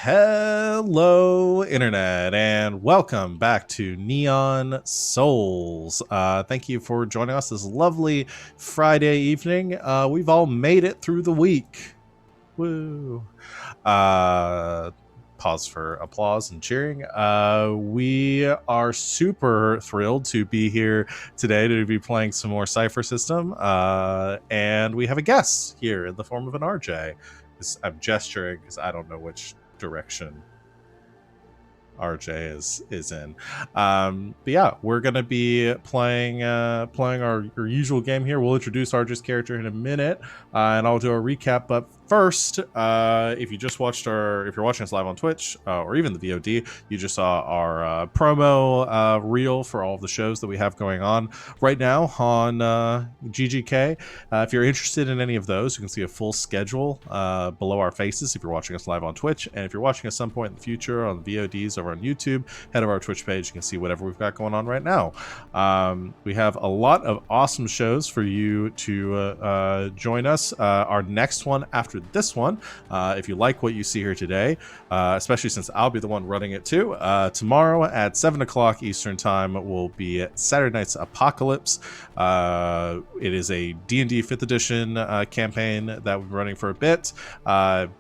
Hello, Internet, and welcome back to Neon Souls. Thank you for joining us this lovely Friday evening. We've all made it through the week. Woo. Uh, Pause for applause and cheering. We are super thrilled to be here today to be playing some more Cypher System. And we have a guest here in the form of an RJ. I'm gesturing because I don't know which direction RJ is in. But yeah, we're gonna be playing our usual game here. We'll introduce RJ's character in a minute, and I'll do a recap. But first, if you're watching us live on Twitch or even the VOD, you just saw our promo reel for all of the shows that we have going on right now on GGK. If you're interested in any of those, you can see a full schedule below our faces if you're watching us live on Twitch, and if you're watching us some point in the future on VODs over on YouTube, head over our Twitch page. You can see whatever we've got going on right now. We have a lot of awesome shows for you to join us. Our next one after this one, if you like what you see here today, especially since I'll be the one running it too, tomorrow at 7 o'clock Eastern time will be Saturday Night's Apocalypse. It is a D&D 5th edition campaign that we've been running for a bit,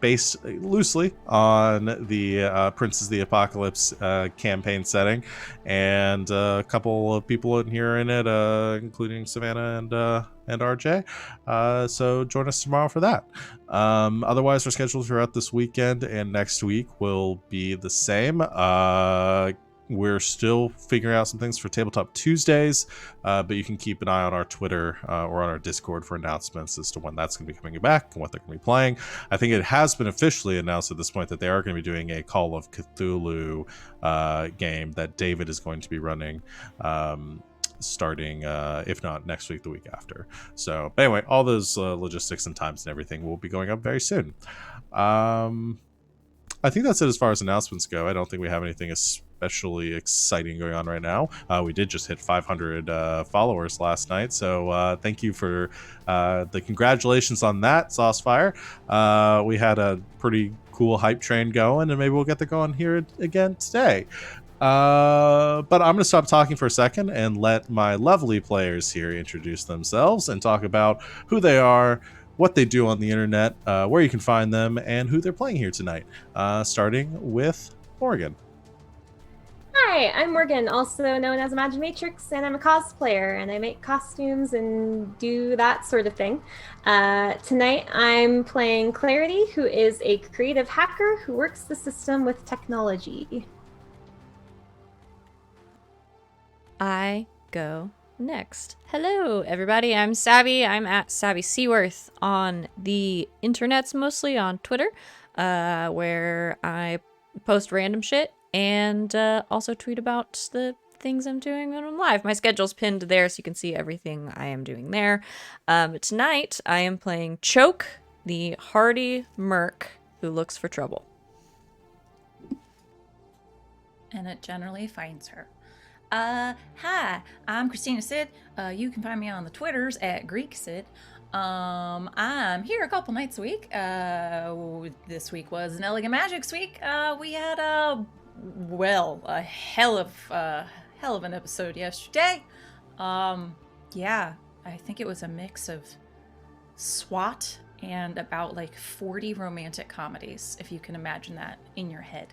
based loosely on the Princes of the Apocalypse campaign setting, and a couple of people in here in it, including Savannah and RJ. So join us tomorrow for that. Otherwise, our schedule throughout this weekend and next week will be the same. We're still figuring out some things for Tabletop Tuesdays, but you can keep an eye on our Twitter or on our Discord for announcements as to when that's going to be coming back and what they're going to be playing. I think it has been officially announced at this point that they are going to be doing a Call of Cthulhu game that David is going to be running starting, if not next week, the week after. So, but anyway, all those logistics and times and everything will be going up very soon. I think that's it as far as announcements go. I don't think we have anything especially exciting going on right now. We did just hit 500 followers last night, so thank you for the congratulations on that, Saucefire. We had a pretty cool hype train going, and maybe we'll get to go on here again today. But I'm going to stop talking for a second and let my lovely players here introduce themselves and talk about who they are, what they do on the internet, where you can find them, and who they're playing here tonight. Starting with Morgan. Hi, I'm Morgan, also known as Imaginatrix, and I'm a cosplayer, and I make costumes and do that sort of thing. Tonight, I'm playing Clarity, who is a creative hacker who works the system with technology. I go next. Hello, everybody. I'm Savvy. I'm at Savvy Seaworth on the internets, mostly on Twitter, where I post random shit and also tweet about the things I'm doing when I'm live. My schedule's pinned there, so you can see everything I am doing there. Tonight, I am playing Choke, the hardy merc who looks for trouble. And it generally finds her. Hi, I'm Christina Sid. You can find me on the Twitters at GreekSid. I'm here a couple nights a week. This week was an Elegant Magics week. We had a hell of an episode yesterday. Yeah, I think it was a mix of SWAT and about like 40 romantic comedies, if you can imagine that in your head.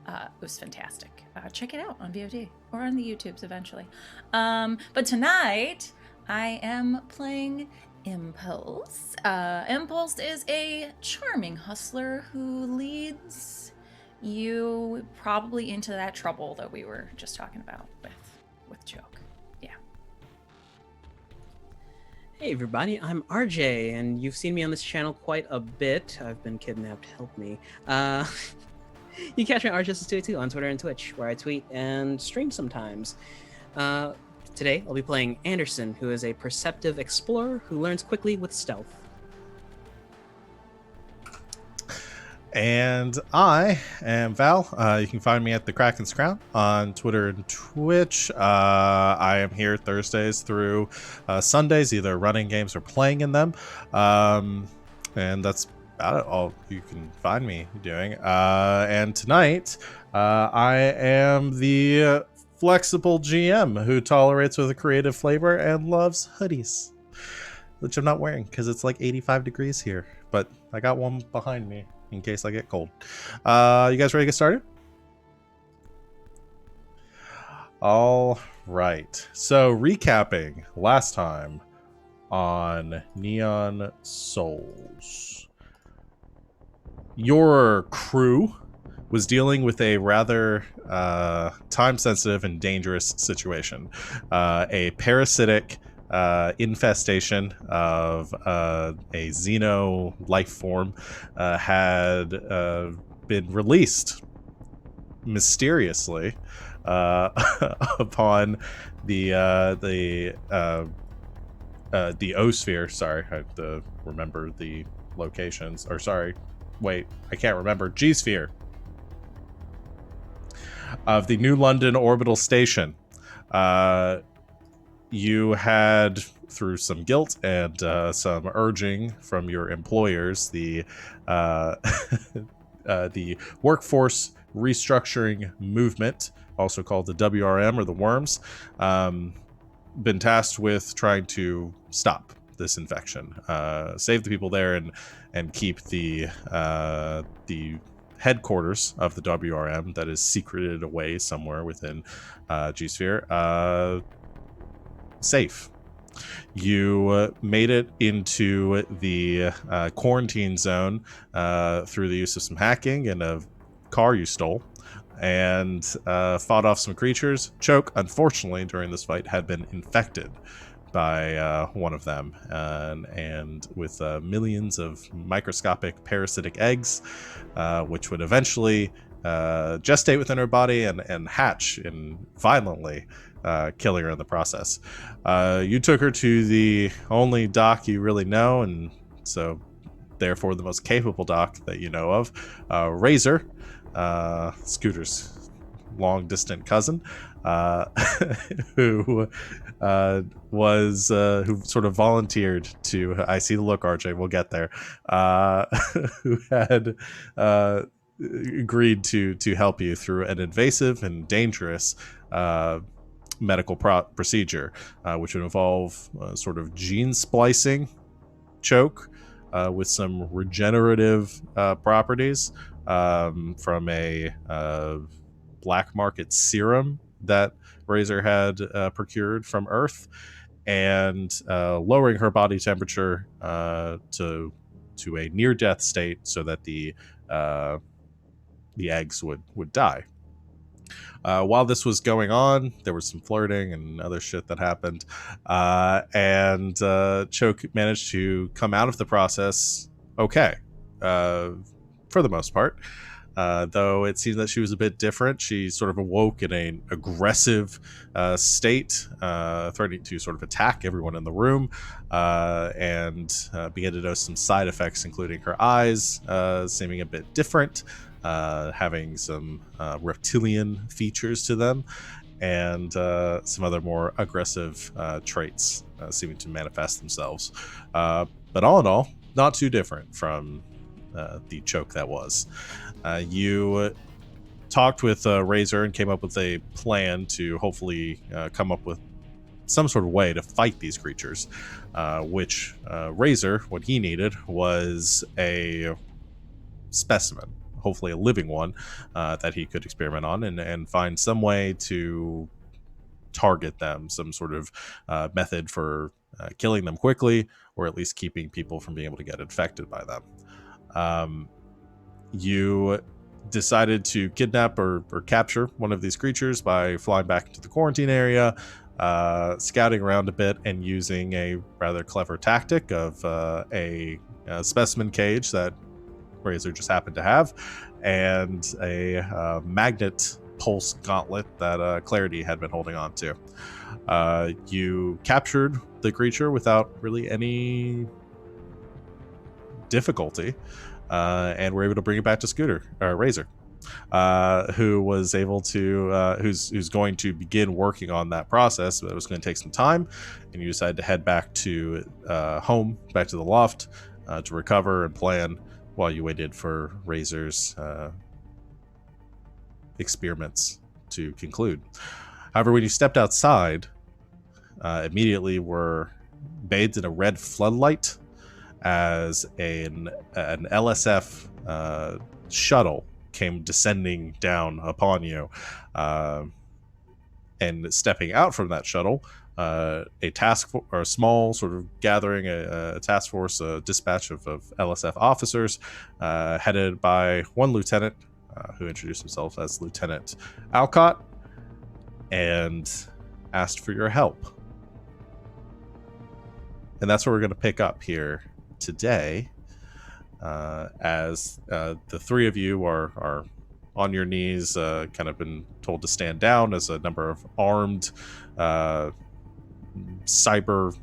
It was fantastic. Check it out on VOD or on the YouTubes eventually. But tonight I am playing Impulse. Impulse is a charming hustler who leads you probably into that trouble that we were just talking about with Choke. Yeah. Hey everybody, I'm RJ, and you've seen me on this channel quite a bit. I've been kidnapped, help me. You can catch me at RJS282 on Twitter and Twitch, where I tweet and stream sometimes. Today, I'll be playing Anderson, who is a perceptive explorer who learns quickly with stealth. And I am Val. You can find me at the Kraken's Crown on Twitter and Twitch. I am here Thursdays through Sundays, either running games or playing in them. And that's about it, all you can find me doing. And tonight, I am the flexible GM who tolerates with a creative flavor and loves hoodies, which I'm not wearing because it's like 85 degrees here, but I got one behind me in case I get cold. You guys ready to get started? All right. So recapping last time on Neon Souls, your crew was dealing with a rather time-sensitive and dangerous situation. A parasitic infestation of a xeno life form had been released mysteriously upon the Osphere. Sorry, I have to remember the locations. Or sorry, wait, I can't remember. G-Sphere of the New London Orbital Station. You had, through some guilt and some urging from your employers, the the Workforce Restructuring Movement, also called the WRM or the Worms, been tasked with trying to stop this infection, save the people there, and keep the headquarters of the WRM that is secreted away somewhere within G-Sphere safe. You made it into the quarantine zone through the use of some hacking and a car you stole, and fought off some creatures. Choke, unfortunately, during this fight, had been infected by one of them, and with millions of microscopic parasitic eggs, which would eventually gestate within her body and hatch violently, killing her in the process. You took her to the only doc you really know, and so therefore the most capable doc that you know of, Razor, Scooter's long distant cousin, who sort of volunteered to, I see the look, RJ, we'll get there, who had agreed to help you through an invasive and dangerous medical procedure, which would involve sort of gene splicing Choke with some regenerative properties from a black market serum that Razor had procured from Earth, and lowering her body temperature to a near-death state so that the eggs would die. While this was going on, there was some flirting and other shit that happened, and Choke managed to come out of the process okay, for the most part. Though it seemed that she was a bit different. She sort of awoke in an aggressive state, threatening to sort of attack everyone in the room, and began to notice some side effects, including her eyes seeming a bit different, having some reptilian features to them, and some other more aggressive traits seeming to manifest themselves. But all in all, not too different from the Choke that was. You talked with Razor and came up with a plan to hopefully come up with some sort of way to fight these creatures, which Razor, what he needed was a specimen, hopefully a living one, that he could experiment on and find some way to target them, some sort of method for killing them quickly, or at least keeping people from being able to get infected by them. You decided to kidnap or capture one of these creatures by flying back into the quarantine area, scouting around a bit, and using a rather clever tactic of a specimen cage that Razor just happened to have, and a magnet pulse gauntlet that Clarity had been holding on to. You captured the creature without really any difficulty, and were able to bring it back to Razor, who was able to, who's going to begin working on that process. But it was going to take some time, and you decided to head back to home, back to the loft, to recover and plan while you waited for Razor's experiments to conclude. However, when you stepped outside, immediately were bathed in a red floodlight as an LSF shuttle came descending down upon you. And stepping out from that shuttle, a small sort of gathering, a task force, a dispatch of LSF officers, headed by one lieutenant, who introduced himself as Lieutenant Alcott, and asked for your help. And that's where we're going to pick up here today, as the three of you are on your knees, kind of been told to stand down as a number of armed cyber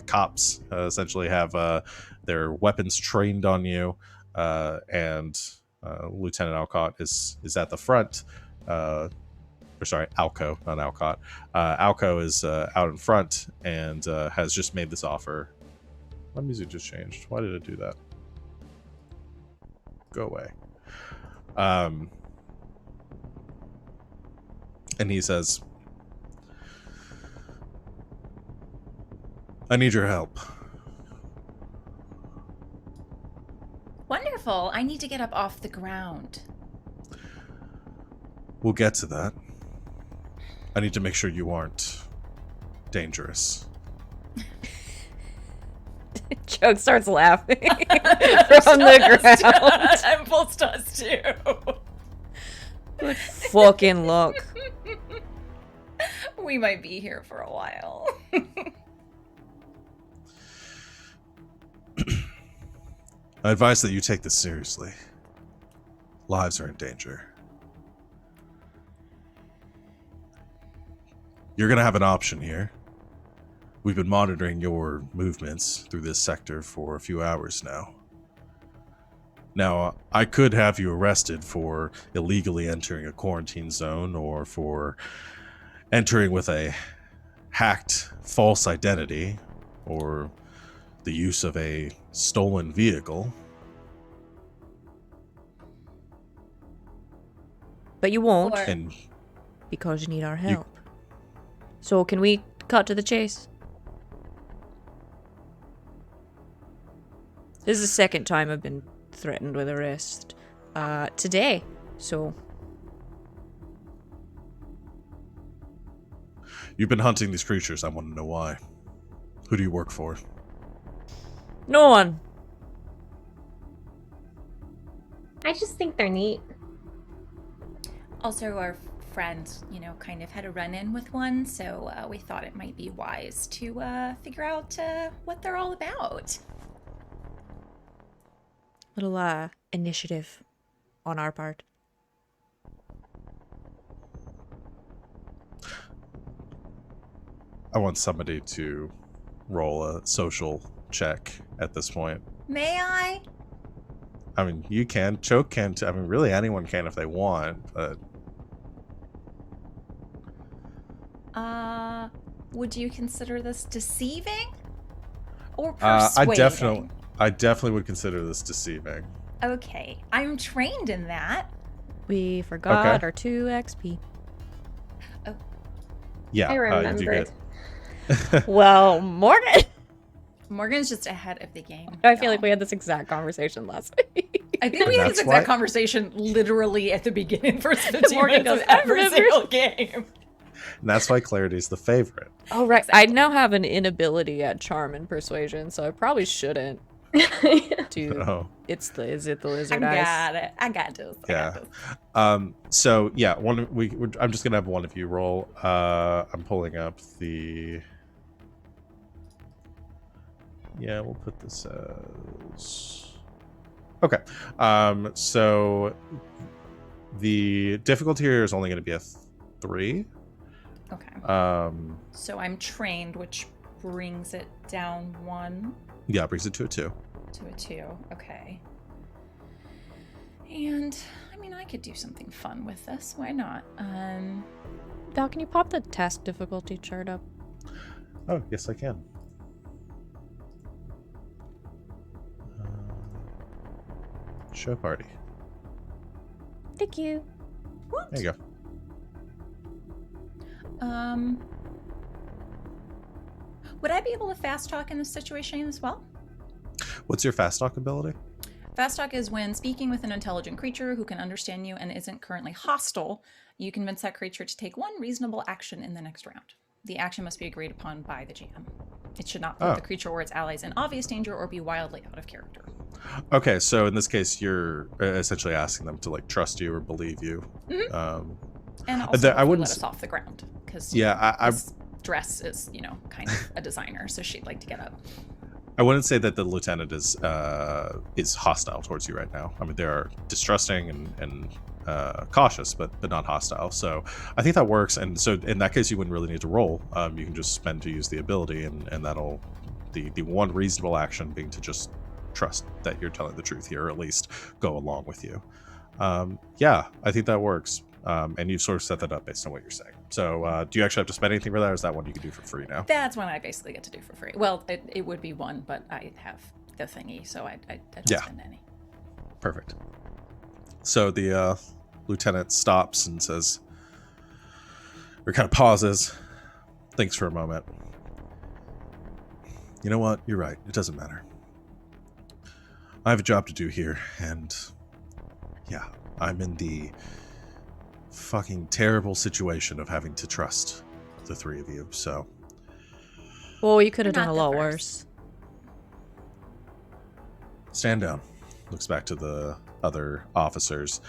cops essentially have their weapons trained on you, and Lieutenant Alcott is at the front. Alco, not Alcott. Alco is out in front and has just made this offer. My music just changed. Why did it do that? Go away. And he says, I need your help. Wonderful. I need to get up off the ground. We'll get to that. I need to make sure you aren't dangerous. Choke starts laughing from the ground. Impulse does too. Good fucking luck. We might be here for a while. I advise that you take this seriously. Lives are in danger. You're going to have an option here. We've been monitoring your movements through this sector for a few hours now. Now, I could have you arrested for illegally entering a quarantine zone or for entering with a hacked false identity or the use of a stolen vehicle. But you won't, And because you need our help. So can we cut to the chase? This is the second time I've been threatened with arrest today, so... You've been hunting these creatures. I want to know why. Who do you work for? No one! I just think they're neat. Also, our friend, kind of had a run-in with one, so we thought it might be wise to figure out what they're all about. Little initiative on our part. I want somebody to roll a social check at this point. May I? I mean, you can. Choke can. I mean, really anyone can if they want, but... Would you consider this deceiving? Or persuading? I definitely would consider this deceiving. Okay, I'm trained in that. We forgot Okay. our 2 XP. Yeah, I you do remembered. get... Well, Morgan! Morgan's just ahead of the game. I feel like y'all. we had this exact conversation last week. I think we had this That's exact why- conversation literally at the beginning, first 15 Morgan minutes goes, of "I every remember." single game. And that's why Clarity's the favorite. Oh, right. I now have an inability at charm and persuasion, so I probably shouldn't do... Oh. Is it the I lizard eyes? got it. I got this. Yeah. So yeah, I'm just gonna have one of you roll. I'm pulling up the... Yeah, we'll put this as... Okay. So the difficulty here is only going to be a 3. Okay. So I'm trained, which brings it down 1 Yeah, brings it to a 2. to a 2. Okay. And I mean, I could do something fun with this. Why not? Val, can you pop the task difficulty chart up? Oh, yes, I can. show party. Thank you. There you go. Would I be able to fast talk in this situation as well? What's your fast talk ability? Fast talk is when speaking with an intelligent creature who can understand you and isn't currently hostile, you convince that creature to take one reasonable action in the next round. The action must be agreed upon by the GM. It should not put the creature or its allies in obvious danger or be wildly out of character. Okay, so in this case, you're essentially asking them to like trust you or believe you. Mm-hmm. And also I wouldn't let us off the ground because this dress is kind of a designer, so she'd like to get up. I wouldn't say that the lieutenant is hostile towards you right now. I mean, they are distrusting and cautious, but not hostile. So I think that works. And so in that case, you wouldn't really need to roll. You can just spend to use the ability, and that'll the one reasonable action being to just trust that you're telling the truth here, or at least go along with you. Yeah, I think that works. And you've sort of set that up based on what you're saying. So do you actually have to spend anything for that, or is that one you can do for free now? That's one I basically get to do for free. Well, it would be one, but I have the thingy, so I don't spend any. Perfect. So the lieutenant stops and says, or kind of pauses, thinks for a moment. You know what? You're right. It doesn't matter. I have a job to do here, and yeah, I'm in the fucking terrible situation of having to trust the three of you, so. Well, you could have Not done a the lot first. worse. Stand down. Looks back to the other officers.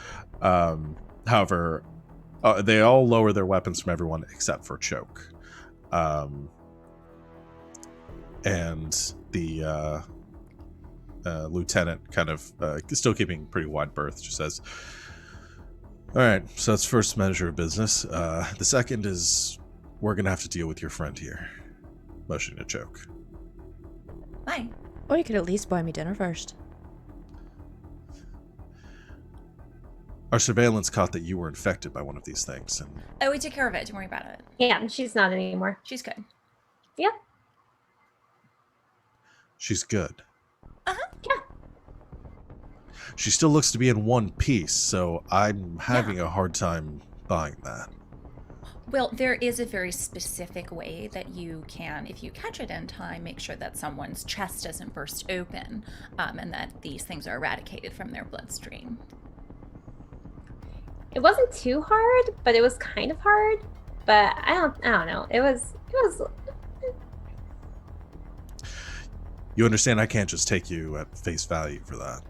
However, they all lower their weapons from everyone except for Choke. And the lieutenant, kind of still keeping pretty wide berth, just says, all right, so that's first measure of business. The second is we're going to have to deal with your friend here. Motioning to Choke. Hi. Or you could at least buy me dinner first. Our surveillance caught that you were infected by one of these things. And Oh, we took care of it. Don't worry about it. Yeah, she's not anymore. She's good. Yeah. she's good. Uh-huh. Yeah. She still looks to be in one piece, so I'm having a hard time buying that. Well, there is a very specific way that you can, if you catch it in time, make sure that someone's chest doesn't burst open, and that these things are eradicated from their bloodstream. It wasn't too hard, but it was kind of hard. But I don't know. It was. You understand I can't just take you at face value for that.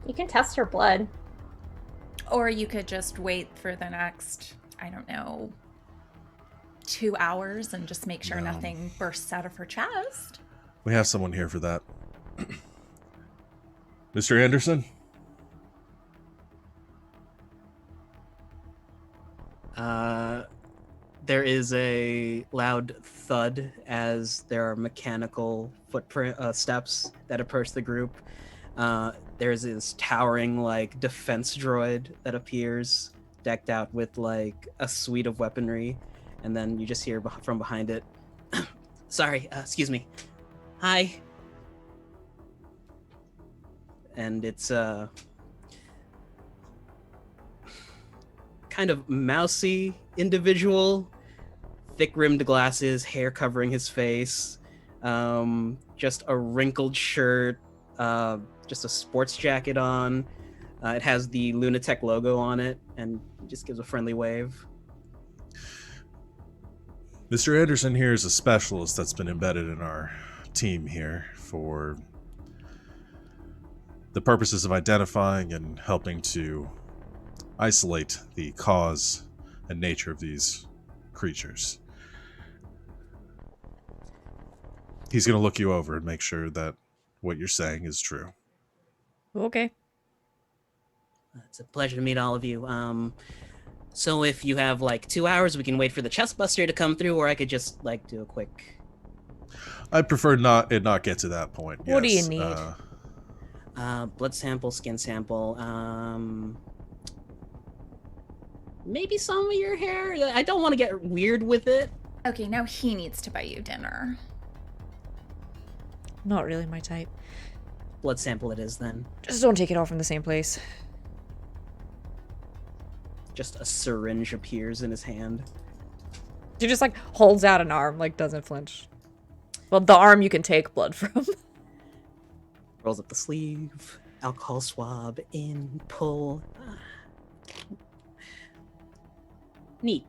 You can test her blood. Or you could just wait for the next, 2 hours and just make sure No. nothing bursts out of her chest. We have someone here for that. Mr. Anderson? There is a loud thud as there are mechanical footprint steps that approach the group. There's this towering defense droid that appears, decked out with a suite of weaponry, and then you just hear from behind it, "Sorry, excuse me. Hi." And it's kind of mousy individual, thick-rimmed glasses, hair covering his face, just a wrinkled shirt, just a sports jacket on. It has the Lunatech logo on it, and he just gives a friendly wave. Mr. Anderson here is a specialist that's been embedded in our team here for the purposes of identifying and helping to isolate the cause and nature of these creatures. He's going to look you over and make sure that what you're saying is true. Okay. It's a pleasure to meet all of you. So if you have 2 hours, we can wait for the chest buster to come through, or I could just do a quick. I'd prefer not get to that point. What do yes. you need? Blood sample, skin sample, maybe some of your hair. I don't want to get weird with it. Okay, now he needs to buy you dinner. Not really my type. blood sample it is then? Just don't take it all from the same place. Just a syringe appears in his hand. She just like holds out an arm, like doesn't flinch. Well, the arm you can take blood from. Rolls up the sleeve. Alcohol swab in, pull. Neat.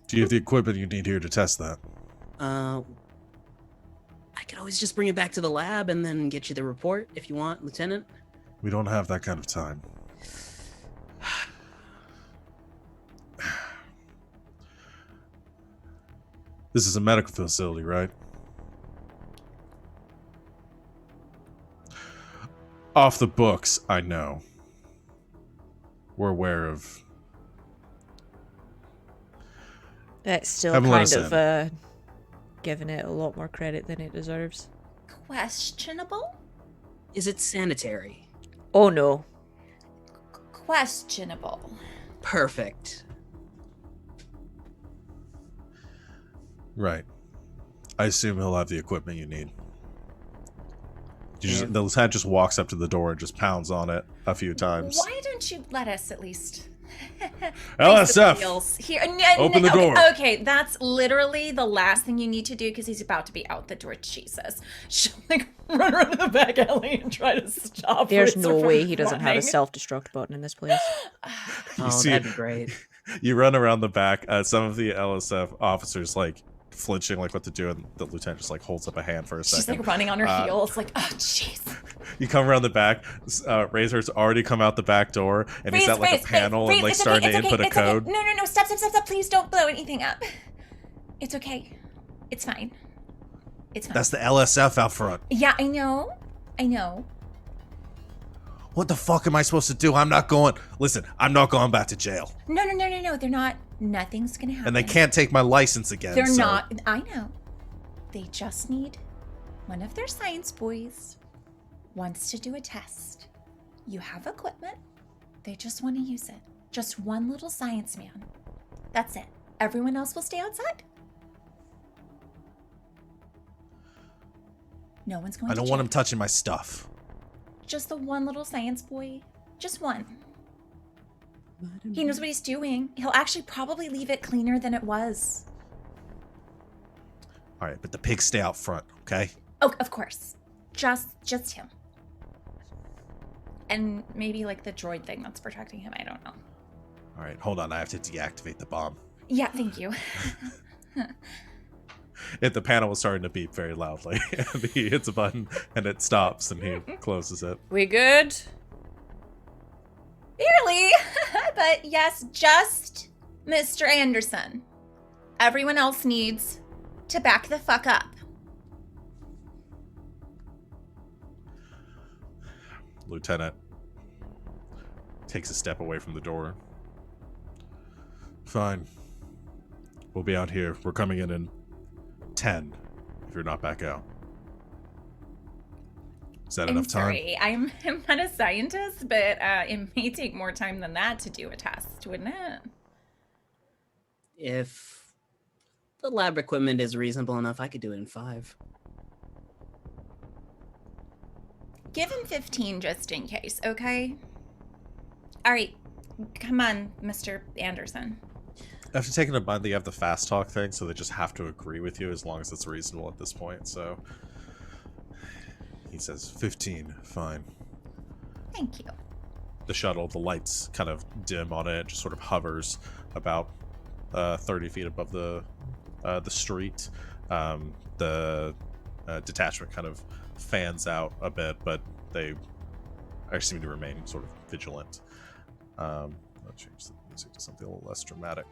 Do you have the equipment you need here to test that? I could always just bring it back to the lab and then get you the report if you want, Lieutenant. We don't have that kind of time. This is a medical facility, right? Off the books, I know. We're aware of... That's still Haven't let kind us of giving it a lot more credit than it deserves. Questionable? Is it sanitary? Oh no. Questionable. Perfect. Right. I assume he'll have the equipment you need. Yeah. The lieutenant just walks up to the door and just pounds on it a few times. Why don't you let us at least... LSF! Here. Open the okay, door. Okay, that's literally the last thing you need to do because he's about to be out the door. Jesus. She'll like run around to the back alley and try to stop There's Razor no from way he doesn't have a running. self-destruct button in this place. Oh, see that'd it. be great. You run around the back. Some of the LSF officers like flinching, like what to do, and the lieutenant just like holds up a hand for a She's second. like running on her heels, like, oh, jeez. You come around the back. Razor's already come out the back door, and he's at like a panel and like it's starting okay, to it's input okay, a it's code. Okay. No, stop. Please don't blow anything up. It's okay. It's fine. It's fine. That's the LSF out front. Yeah, I know. What the fuck am I supposed to do? I'm not going. Listen, I'm not going back to jail, No. They're not. Nothing's gonna happen. and they can't take my license again. They're so- not. I know. They just need one of their science boys wants to do a test. You have equipment. They just want to use it. Just one little science man. That's it. Everyone else will stay outside. No one's going I to don't check. want him touching my stuff. Just the one little science boy. Just one. He knows what he's doing. He'll actually probably leave it cleaner than it was. All right, but the pigs stay out front, okay? Oh, of course. Just him. And maybe like the droid thing that's protecting him. I don't know. All right, hold on. I have to deactivate the bomb. Yeah, thank you. The panel was starting to beep very loudly, and he hits a button, and it stops, and he closes it. We good? Barely. But yes, just Mr. Anderson. Everyone else needs to back the fuck up. Lieutenant takes a step away from the door. Fine. We'll be out here. We're coming in 10 if you're not back out. Is that enough time? Sorry, I'm not a scientist, but it may take more time than that to do a test, wouldn't it? If the lab equipment is reasonable enough, I could do it in 5. Give him 15 just in case, okay? All right, come on, Mr. Anderson. After taking a mind, they have the fast talk thing, so they just have to agree with you as long as it's reasonable at this point. So he says 15, fine. Thank you. The shuttle, the lights kind of dim on it, just sort of hovers about 30 feet above the street. The detachment kind of fans out a bit, but they seem to remain sort of vigilant. I'll change the music to something a little less dramatic.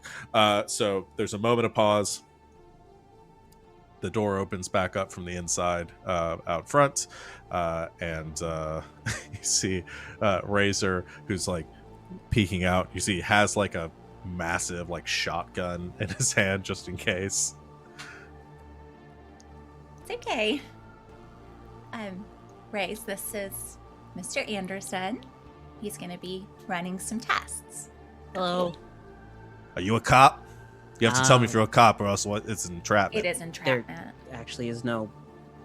So there's a moment of pause. The door opens back up from the inside out front, and you see Razor, who's like peeking out. You see he has like a massive like shotgun in his hand just in case. It's okay. Raze, this is Mr. Anderson. He's gonna be running some tests. Hello. Are you a cop? You have to tell me if you're a cop, or else it's entrapment. It is entrapment. There actually is no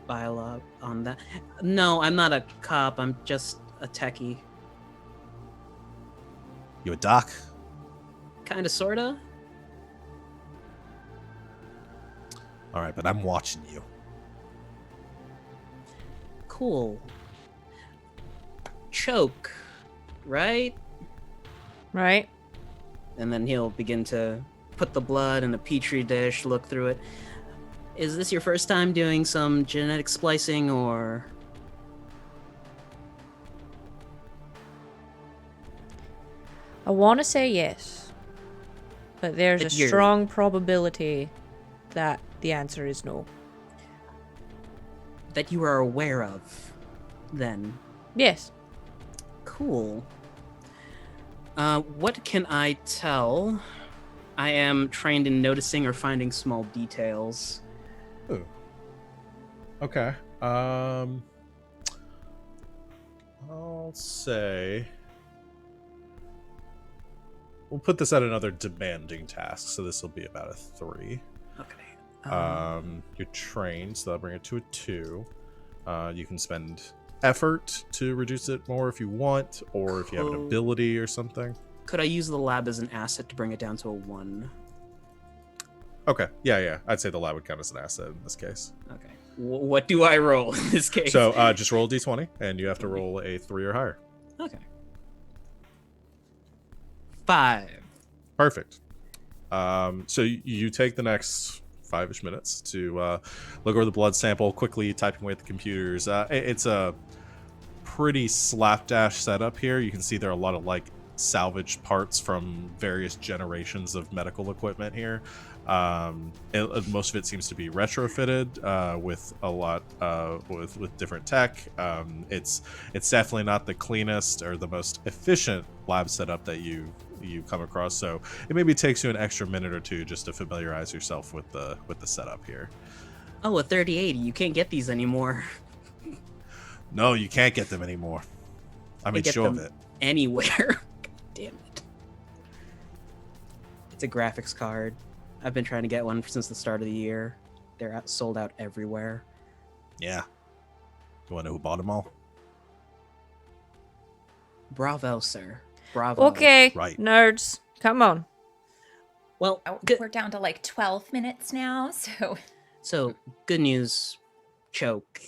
bylaw on that. No, I'm not a cop. I'm just a techie. You a doc? Kinda, sorta. All right, but I'm watching you. Cool. Choke, right? Right? And then he'll begin to put the blood in a petri dish, look through it. Is this your first time doing some genetic splicing, or... I want to say yes. But there's a But you're- strong probability that the answer is no. that you are aware of, then? Yes. Cool. What can I tell? I am trained in noticing or finding small details. Ooh. Okay. I'll say we'll put this at another demanding task, so this will be about a 3. Okay. You're trained, so that'll bring it to a 2. You can spend effort to reduce it more if you want, or if you have an Cool. ability or something. Could I use the lab as an asset to bring it down to a 1? Okay. Yeah. I'd say the lab would count as an asset in this case. Okay. What do I roll in this case? So just roll a d20, and you have to roll a 3 or higher. Okay. 5. Perfect. So you take the next 5-ish minutes to look over the blood sample, quickly typing away at the computers. It's a pretty slapdash setup here. You can see there are a lot of like salvaged parts from various generations of medical equipment here. Most of it seems to be retrofitted with a lot with different tech. It's definitely not the cleanest or the most efficient lab setup that you come across, so it maybe takes you an extra minute or 2 just to familiarize yourself with the setup here. Oh, a 3080. You can't get these anymore. No, you can't get them anymore. I made get sure of them it. Anywhere. God damn it. It's a graphics card. I've been trying to get one since the start of the year. They're sold out everywhere. Yeah. You want to know who bought them all? Bravo, sir. Bravo. Okay, Right. nerds, come on. Well, Oh, good. we're down to like 12 minutes now, so So, good news, Choke.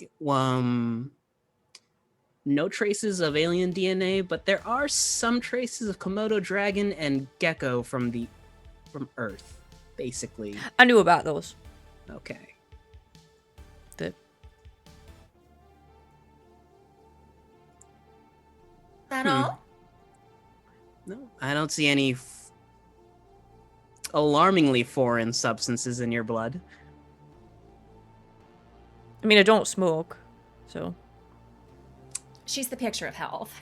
No traces of alien DNA, but there are some traces of Komodo dragon and gecko from Earth, basically. I knew about those. Okay. The that all? No, I don't see any alarmingly foreign substances in your blood. I mean, I don't smoke, so She's the picture of health.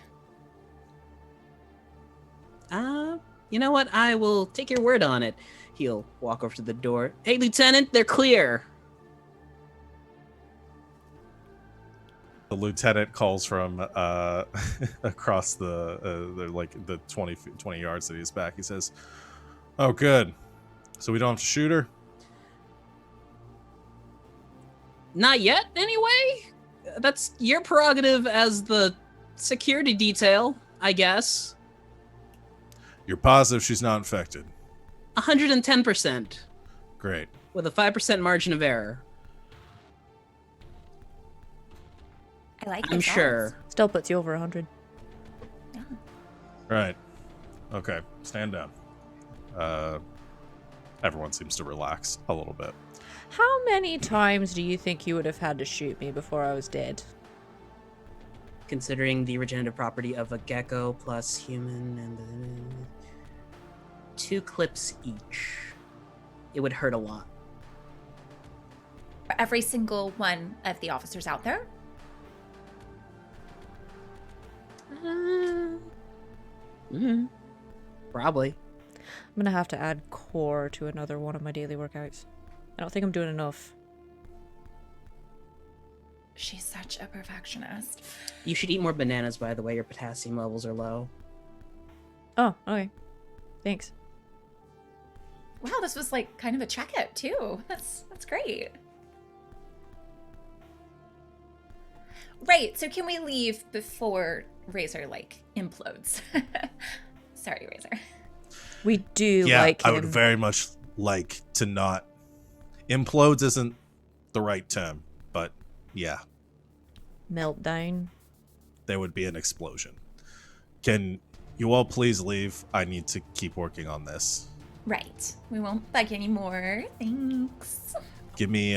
You know what? I will take your word on it. He'll walk over to the door. Hey, Lieutenant, they're clear. The lieutenant calls from across the 20 yards that he's back. He says, "Oh, good. So we don't have to shoot her?" Not yet, anyway. That's your prerogative as the security detail, I guess. You're positive she's not infected? 110%, Great. with a 5% margin of error. I like I'm this sure. odds. still puts you over 100. Yeah. Right. Okay. Stand down. Everyone seems to relax a little bit. How many times do you think you would have had to shoot me before I was dead? Considering the regenerative property of a gecko plus human and 2 clips each, it would hurt a lot. For every single one of the officers out there? Probably. I'm gonna have to add core to another one of my daily workouts. I don't think I'm doing enough. She's such a perfectionist. You should eat more bananas, by the way. Your potassium levels are low. Oh, okay. Thanks. Wow, this was like kind of a checkout too. That's great. Right. So can we leave before Razor implodes? Sorry, Razor. We do Yeah, like I him. would very much like to not. Implodes isn't the right term, but yeah, Meltdown. there would be an explosion. Can you all please leave? I need to keep working on this. Right. We won't bug anymore. Thanks. Give me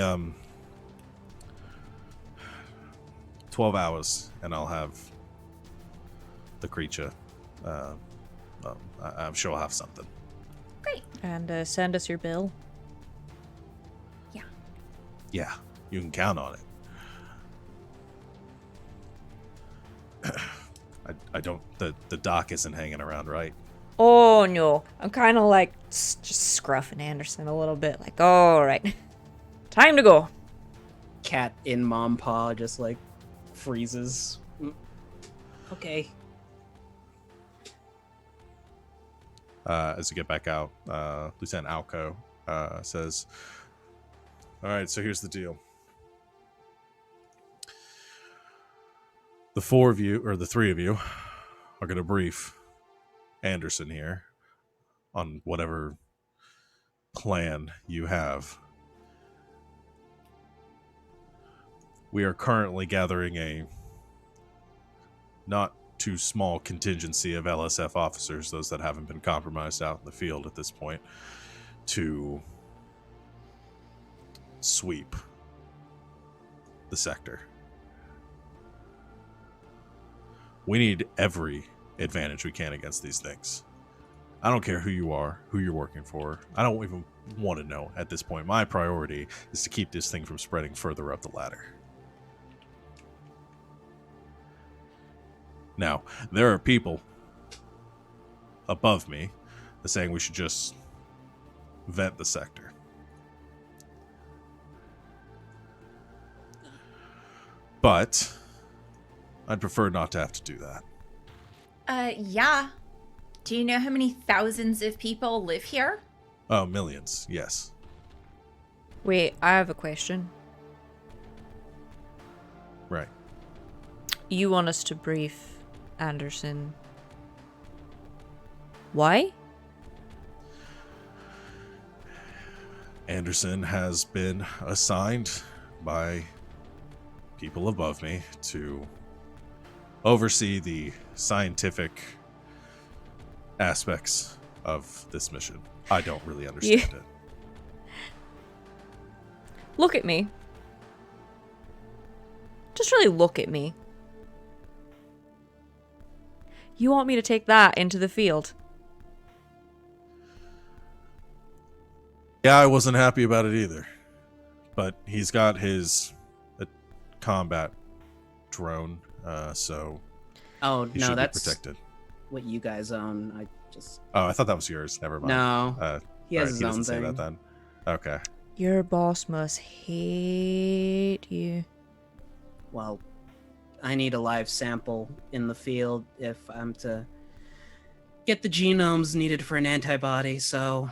12 hours, and I'll have the creature. I'm sure I'll have something. Great. And send us your bill. Yeah, you can count on it. I don't. The doc isn't hanging around, right? Oh no. I'm kind of like just scruffing Anderson a little bit. Like, all right. Time to go. Cat in mom paw just like freezes. Okay. As you get back out, Lieutenant Alco says, all right, so here's the deal. The four of you, or the three of you, are going to brief Anderson here on whatever plan you have. We are currently gathering a not too small contingency of LSF officers, those that haven't been compromised out in the field at this point, to sweep the sector. We need every advantage we can against these things. I don't care who you are, who you're working for. I don't even want to know at this point. My priority is to keep this thing from spreading further up the ladder. Now, there are people above me that are saying we should just vent the sector. But I'd prefer not to have to do that. Yeah. Do you know how many thousands of people live here? Oh, millions, yes. Wait, I have a question. Right. You want us to brief Anderson. Why? Anderson has been assigned by people above me to oversee the scientific aspects of this mission. I don't really understand it. Look at me. Just really look at me. You want me to take that into the field? Yeah, I wasn't happy about it either. But he's got his combat drone, so Oh he no, should that's be protected. what you guys own. I just Oh, I thought that was yours. Never mind. no. He has Alright, his he own doesn't say thing. that then. Okay. Your boss must hate you. Well, I need a live sample in the field if I'm to get the genomes needed for an antibody. So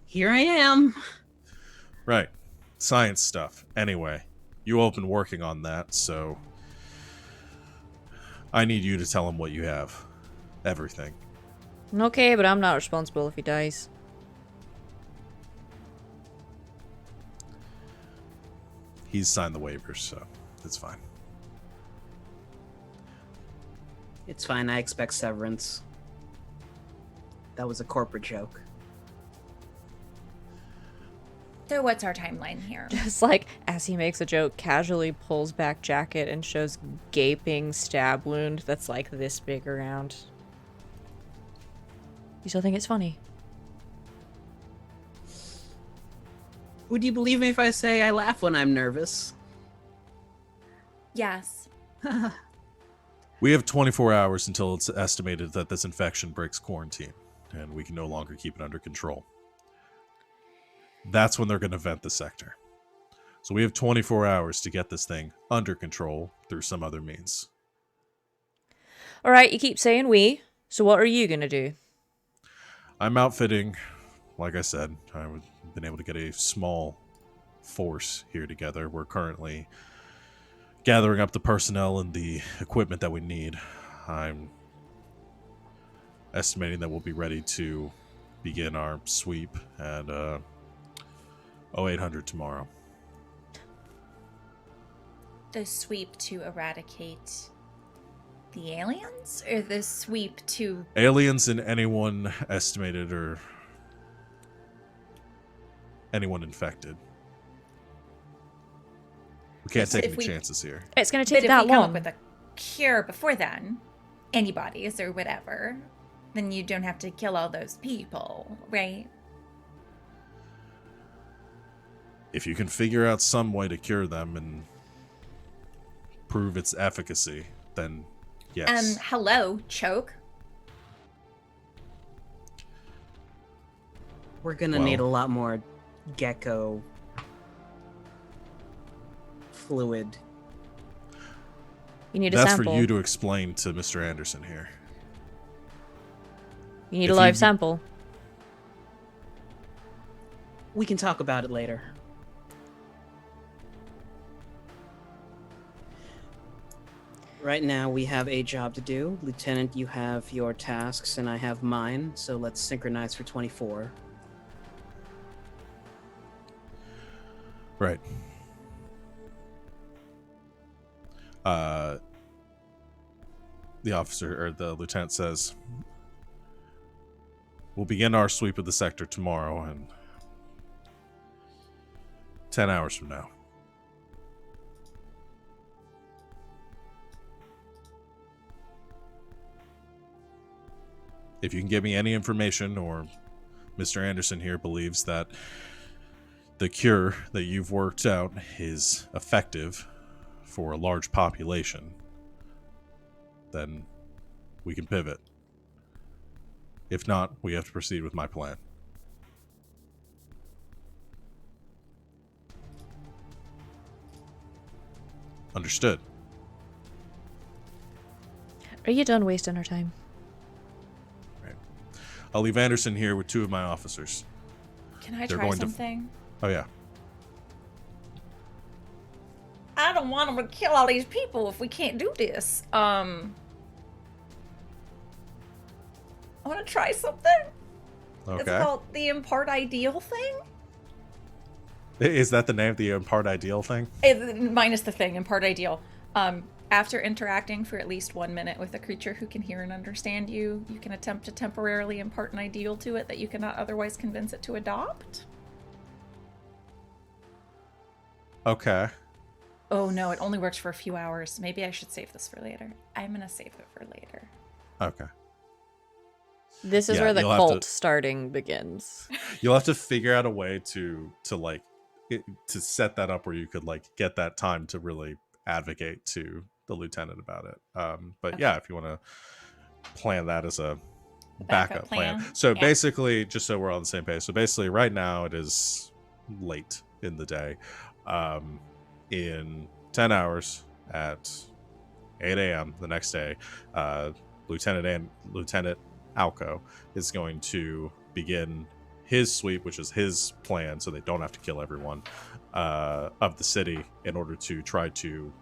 here I am. Right. Science stuff. Anyway, you all been working on that, so I need you to tell him what you have. Everything. Okay, but I'm not responsible if he dies. He's signed the waivers, so it's fine. It's fine. I expect severance. That was a corporate joke. So what's our timeline here? Just like as he makes a joke, casually pulls back jacket and shows gaping stab wound that's like this big around. You still think it's funny? Would you believe me if I say I laugh when I'm nervous? Yes. We have 24 hours until it's estimated that this infection breaks quarantine, and we can no longer keep it under control. That's when they're going to vent the sector. So we have 24 hours to get this thing under control through some other means. Alright, you keep saying we, so what are you gonna do? I'm outfitting, like I said, I've been able to get a small force here together. We're currently gathering up the personnel and the equipment that we need. I'm estimating that we'll be ready to begin our sweep at 0800 tomorrow. The sweep to eradicate the aliens, or the sweep to Aliens and anyone estimated or anyone infected. We can't take any chances here. It's going to But take if that we come long. up with a cure before then, antibodies or whatever, then you don't have to kill all those people, right? If you can figure out some way to cure them and prove its efficacy, then yes. Hello, choke. We're gonna need a lot more gecko fluid. You need a That's sample. for you to explain to Mr. Anderson here. You need If a live you- sample. We can talk about it later. Right now, we have a job to do. Lieutenant, you have your tasks, and I have mine, so let's synchronize for 24. Right. The officer, or the lieutenant says, we'll begin our sweep of the sector tomorrow and 10 hours from now. If you can give me any information, or Mr. Anderson here believes that the cure that you've worked out is effective for a large population, then we can pivot. If not, we have to proceed with my plan. Understood. Are you done wasting our time? I'll leave Anderson here with two of my officers. Can I They're try going to- something? Oh, yeah. I don't want them to kill all these people if we can't do this. I want to try something. It's Okay. called the impart ideal thing. Is that the name of the Impart Ideal thing? Minus the thing, impart ideal. After interacting for at least 1 minute with a creature who can hear and understand you, you can attempt to temporarily impart an ideal to it that you cannot otherwise convince it to adopt. Okay. Oh no, it only works for a few hours. Maybe I should save this for later. I'm gonna save it for later. Okay. This is Yeah, where the you'll have cult to- starting begins. You'll have to figure out a way to set that up where you could get that time to really advocate to the lieutenant about it. But Okay. yeah, if you want to plan that as a backup plan. plan. So Yeah. basically, just so we're on the same page. So basically, right now it is late in the day. In 10 hours at 8 a.m. the next day, Lieutenant Alco is going to begin his sweep, which is his plan, so they don't have to kill everyone of the city in order to try to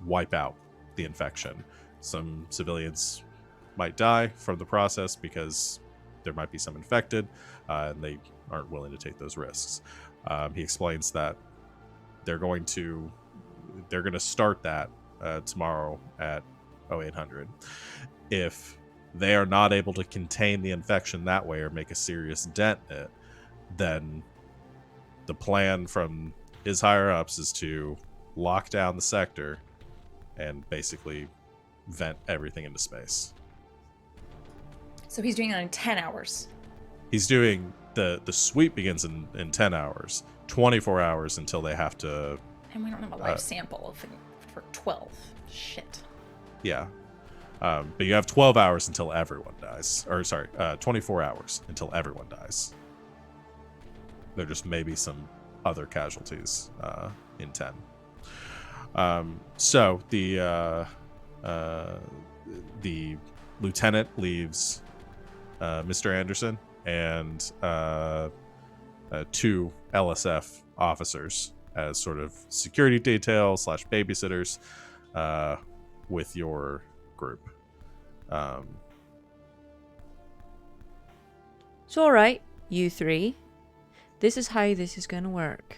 wipe out the infection. Some civilians might die from the process because there might be some infected, and they aren't willing to take those risks. He explains that they're going to start that tomorrow at 0800. If they are not able to contain the infection that way or make a serious dent in it, then the plan from his higher ups is to lock down the sector and basically vent everything into space. So he's doing it in 10 hours. He's doing the sweep begins in 10 hours, 24 hours until they have to. And we don't have a live sample for 12. Shit. Yeah. But you have 12 hours until everyone dies. Or, sorry, 24 hours until everyone dies. There just may be some other casualties in 10. So the lieutenant leaves Mr. Anderson and two LSF officers as sort of security detail / babysitters with your group. It's alright, you three. This is how this is gonna work.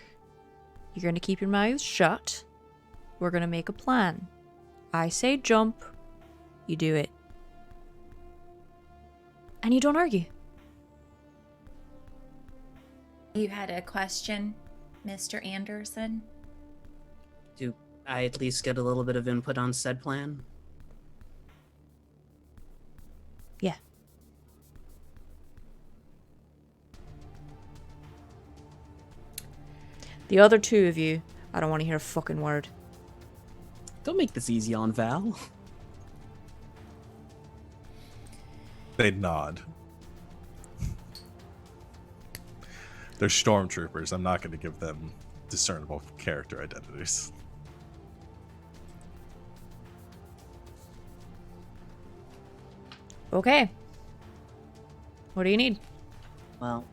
You're gonna keep your mouths shut. We're gonna make a plan. I say jump, you do it. And you don't argue. You had a question, Mr. Anderson? Do I at least get a little bit of input on said plan? Yeah. The other two of you, I don't want to hear a fucking word. Don't make this easy on Val. They nod. They're stormtroopers. I'm not going to give them discernible character identities. Okay. What do you need? Well,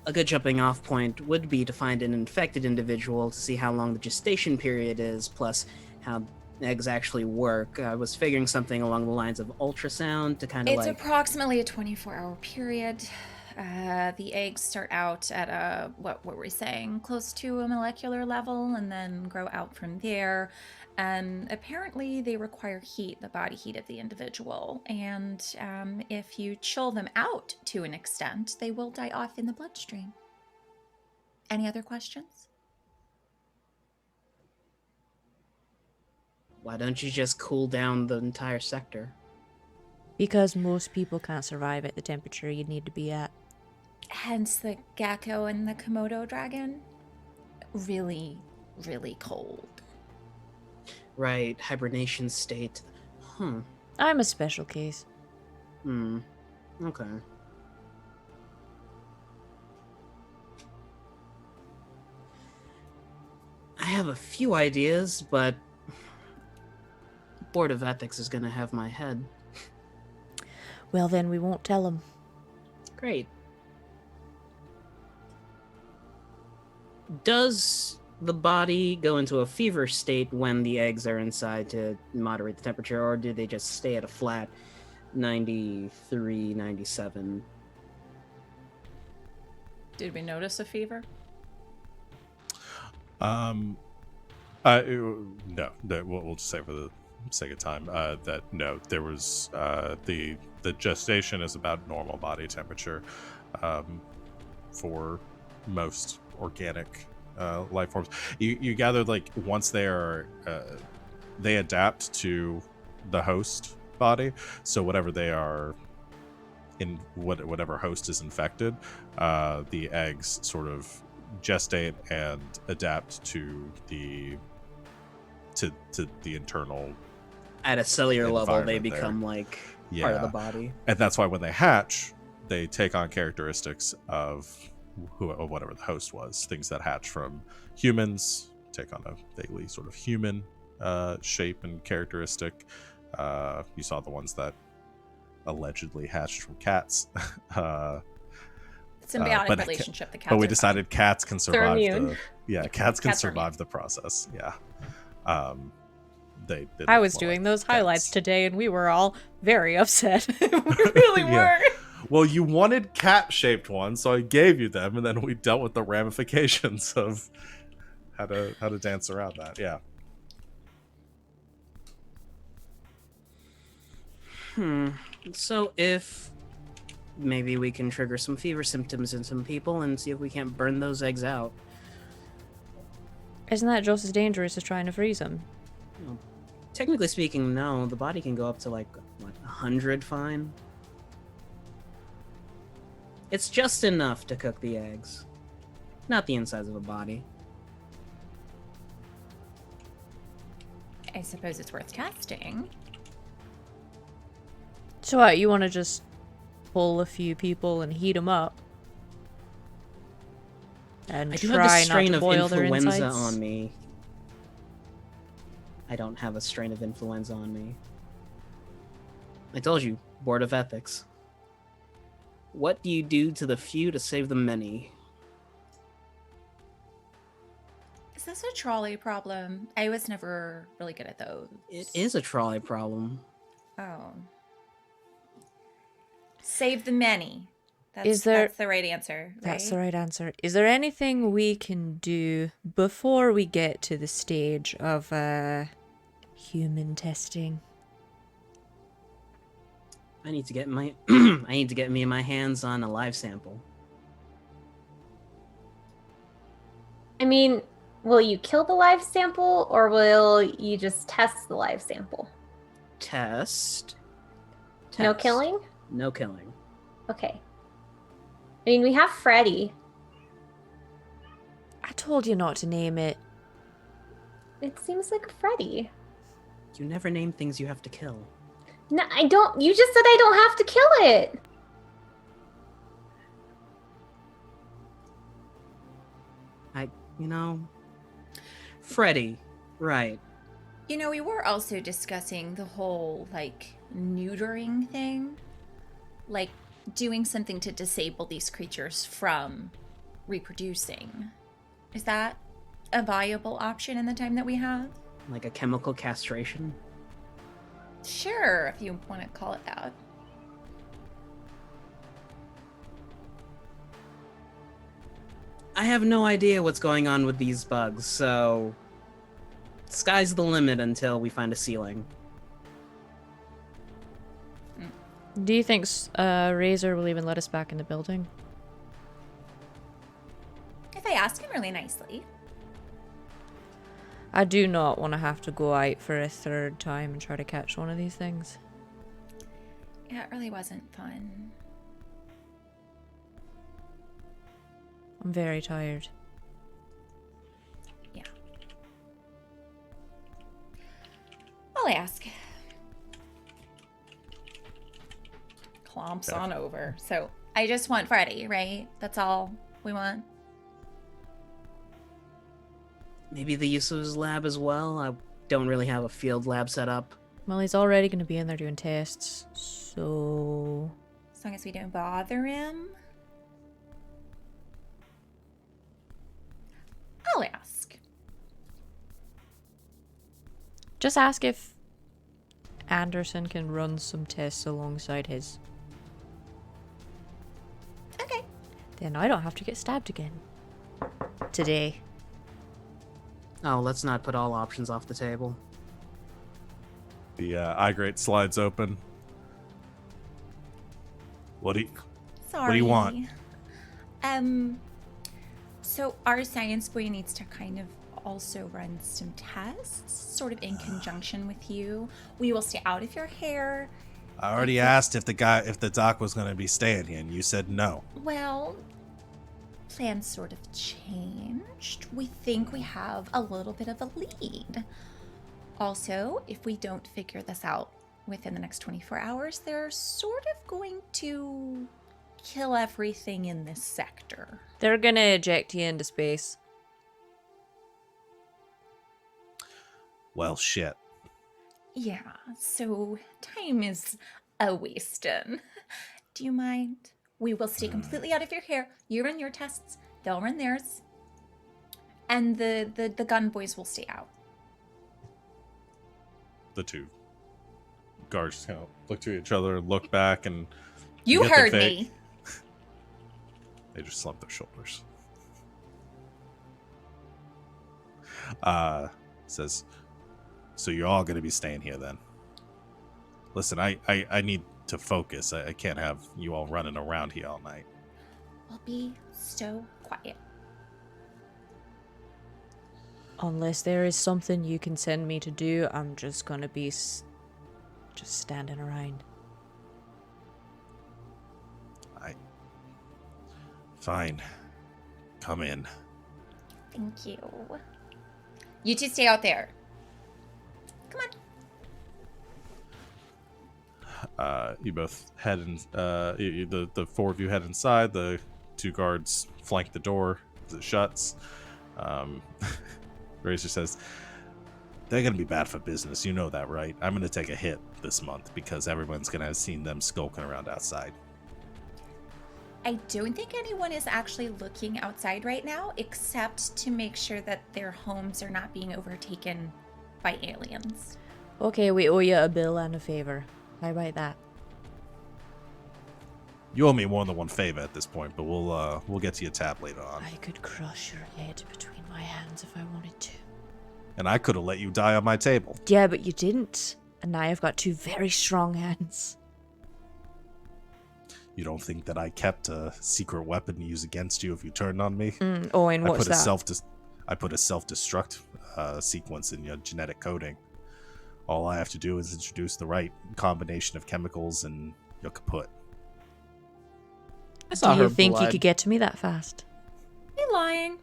a good jumping off point would be to find an infected individual to see how long the gestation period is, plus how eggs actually work. I was figuring something along the lines of ultrasound to kind of It's like... approximately a 24-hour period. The eggs start out at a, what were we saying, close to a molecular level, and then grow out from there. Apparently they require heat, the body heat of the individual, and if you chill them out to an extent, they will die off in the bloodstream. Any other questions? Why don't you just cool down the entire sector? Because most people can't survive at the temperature you'd need to be at. Hence the gecko and the Komodo dragon. Really, really cold. Right, hibernation state. I'm a special case. Okay. I have a few ideas, but Board of Ethics is gonna have my head. Well, then we won't tell them. Great. Does the body go into a fever state when the eggs are inside to moderate the temperature, or do they just stay at a flat 93, 97? Did we notice a fever? No, we'll just say for the sake of time that no, there was the gestation is about normal body temperature for most organic life forms. You gather like once they are they adapt to the host body, so whatever they are in, whatever host is infected, the eggs sort of gestate and adapt to the internal. At a cellular level, they environment become there. like Yeah. part of the body. And that's why when they hatch, they take on characteristics of whatever the host was. Things that hatch from humans take on a vaguely sort of human shape and characteristic. You saw the ones that allegedly hatched from cats. Symbiotic relationship. The cats but we are decided cats can survive immune. cats can Cats are survive the process. Yeah. They I look was more doing like those highlights cats. today and we were all very upset. We really Yeah. were. Well, you wanted cat-shaped ones, so I gave you them, and then we dealt with the ramifications of how to dance around that. Yeah. So if maybe we can trigger some fever symptoms in some people and see if we can't burn those eggs out. Isn't that just as dangerous as trying to freeze them? Technically speaking, no. The body can go up to like, what, 100 fine? It's just enough to cook the eggs. Not the insides of a body. I suppose it's worth testing. So what, you want to just pull a few people and heat them up? And I do have try a strain not to of boil their influenza insides? on me. I don't have a strain of influenza on me. I told you, Board of Ethics. What do you do to the few to save the many? Is this a trolley problem? I was never really good at those. It is a trolley problem. Oh. Save the many. Is That's the right answer, right? That's the right answer. Is there anything we can do before we get to the stage of human testing? I need to get my I need to get me my hands on a live sample. I mean, will you kill the live sample or will you just test the live sample? Test. No Test. killing? No killing. Okay. I mean, we have Freddy. I told you not to name it. It seems like Freddy. You never name things you have to kill. No, I don't. You just said I don't have to kill it. Freddy, right. You know, we were also discussing the whole, like, neutering thing. Like, doing something to disable these creatures from reproducing. Is that a viable option in the time that we have? Like a chemical castration. Sure, if you want to call it that. I have no idea what's going on with these bugs, so sky's the limit until we find a ceiling. Do you think Razor will even let us back in the building? If I ask him really nicely. I do not want to have to go out for a third time and try to catch one of these things. Yeah, it really wasn't fun. I'm very tired. Yeah. I'll ask. Clomps Okay. on over. So I just want Freddy, right? That's all we want. Maybe the use of his lab as well. I don't really have a field lab set up. Well, he's already going to be in there doing tests, so... As long as we don't bother him. I'll ask. Just ask if Anderson can run some tests alongside his. Okay. Then I don't have to get stabbed again. Today. Oh, let's not put all options off the table. The eye grate slides open. What do you? Sorry. do you want? So our science boy needs to kind of also run some tests, sort of in conjunction with you. We will stay out of your hair. I already asked if the doc was going to be staying here, and you said no. Well, plans sort of changed. We think we have a little bit of a lead. Also, if we don't figure this out within the next 24 hours, they're sort of going to kill everything in this sector. They're gonna eject you into space. Well, shit. Yeah, so time is a wasting. Do you mind? We will stay completely out of your hair. You run your tests, they'll run theirs. And the gun boys will stay out. The two guards kind of look to each other, look back, and You get the heard fake. me. They just slump their shoulders. Says, so you're all going to be staying here then? Listen, I need to focus. I can't have you all running around here all night. We'll be so quiet. Unless there is something you can send me to do, I'm just gonna be just standing around. Fine. Come in. Thank you. You two stay out there. Come on. You both head in. The four of you head inside. The two guards flank the door as it shuts. Razor says, "They're gonna be bad for business. You know that, right? I'm gonna take a hit this month because everyone's gonna have seen them skulking around outside." I don't think anyone is actually looking outside right now, except to make sure that their homes are not being overtaken by aliens. Okay, we owe you a bill and a favor. How about that? You owe me more than one favor at this point, but we'll get to your tab later on. I could crush your head between my hands if I wanted to. And I could have let you die on my table. Yeah, but you didn't. And now I've got two very strong hands. You don't think that I kept a secret weapon to use against you if you turned on me? Oh, and what's that? I put a self-destruct sequence in your genetic coding. All I have to do is introduce the right combination of chemicals and you're kaput. I saw Do you her think you blood. could get to me that fast? You lying?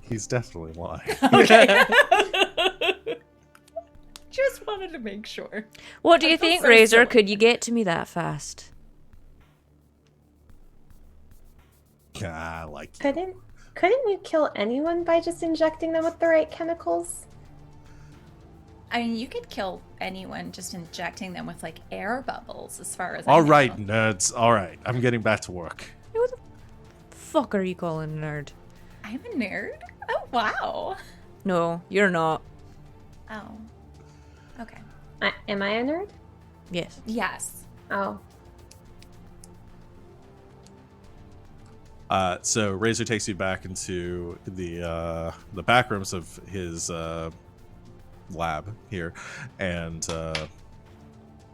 He's definitely lying. Okay. Just wanted to make sure. What do I you feel think, so Razor? silly. Could you get to me that fast? I like you. Couldn't you kill anyone by just injecting them with the right chemicals? I mean, you could kill anyone just injecting them with like air bubbles, as far as All I know. right, nerds. All right, I'm getting back to work. Who the fuck are you calling a nerd? I'm a nerd? Oh, wow. No, you're not. Oh. Okay. Am I a nerd? Yes. Yes. Oh. So Razor takes you back into the back rooms of his lab here, and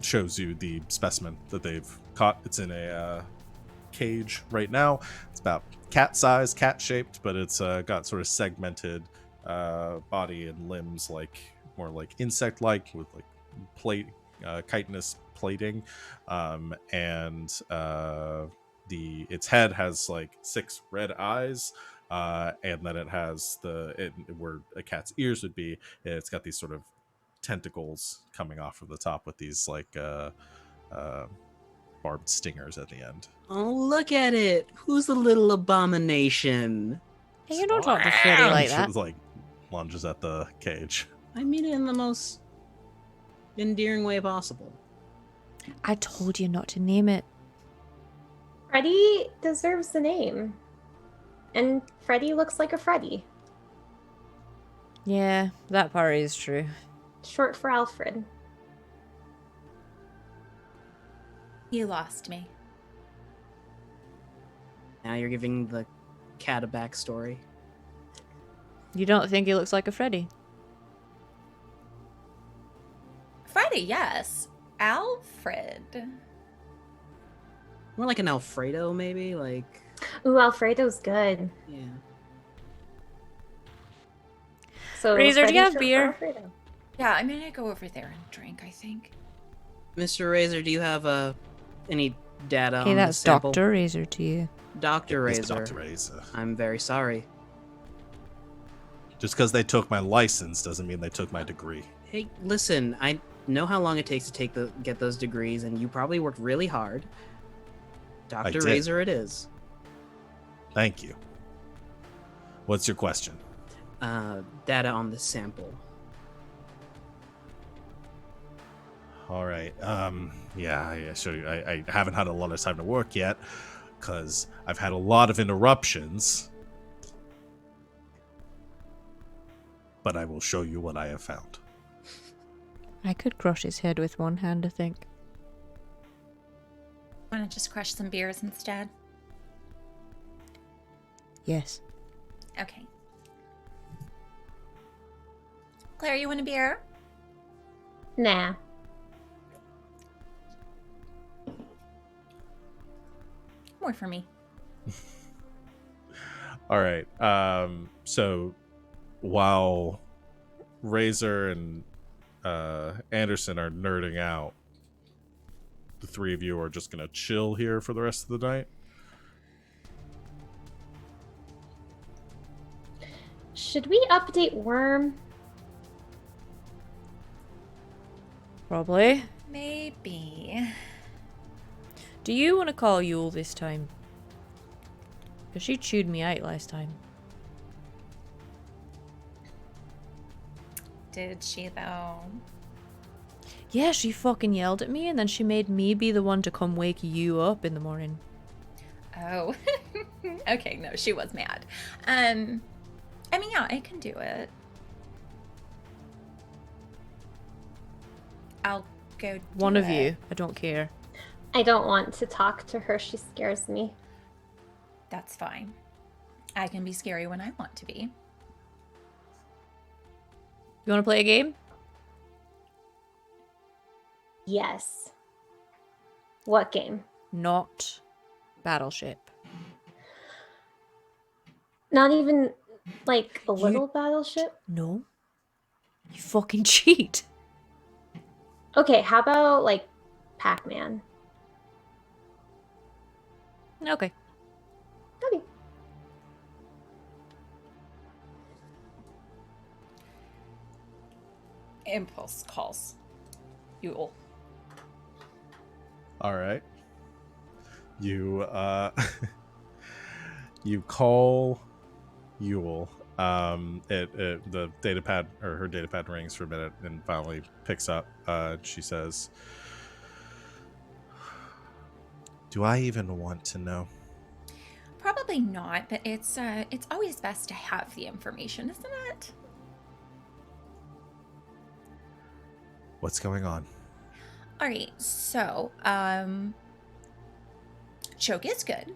shows you the specimen that they've caught. It's in a cage right now. It's about cat size, cat shaped, but it's got sort of segmented body and limbs, like more like insect like, with like plate chitinous plating, and its head has like 6 red eyes, and then it has where a cat's ears would be. It's got these sort of tentacles coming off of the top with these like barbed stingers at the end. Oh, look at it. Who's the little abomination? Hey, you don't talk to Freddy like She that. was, like, lunges at the cage. I mean it in the most endearing way possible. I told you not to name it. Freddy deserves the name. And Freddy looks like a Freddy. Yeah, that part is true. Short for Alfred. You lost me. Now you're giving the cat a backstory. You don't think he looks like a Freddy? Freddy, yes. Alfred. More like an Alfredo, maybe? Like, Ooh, Alfredo's good. yeah. So Razor, do Freddy's you have short for beer? Alfredo. Yeah, I'm gonna go over there and drink, I think. Mr. Razor, do you have any data Hey, on the that's sample? Dr. Razor to you. Dr. It's Razor. Dr. Razor. I'm very sorry. Just because they took my license doesn't mean they took my degree. Hey, listen, I know how long it takes to get those degrees, and you probably worked really hard. Dr. did. Razor it is. Thank you. What's your question? Data on the sample. All right. Yeah, sure. I haven't had a lot of time to work yet because I've had a lot of interruptions. But I will show you what I have found. I could crush his head with one hand, I think. Wanna just crush some beers instead? Yes. Okay. Claire, you want a beer? Nah. More for me. All right. So while Razor and Anderson are nerding out, the 3 of you are just gonna chill here for the rest of the night. Should we update Worm? Probably. Maybe. Do you want to call Yule this time? Because she chewed me out last time. Did she, though? Yeah, she fucking yelled at me, and then she made me be the one to come wake you up in the morning. Oh. Okay, no, she was mad. I mean, yeah, I can do it. I'll go do One of it. you. I don't care. I don't want to talk to her. She scares me. That's fine. I can be scary when I want to be. You want to play a game? Yes. What game? Not Battleship. Not even like a little battleship? No. You fucking cheat. Okay, how about like Pac-Man? Okay. Okay. Impulse calls. Yule. All right. You you call Yule. The data pad, or her data pad, rings for a minute and finally picks up. She says, "Do I even want to know?" Probably not, but it's always best to have the information, isn't it? What's going on? All right, so Choke is good.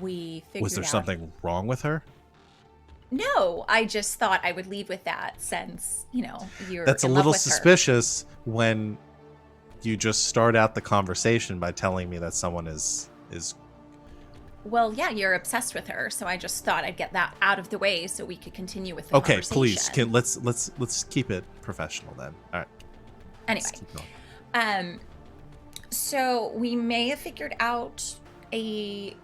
We figured Was there out... something wrong with her? No, I just thought I would lead with that since, you know, you're That's a in love little with her. suspicious when you just start out the conversation by telling me that someone is Well, yeah, you're obsessed with her, so I just thought I'd get that out of the way so we could continue with the okay. conversation. Please, let's keep it professional then. All right. Anyway, Let's keep going. So we may have figured out a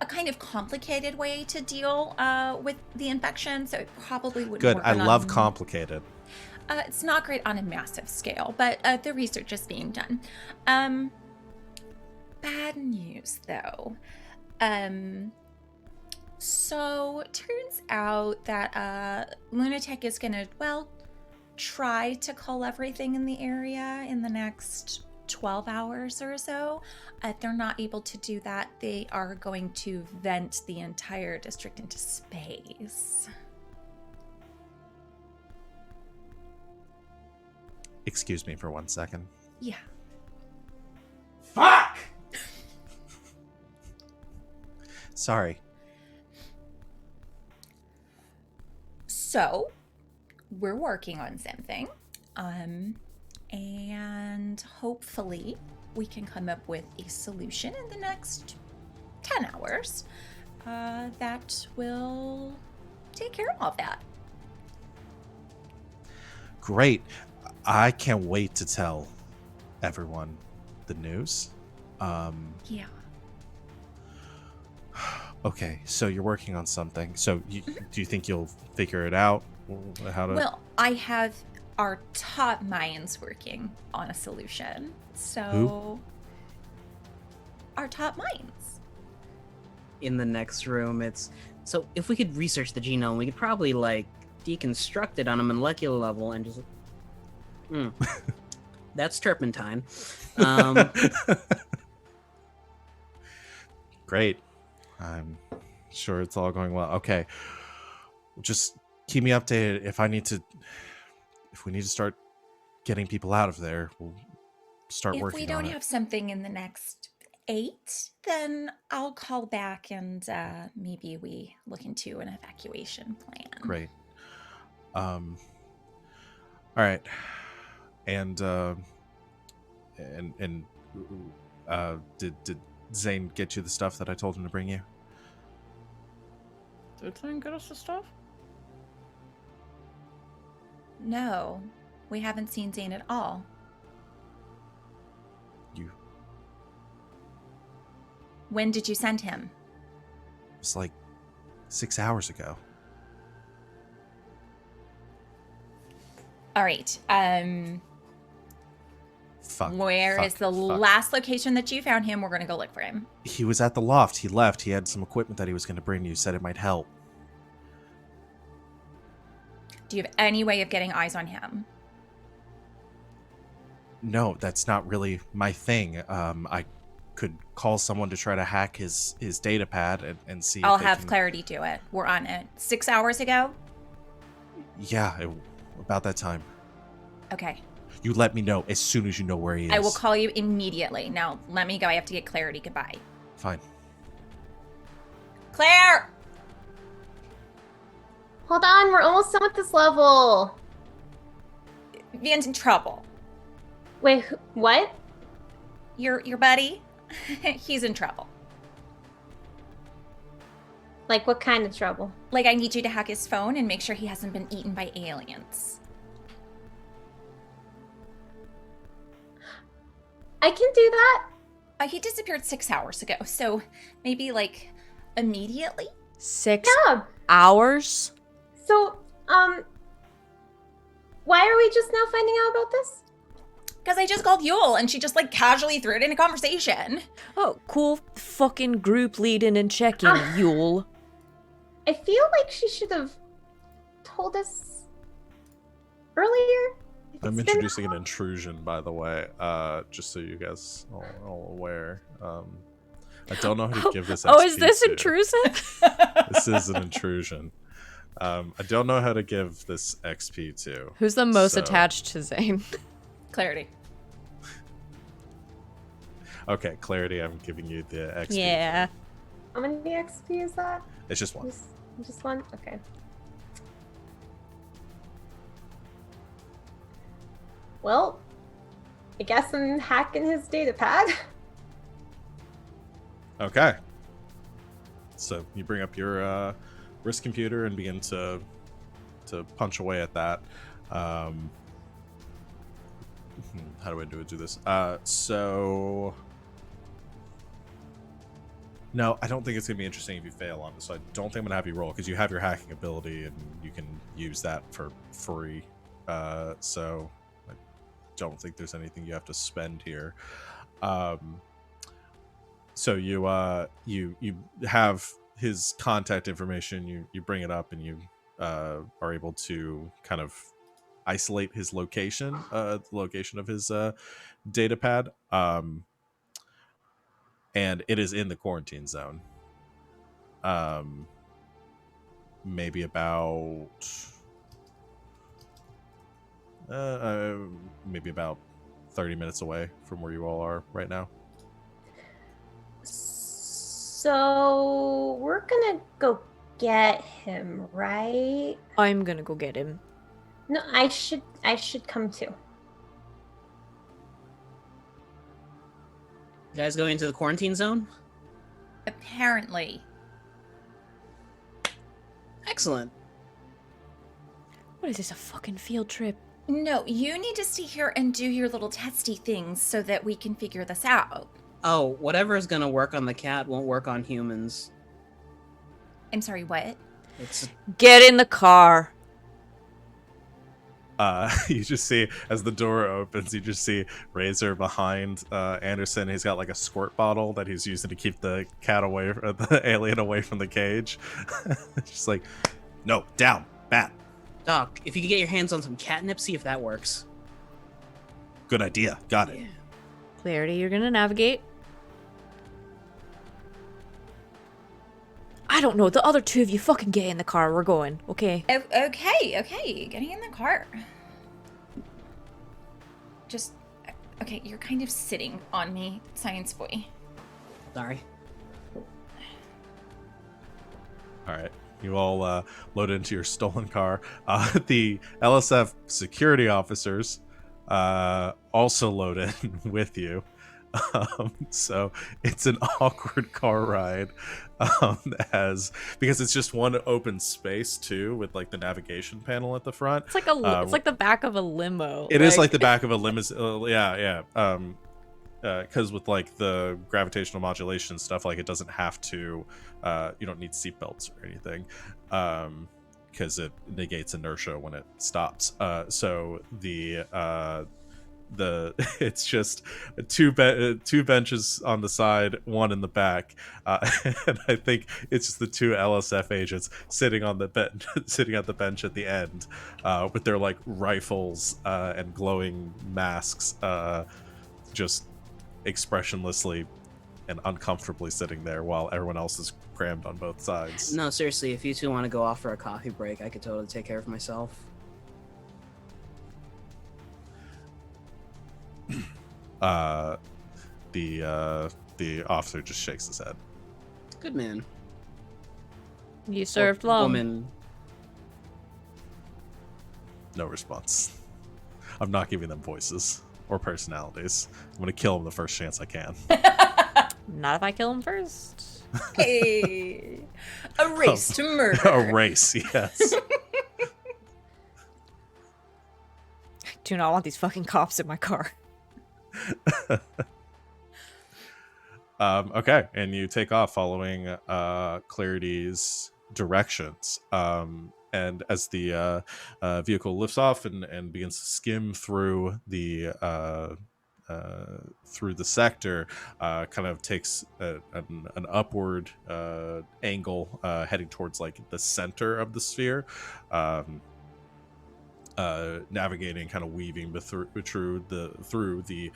kind of complicated way to deal with the infection, so it probably wouldn't Good. work I on love complicated. It's not great on a massive scale, but the research is being done. Bad news, though. So turns out that Lunatic is gonna, try to cull everything in the area in the next 12 hours or so. If they're not able to do that, they are going to vent the entire district into space. Excuse me for 1 second. Yeah. Fuck! Sorry. So, we're working on something. And hopefully we can come up with a solution in the next 10 hours that will take care of all that. Great. I can't wait to tell everyone the news. Yeah. Okay, so you're working on something. So do you think you'll figure it out? How to... Well, I have our top minds working on a solution. So, Who? Our top minds. In the next room, it's so if we could research the genome, we could probably like deconstruct it on a molecular level and just. That's turpentine. Great. I'm sure it's all going well. Okay. Just keep me updated. If we need to start getting people out of there, we'll start If working we don't on it. have something in the next 8, then I'll call back and maybe we look into an evacuation plan. Great. All right. And did Zane get you the stuff that I told him to bring you? Did Zane get us the stuff? No, we haven't seen Zane at all. You... When did you send him? It was like 6 hours ago. All right. Where is the fuck. last location that you found him? We're going to go look for him. He was at the loft. He left. He had some equipment that he was going to bring you. Said it might help. Do you have any way of getting eyes on him? No, that's not really my thing. I could call someone to try to hack his data pad and see I'll if they have can... Clarity do it. We're on it. 6 hours ago? Yeah, about that time. Okay. You let me know as soon as you know where he is. I will call you immediately. Now, let me go. I have to get Clarity. Goodbye. Fine. Claire! Hold on, we're almost done with this level. Vian's in trouble. Wait, what? Your buddy? He's in trouble. Like, what kind of trouble? Like, I need you to hack his phone and make sure he hasn't been eaten by aliens. I can do that. He disappeared 6 hours ago, so maybe, like, immediately? 6 Yeah. hours? So, why are we just now finding out about this? Because I just called Yule, and she just, like, casually threw it in a conversation. Oh, cool fucking group leading and checking, Yule. I feel like she should have told us earlier. I'm It's been introducing an intrusion, by the way, just so you guys are all aware. I don't know how to give this XP Oh, is this to. intrusive? This is an intrusion. I don't know how to give this XP to. Who's the most So- attached to Zane? Clarity. Okay, Clarity, I'm giving you the XP. Yeah. How many XP is that? It's just one. Just one? Okay. Well, I guess I'm hacking his data pad. Okay. So you bring up your wrist computer and begin to punch away at that. How do I do this? So no, I don't think it's gonna be interesting if you fail on this. So I don't think I'm gonna have you roll because you have your hacking ability and you can use that for free. So I don't think there's anything you have to spend here. So you have his contact information. You bring it up and you are able to kind of isolate his location, the location of his data pad, and it is in the quarantine zone. Maybe about maybe about 30 minutes away from where you all are right now. So we're gonna go get him, right? I'm gonna go get him. No, I should come too. You guys going into the quarantine zone? Apparently. Excellent. What is this, a fucking field trip? No, you need to stay here and do your little testy things so that we can figure this out. Oh, whatever is gonna work on the cat won't work on humans. I'm sorry, what? It's Get in the car. You just see as the door opens, you just see Razor behind Anderson. He's got like a squirt bottle that he's using to keep the cat away, or the alien away from the cage. Just like, no, down, bat. Doc, if you could get your hands on some catnip, see if that works. Good idea. Got it. Clarity, you're gonna navigate. I don't know. The other two of you fucking get in the car. We're going. Okay. Okay, getting in the car. Just, okay, you're kind of sitting on me, science boy. Sorry. All right. You all load into your stolen car. The LSF security officers also load in with you. So it's an awkward car ride, because it's just one open space too, with like the navigation panel at the front. It's like it's like the back of a limo. It is like the back of a limousine. Yeah. Because with like the gravitational modulation stuff, like it doesn't have to. You don't need seatbelts or anything. Because it negates inertia when it stops. So the it's just two benches on the side, one in the back, and I think it's just the two LSF agents sitting on the bench, sitting at the bench at the end, with their like rifles and glowing masks, just expressionlessly and uncomfortably sitting there while everyone else is crammed on both sides. No, seriously, if you two want to go off for a coffee break, I could totally take care of myself. The officer just shakes his head. Good man. You served Or long. Woman. No response. I'm not giving them voices or personalities. I'm gonna kill them the first chance I can. Not if I kill him first. Hey, a race to murder. A race, yes. I do not want these fucking cops in my car. Okay, and you take off following Clarity's directions. And as the vehicle lifts off and begins to skim through the sector, kind of takes an upward angle, heading towards like the center of the sphere. Navigating, kind of weaving through the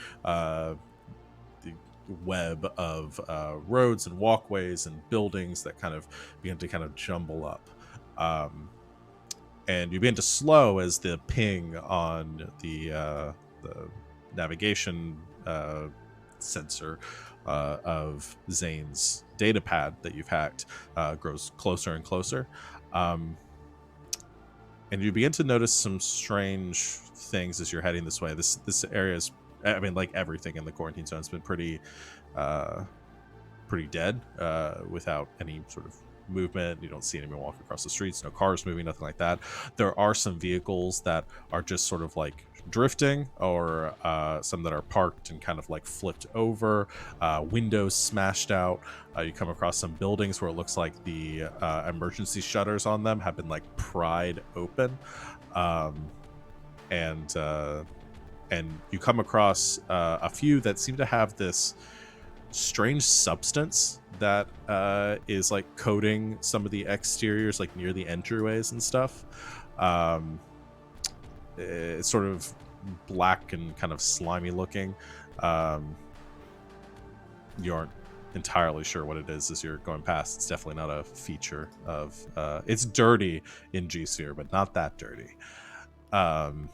web of roads and walkways and buildings that kind of begin to kind of jumble up, and you begin to slow as the ping on the navigation sensor of Zane's data pad that you've hacked grows closer and closer. And you begin to notice some strange things as you're heading this way. This area is, I mean, like everything in the quarantine zone, has been pretty dead, without any sort of movement. You don't see anyone walking across the streets, no cars moving, nothing like that. There are some vehicles that are just sort of like drifting, or some that are parked and kind of like flipped over, windows smashed out. You come across some buildings where it looks like the emergency shutters on them have been like pried open, and you come across a few that seem to have this strange substance that is like coating some of the exteriors, like near the entryways and stuff. It's sort of black and kind of slimy looking. You aren't entirely sure what it is as you're going past. It's definitely not a feature of it's dirty in G Sphere, but not that dirty. And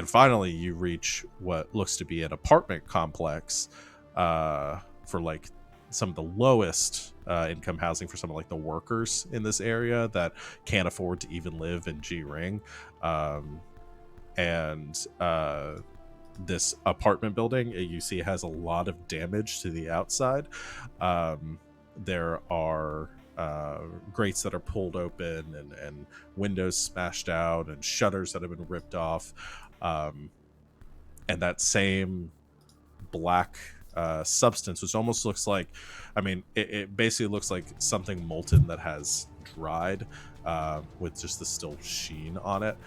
finally you reach what looks to be an apartment complex for like some of the lowest income housing for some of like the workers in this area that can't afford to even live in G Ring. And this apartment building, you see, has a lot of damage to the outside. There are grates that are pulled open, and windows smashed out, and shutters that have been ripped off. And that same black substance, which almost looks like, I mean, it basically looks like something molten that has dried, with just the still sheen on it.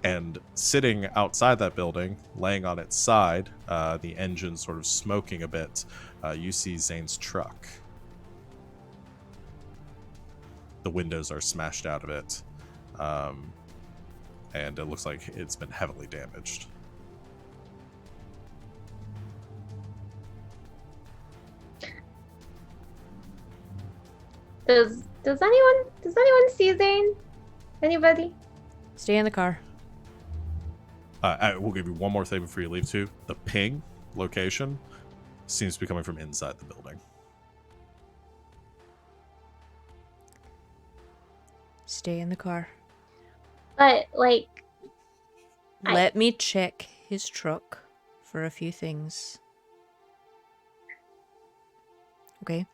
And sitting outside that building, laying on its side, the engine sort of smoking a bit, you see Zane's truck. The windows are smashed out of it, and it looks like it's been heavily damaged. Does anyone see Zane? Anybody? Stay in the car. I will give you one more thing before you leave, too. The ping location seems to be coming from inside the building. Stay in the car. But like, Let me check his truck for a few things. Okay.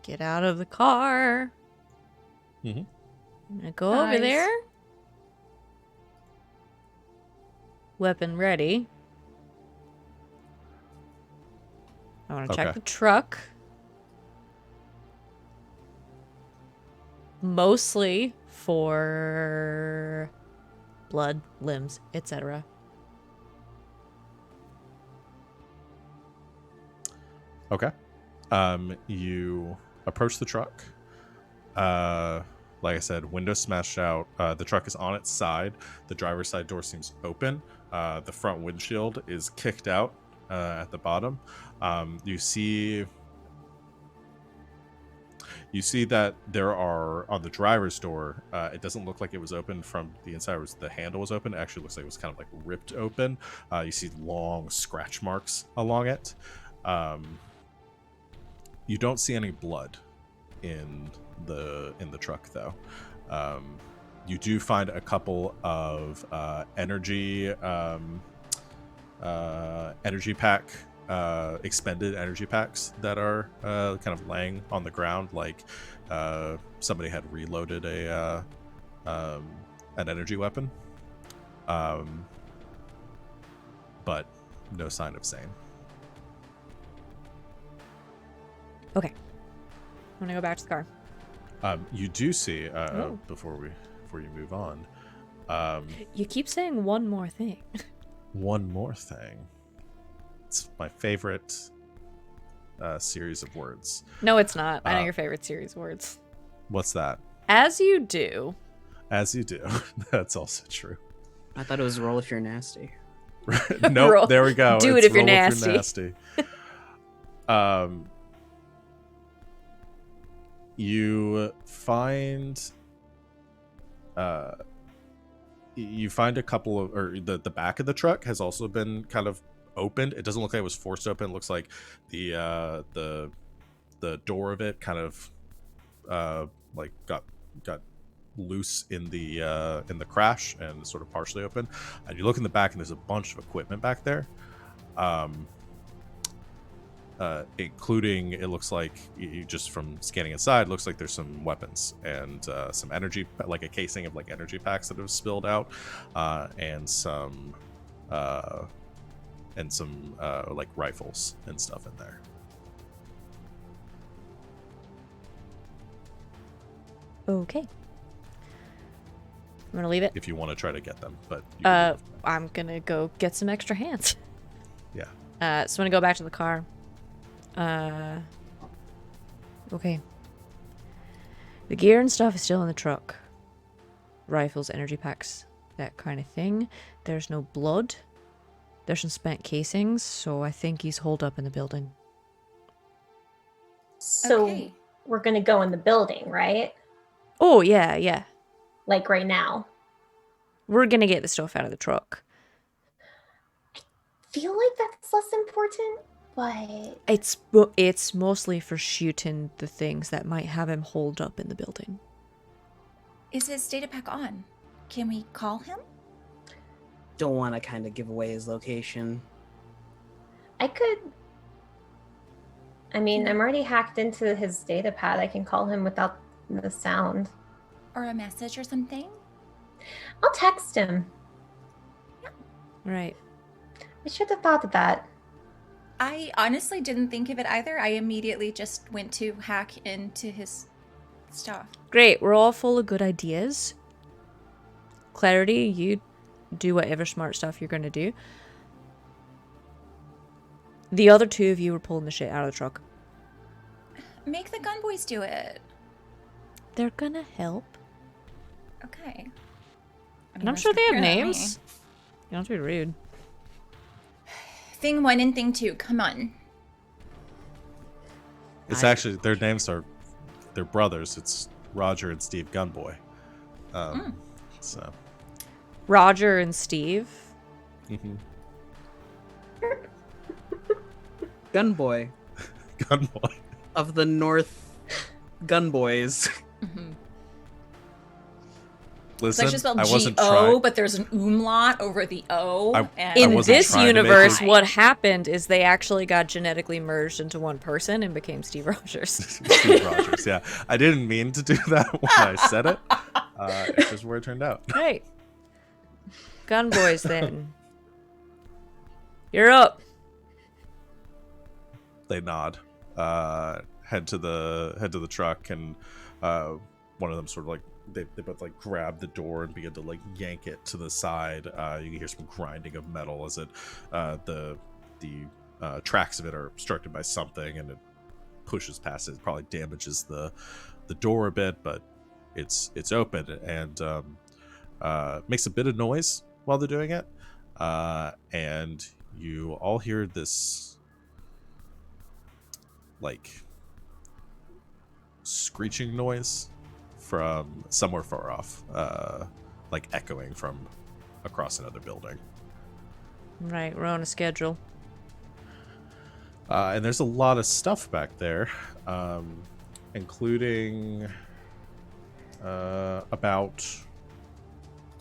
Get out of the car. Mm-hmm. I'm gonna go over Nice. there. Weapon ready. I want to check Okay. the truck. mostly for blood, limbs, etc. Okay. You approach the truck. Like I said, windows smashed out. The truck is on its side. The driver's side door seems open. The front windshield is kicked out at the bottom. You see that there are on the driver's door. It doesn't look like it was open from the inside. The handle was open. It actually looks like it was kind of like ripped open. You see long scratch marks along it. You don't see any blood in the truck though. You do find a couple of energy pack expended energy packs that are kind of laying on the ground, like somebody had reloaded an energy weapon, but no sign of Zane. Okay. I'm gonna go back to the car. You do see before you move on. You keep saying one more thing. One more thing. It's my favorite series of words. No, it's not. I know your favorite series of words. What's that? As you do. As you do. That's also true. I thought it was roll if you're nasty. Nope. Roll. There we go. Do It's it if you're roll nasty. You find a couple of, or the back of the truck has also been kind of opened. It doesn't look like it was forced open. It looks like the door of it kind of like got loose in the crash and sort of partially open. And you look in the back and there's a bunch of equipment back there. Including, it looks like, you just from scanning inside, looks like there's some weapons and some energy, like a casing of like energy packs that have spilled out, and some like rifles and stuff in there. Okay. I'm gonna leave it. If you want to try to get them, but you can leave them. I'm gonna go get some extra hands. Yeah. So I'm gonna go back to the car. Okay. The gear and stuff is still in the truck. Rifles, energy packs, that kind of thing. There's no blood. There's some spent casings, so I think he's holed up in the building. So Okay. we're gonna go in the building, right? Oh, yeah. Like right now. We're gonna get the stuff out of the truck. Feel like that's less important, but It's mostly for shooting the things that might have him holed up in the building. Is his data pack on? Can we call him? Don't want to kind of give away his location. I could. I mean, I'm already hacked into his data pad. I can call him without the sound. Or a message or something? I'll text him. Right. I should have thought of that. I honestly didn't think of it either. I immediately just went to hack into his stuff. Great, we're all full of good ideas. Clarity, you do whatever smart stuff you're gonna do. The other two of you were pulling the shit out of the truck. Make the gun boys do it. They're gonna help. Okay. And I'm sure they have names. You don't have to be rude. Thing 1 and thing 2, come on. It's actually, their names are, they're brothers. It's Roger and Steve Gunboy. So. Roger and Steve. Mm-hmm. Gunboy Gunboy. of the North Gunboys. Listen, It's like I just wasn't spelled G-O, trying. but there's an umlaut over the O. In wasn't this trying to make universe, it- what happened is they actually got genetically merged into one person and became Steve Rogers. Steve Rogers, yeah. I didn't mean to do that when I said it. It's just where it turned out. Right. Gun boys, then. You're up. They nod, head to the truck, and one of them sort of like they both like grab the door and begin to like yank it to the side. You can hear some grinding of metal as it the tracks of it are obstructed by something, and it pushes past it. It probably damages the door a bit, but it's open, and makes a bit of noise while they're doing it. And you all hear this like screeching noise from somewhere far off, like echoing from across another building. Right, we're on a schedule. And there's a lot of stuff back there, including about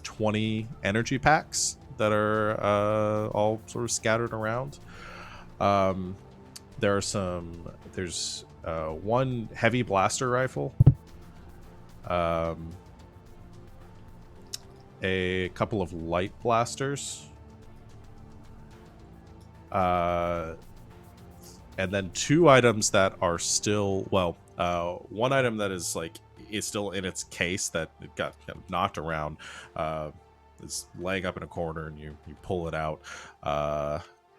20 energy packs that are all sort of scattered around. There's one heavy blaster rifle, a couple of light blasters, and then two items that are still, one item that is still in its case that it got kind of knocked around, is laying up in a corner, and you pull it out,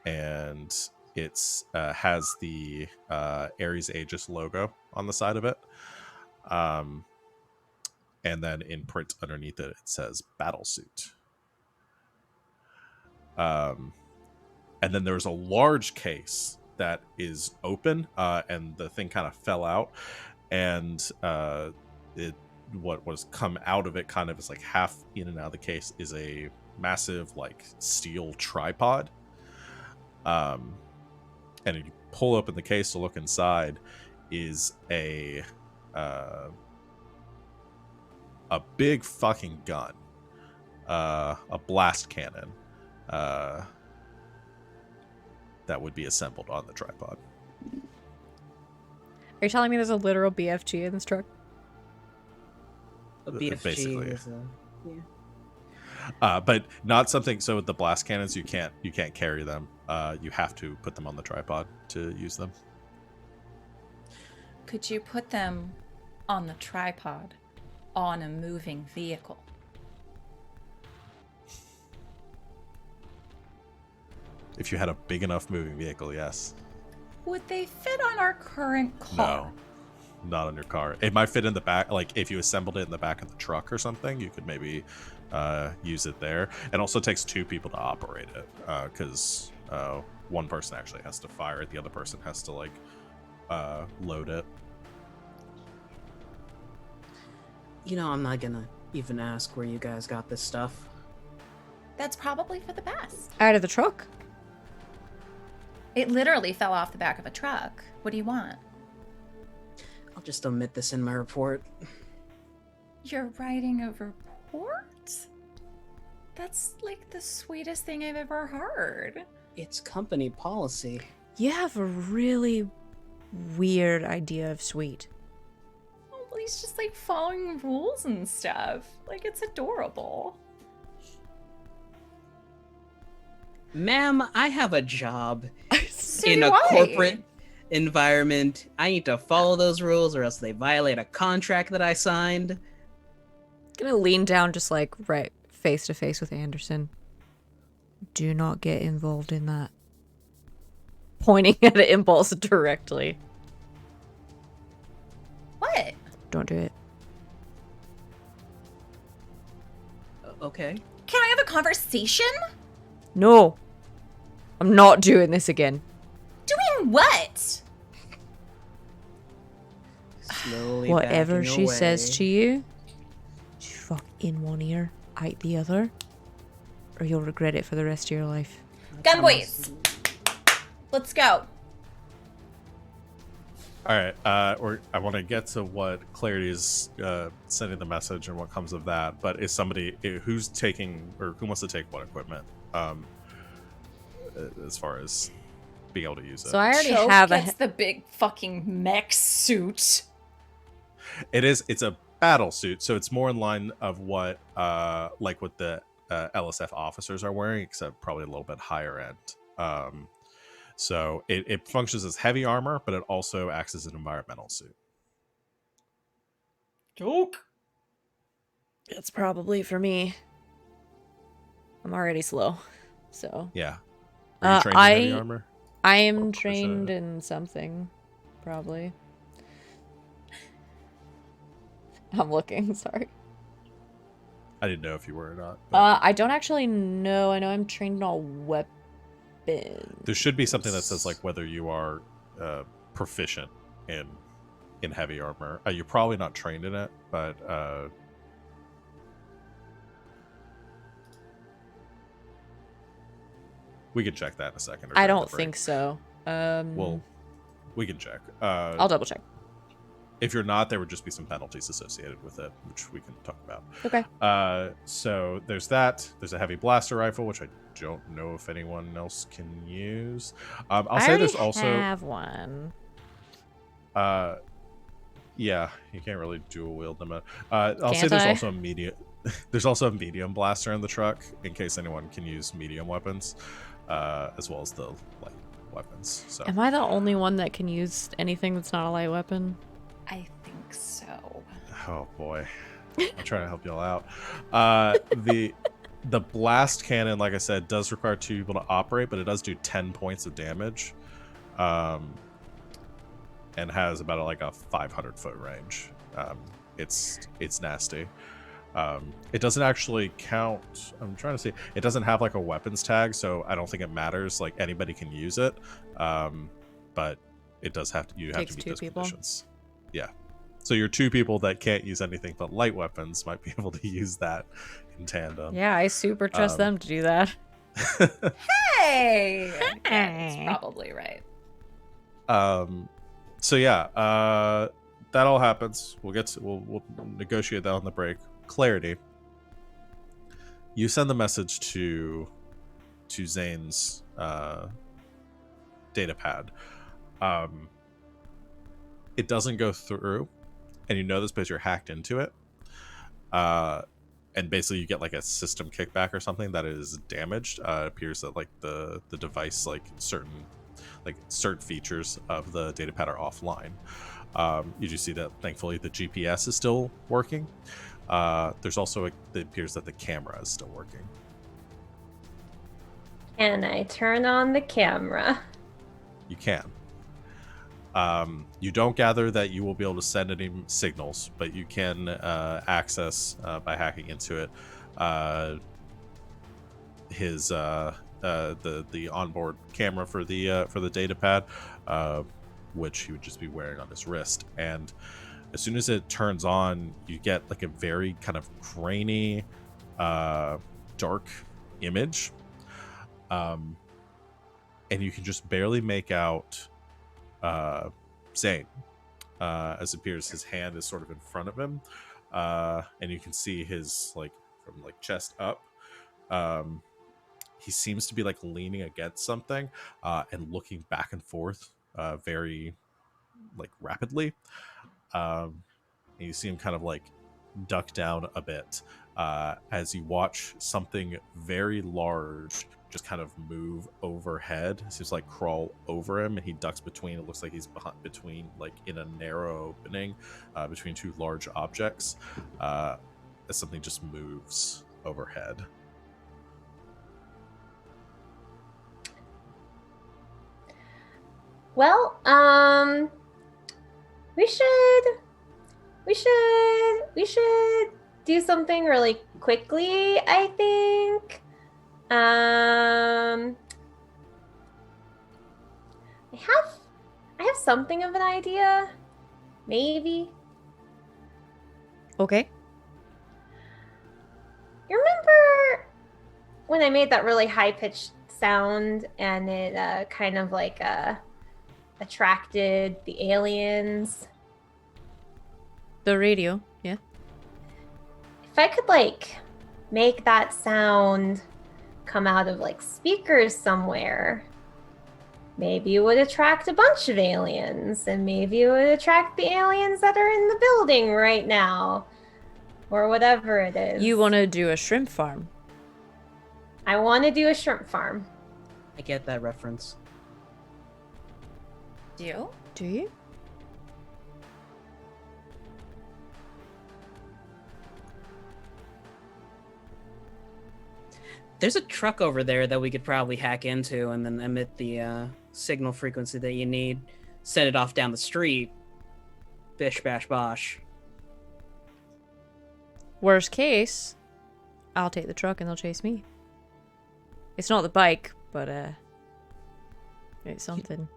and it's has the Ares Aegis logo on the side of it, and then in print underneath it says Battlesuit. And then there's a large case that is open, and the thing kind of fell out, and what was come out of it kind of is like half in and out of the case is a massive like steel tripod. And if you pull open the case to look inside, is a big fucking gun, a blast cannon, that would be assembled on the tripod. Are you telling me there's a literal BFG in this truck? A BFG Basically. is a, yeah. But not something. So with the blast cannons, you can't carry them. You have to put them on the tripod to use them. Could you put them on the tripod on a moving vehicle? If you had a big enough moving vehicle, yes. Would they fit on our current car? No, not on your car. It might fit in the back. Like if you assembled it in the back of the truck or something, you could maybe use it there. It also takes two people to operate it, because one person actually has to fire it, the other person has to like load it. You know, I'm not gonna even ask where you guys got this stuff. That's probably for the best. Out of the truck? It literally fell off the back of a truck. What do you want? I'll just omit this in my report. You're writing a report? That's like the sweetest thing I've ever heard. It's company policy. You have a really weird idea of sweet. Oh, well, he's just like following rules and stuff. Like, it's adorable. Ma'am, I have a job So in do a I. corporate environment. I need to follow those rules or else they violate a contract that I signed. Gonna lean down just like right face to face with Anderson. Do not get involved in that. Pointing at Impulse directly. What? Don't do it. Okay. Can I have a conversation? No. I'm not doing this again. Doing what? Slowly Whatever backing she away. says to you, just fuck in one ear, out the other, or you'll regret it for the rest of your life. Gun boys. Let's go. All right, I want to get to what Clarity is sending the message and what comes of that. But is somebody who's taking or who wants to take what equipment? As far as being able to use it, So I already Choke have gets the big fucking mech suit. it's a battle suit, so it's more in line of what like what the LSF officers are wearing, except probably a little bit higher end. So it functions as heavy armor, but it also acts as an environmental suit. Joke. It's probably for me. I'm already slow, so. Yeah. Are you trained in heavy armor? I Or am proficient? trained in something, probably. I'm looking, sorry. I didn't know if you were or not. But I don't actually know. I know I'm trained in all weapons. there should be something that says like whether you are proficient in heavy armor. You're probably not trained in it, but we could check that in a second. I don't think so. Well, we can check. I'll double check. If you're not, there would just be some penalties associated with it, which we can talk about. Okay. So there's that. There's a heavy blaster rifle, which I don't know if anyone else can use. I'll say there's also have one. Yeah, you can't really dual wield them. I'll say Can't there's I? also a medium. There's also a medium blaster in the truck in case anyone can use medium weapons, as well as the light weapons. So Am I the only one that can use anything that's not a light weapon? I think so. oh boy, I'm trying to help y'all out. The blast cannon, like I said, does require 2 people to operate, but it does do 10 points of damage, and has about like a 500-foot range. It's nasty. It doesn't actually count. I'm trying to see. It doesn't have like a weapons tag, so I don't think it matters. Like anybody can use it, but it does have to. You have Takes to meet 2 those people. conditions. Yeah. So your 2 people that can't use anything but light weapons might be able to use that in tandem. Yeah, I super trust them to do that. Hey! That's probably right. So yeah, that all happens. We'll negotiate that on the break. Clarity. You send the message to Zane's data pad. It doesn't go through, and you know this because you're hacked into it. And basically you get like a system kickback or something that is damaged. It appears that like the device, like certain features of the data pad are offline. You do see that thankfully the GPS is still working. There's also it appears that the camera is still working. Can I turn on the camera? You can. You don't gather that you will be able to send any signals, but you can access by hacking into it his the onboard camera for the data pad, which he would just be wearing on his wrist. And as soon as it turns on, you get like a very kind of grainy, dark image, and you can just barely make out Zane. As it appears, his hand is sort of in front of him, and you can see his from chest up. He seems to be leaning against something and looking back and forth very rapidly. And you see him kind of duck down a bit as you watch something very large just kind of move overhead. It seems crawl over him, and he ducks between. It looks like he's between in a narrow opening between 2 large objects as something just moves overhead. Well, we should do something really quickly, I think. I have something of an idea. Maybe. Okay. You remember when I made that really high-pitched sound and it kind of attracted the aliens? The radio, yeah. If I could make that sound come out of speakers somewhere, maybe it would attract a bunch of aliens, and maybe it would attract the aliens that are in the building right now, or whatever it is. You want to do a shrimp farm? I want to do a shrimp farm. I get that reference. Do you? Do you? There's a truck over there that we could probably hack into and then emit the signal frequency that you need. Send it off down the street. Bish, bash, bosh. Worst case, I'll take the truck and they'll chase me. It's not the bike, but it's something.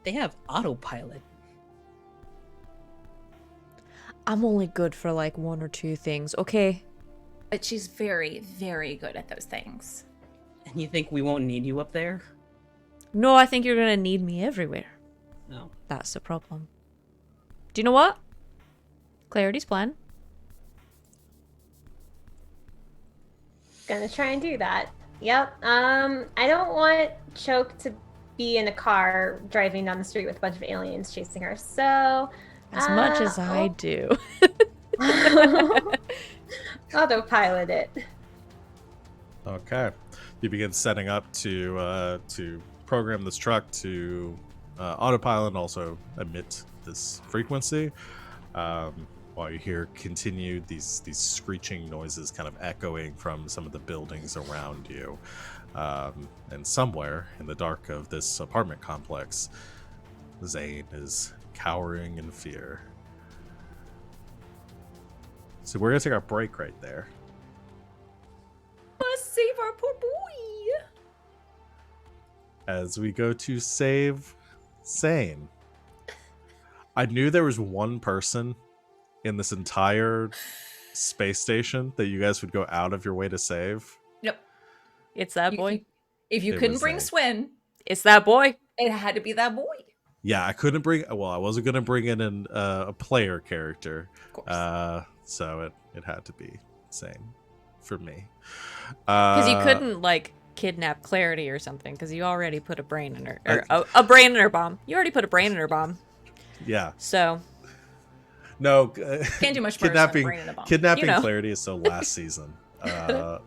They have autopilot. I'm only good for like one or two things, okay? But she's very, very good at those things. And you think we won't need you up there? No, I think you're gonna need me everywhere. No. That's the problem. Do you know what? Clarity's plan. Gonna try and do that. Yep. I don't want Choke to be in a car driving down the street with a bunch of aliens chasing her. So As much as I do. autopilot it. Okay. You begin setting up to program this truck to autopilot and also emit this frequency. While you hear continued these screeching noises kind of echoing from some of the buildings around you. And somewhere in the dark of this apartment complex, Zane is cowering in fear. So we're going to take our break right there. Let's save our poor boy. As we go to save Zane. I knew there was one person in this entire space station that you guys would go out of your way to save. Yep. It's that boy. If you It couldn't was bring a- Swin, It's that boy. it had to be that boy. Yeah, I couldn't bring. Well, I wasn't going to bring in a player character, Of course. so it had to be Zane for me. Because you couldn't like kidnap Clarity or something. Because you already put a brain in her, or I- a brain in her bomb. You already put a brain in her bomb. Yeah. So No. Can't do much worse than a kidnapping. brain in a bomb. Kidnapping You know. Clarity is so last season. a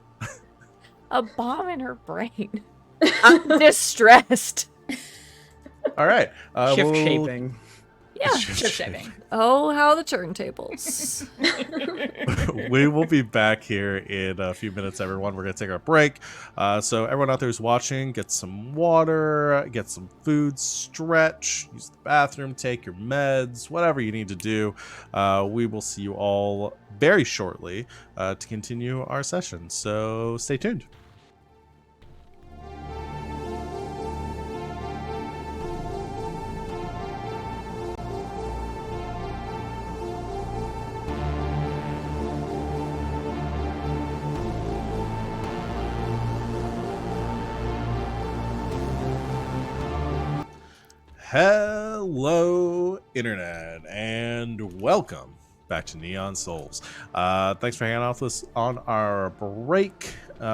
bomb in her brain. I'm distressed. All right. Shift we'll- shaping. Yeah. Shift shaping. Oh, how the turntables. We will be back here in a few minutes, everyone. We're going to take our break. So everyone out there who's watching, get some water, get some food, stretch, use the bathroom, take your meds, whatever you need to do. We will see you all very shortly to continue our session. So stay tuned. Hello, Internet, and welcome back to Neon Souls. Thanks for hanging out with us on our break. We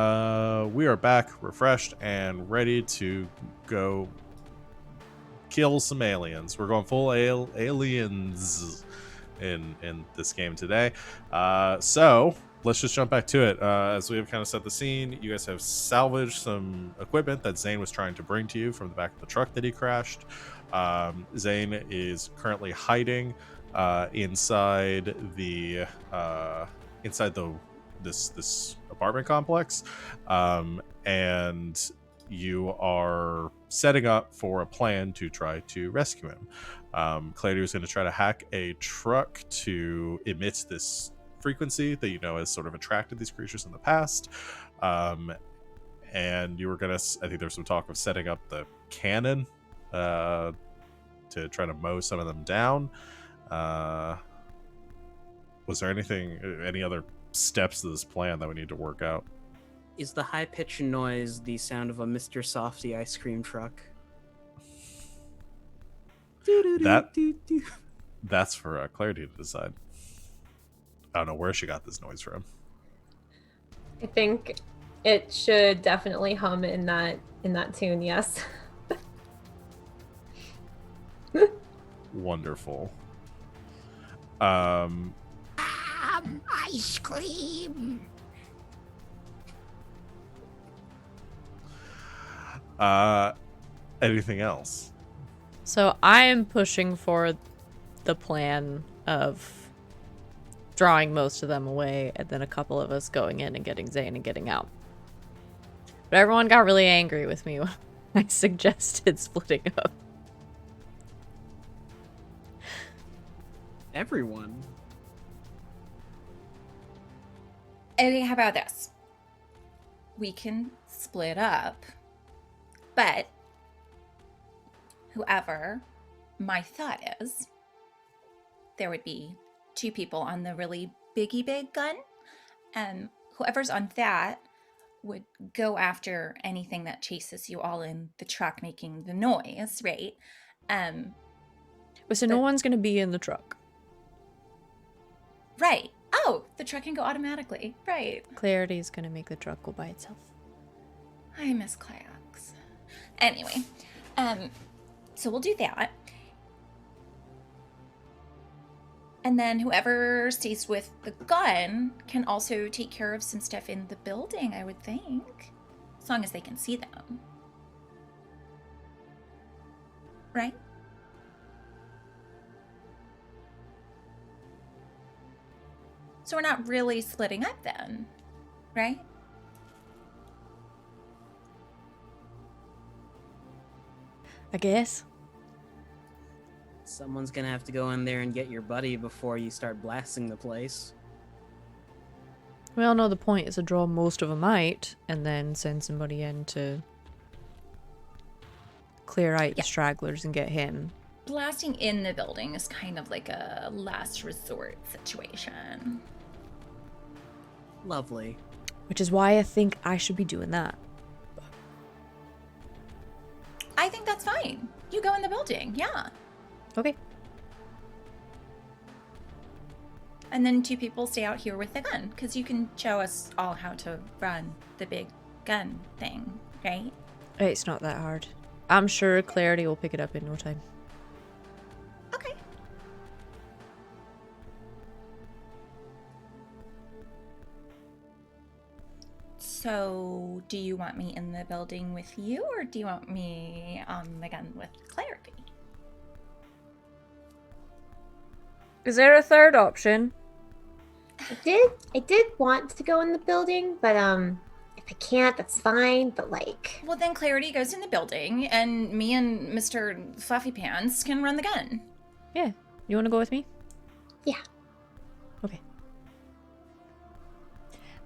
are back, refreshed, and ready to go kill some aliens. We're going full aliens in this game today. So let's just jump back to it. As we have kind of set the scene, you guys have salvaged some equipment that Zane was trying to bring to you from the back of the truck that he crashed. Zane is currently hiding inside this apartment complex, and you are setting up for a plan to try to rescue him. Clarity was going to try to hack a truck to emit this frequency that you know has sort of attracted these creatures in the past, and you were going to, I think there was some talk of setting up the cannon to try to mow some of them down. Was there any other steps to this plan that we need to work out? Is the high-pitched noise the sound of a Mr. Softy ice cream truck? That's for Clarity to decide. I don't know where she got this noise from. I think it should definitely hum in that tune, yes. Wonderful. Ice cream. Anything else? So I am pushing for the plan of drawing most of them away, and then a couple of us going in and getting Zane and getting out. But everyone got really angry with me when I suggested splitting up. Everyone. Okay, how about this? We can split up, but whoever, my thought is, there would be 2 people on the really big gun, and whoever's on that would go after anything that chases you all in the truck making the noise, right? So no one's gonna be in the truck. Right. Oh, the truck can go automatically. Right. Clarity's gonna make the truck go by itself. I miss kayaks. Anyway, so we'll do that. And then whoever stays with the gun can also take care of some stuff in the building, I would think. As long as they can see them. Right? So we're not really splitting up then, right? I guess. Someone's gonna have to go in there and get your buddy before you start blasting the place. We all know the point is to draw most of them out and then send somebody in to clear out the stragglers and get him. Blasting in the building is kind of like a last resort situation. Lovely. Which is why I think I should be doing that. I think that's fine. You go in the building, yeah. Okay. And then 2 people stay out here with the gun, because you can show us all how to run the big gun thing, right? It's not that hard. I'm sure Clarity will pick it up in no time. Okay. So, do you want me in the building with you, or do you want me on the gun with Clarity? Is there a third option? I did want to go in the building, but if I can't, that's fine. But like, Well, then Clarity goes in the building, and me and Mr. Fluffy Pants can run the gun. Yeah. You want to go with me? yeah, Okay.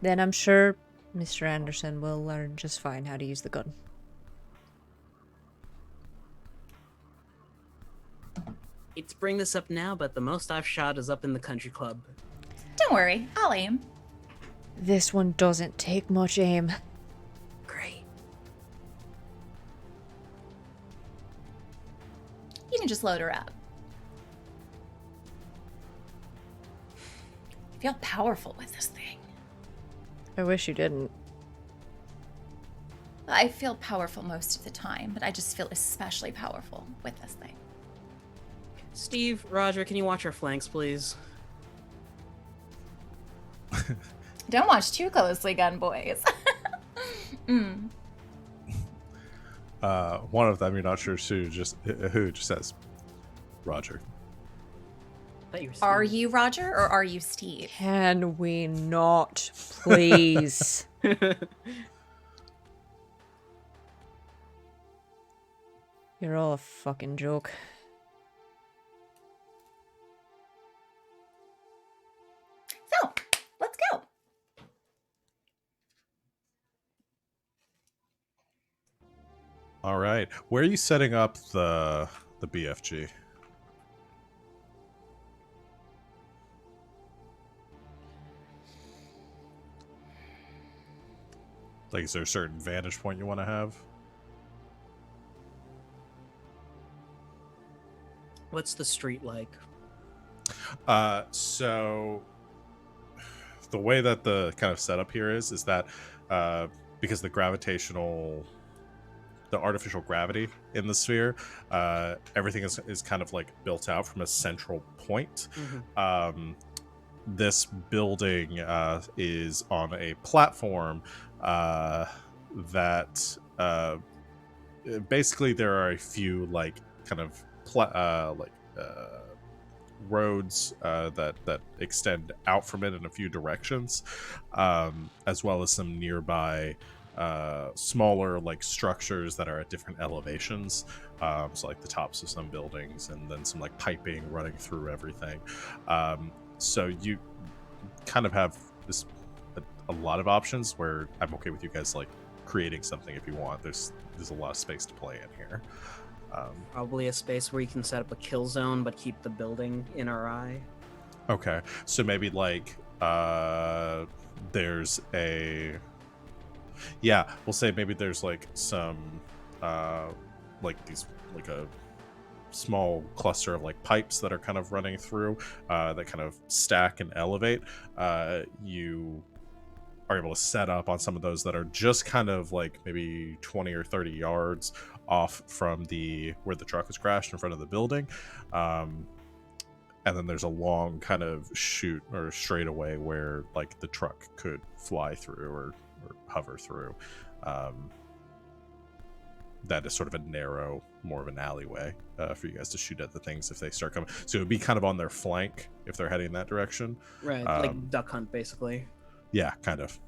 Then I'm sure Mr. Anderson will learn just fine how to use the gun. Hate to bring this up now, but the most I've shot is up in the country club. Don't worry, I'll aim. This one doesn't take much aim. Great. You can just load her up. I feel powerful with this thing. I wish you didn't. I feel powerful most of the time, but I just feel especially powerful with this thing. Steve, Roger, can you watch our flanks, please? Don't watch too closely, gun boys. One of them, you're not sure who just says Roger. Thought you were Are Steve. you Roger or are you Steve? Can we not, please? You're all a fucking joke. So, let's go. All right. Where are you setting up the BFG? Like, is there a certain vantage point you want to have? What's the street like? So the way that the kind of setup here is that because the artificial gravity in the sphere, everything is kind of like built out from a central point. Mm-hmm. This building is on a platform that basically there are a few like kind of roads that extend out from it in a few directions, as well as some nearby smaller like structures that are at different elevations. So like the tops of some buildings, and then some like piping running through everything. So you kind of have this a lot of options where I'm okay with you guys like creating something if you want. There's a lot of space to play in here. Probably a space where you can set up a kill zone, but keep the building in our eye. Okay, so maybe like there's a we'll say maybe there's like some like these like a small cluster of like pipes that are kind of running through that kind of stack and elevate. You are able to set up on some of those that are just kind of like maybe 20 or 30 yards off from the where the truck was crashed in front of the building. And then there's a long kind of chute or straightaway where like the truck could fly through or hover through. That is sort of a narrow, more of an alleyway for you guys to shoot at the things if they start coming. So it would be kind of on their flank if they're heading that direction. Right, like duck hunt, basically. Yeah, kind of.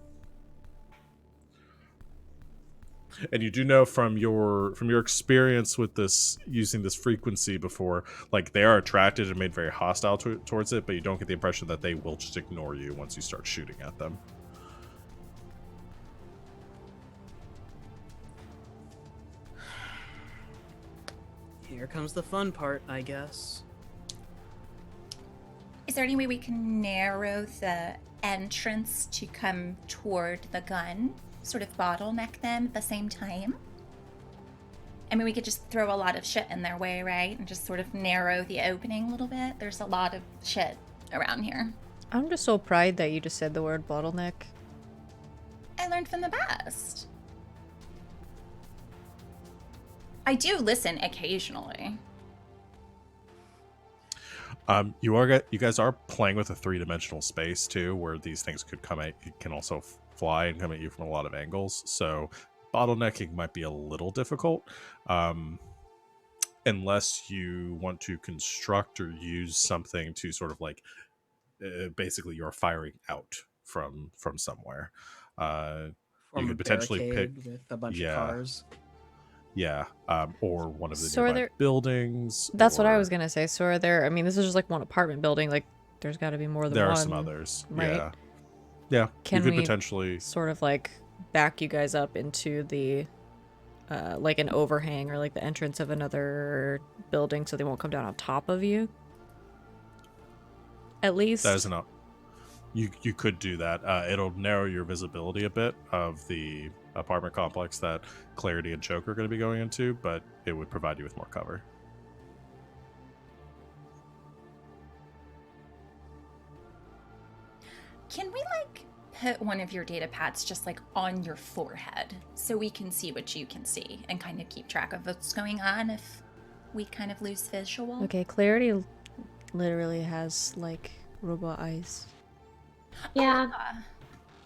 And you do know from your experience with this, using this frequency before, like they are attracted and made very hostile towards it, but you don't get the impression that they will just ignore you once you start shooting at them. Here comes the fun part, I guess. Is there any way we can narrow the entrance to come toward the gun? Sort of bottleneck them at the same time? I mean, we could just throw a lot of shit in their way, right? And just sort of narrow the opening a little bit. There's a lot of shit around here. I'm just so proud that you just said the word bottleneck. I learned from the best. I do listen occasionally. You guys are playing with a 3-dimensional space too, where these things could come at. It can also fly and come at you from a lot of angles. So bottlenecking might be a little difficult, unless you want to construct or use something to sort of like basically you're firing out from somewhere. You could potentially pick with a bunch of cars. Yeah, or one of the So nearby buildings. That's what I was gonna say. So are there? I mean, this is just like one apartment building. Like, there's got to be more than there one. There are some others. Right? Yeah. Can you could we potentially sort of like back you guys up into the like an overhang or like the entrance of another building so they won't come down on top of you? At least that isn't. You could do that. It'll narrow your visibility a bit of the apartment complex that Clarity and Choke are going to be going into, but it would provide you with more cover. Can we like put one of your data pads just like on your forehead so we can see what you can see and kind of keep track of what's going on if we kind of lose visual? Okay, Clarity literally has like robot eyes. Yeah.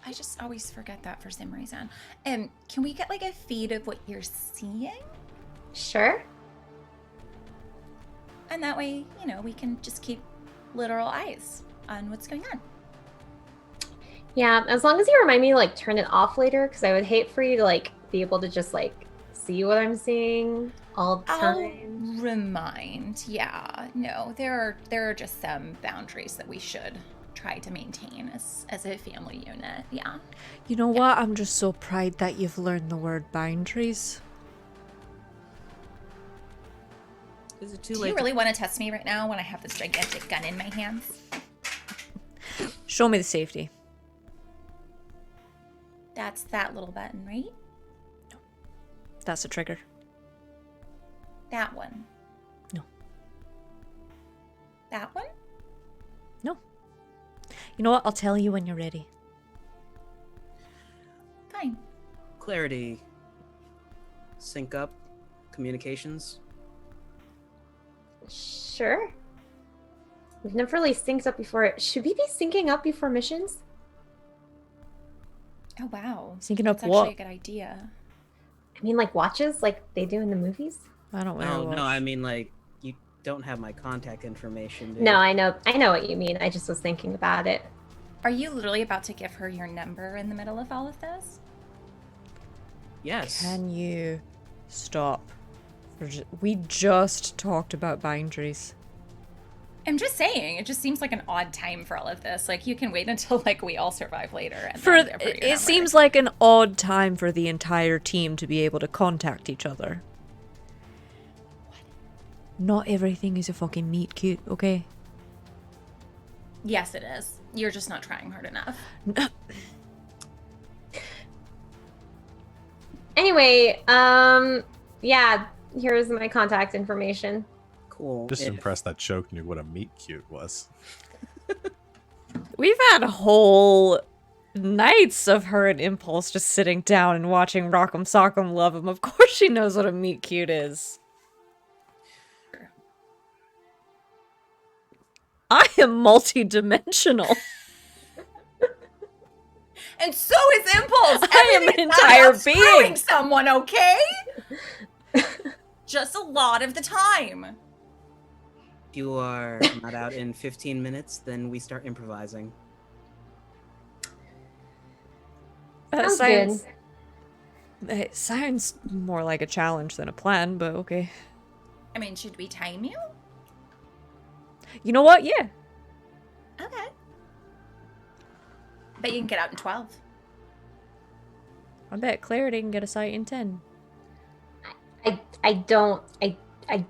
I just always forget that for some reason. Can we get like a feed of what you're seeing? Sure. And that way, you know, we can just keep literal eyes on what's going on. Yeah, as long as you remind me to like turn it off later, because I would hate for you to like be able to just like see what I'm seeing all the time. I'll remind. Yeah, no, there are just some boundaries that we should try to maintain as a family unit. Yeah. You know what? I'm just so proud that you've learned the word boundaries. Is it too Do late? you really want to test me right now when I have this gigantic gun in my hands? Show me the safety. That's that little button, right? That's the trigger. That one. No. That one? No. You know what? I'll tell you when you're ready. Fine. Clarity. Sync up. Communications. Sure. We've never really synced up before. Should we be syncing up before missions? Oh, wow. Syncing up That's what? actually a good idea. I mean, like watches, like they do in the movies. I don't wear a Oh watch. no, I mean like you don't have my contact information. Dude. No, I know what you mean. I just was thinking about it. Are you literally about to give her your number in the middle of all of this? Yes. Can you stop? We just talked about buying trees. I'm just saying, it just seems like an odd time for all of this. Like, you can wait until, like, we all survive later. And then put your It number. seems like an odd time for the entire team to be able to contact each other. Not everything is a fucking meet cute, okay? Yes, it is. You're just not trying hard enough. Anyway, yeah, here's my contact information. Cool. Just If- impressed that Choke knew what a meet cute was. We've had whole nights of her and Impulse just sitting down and watching Rock'em Sock'em Love 'em. Of course she knows what a meet cute is. I am multi-dimensional. And so is Impulse. I am an Everything's not entire about screwing being. someone, okay? Just a lot of the time. If you are not out in 15 minutes, then we start improvising. Sounds Sounds, it sounds more like a challenge than a plan, but okay. I mean, should we time you? You know what? Yeah. Okay. Bet you can get out in 12. I bet Clarity can get a sight in 10. I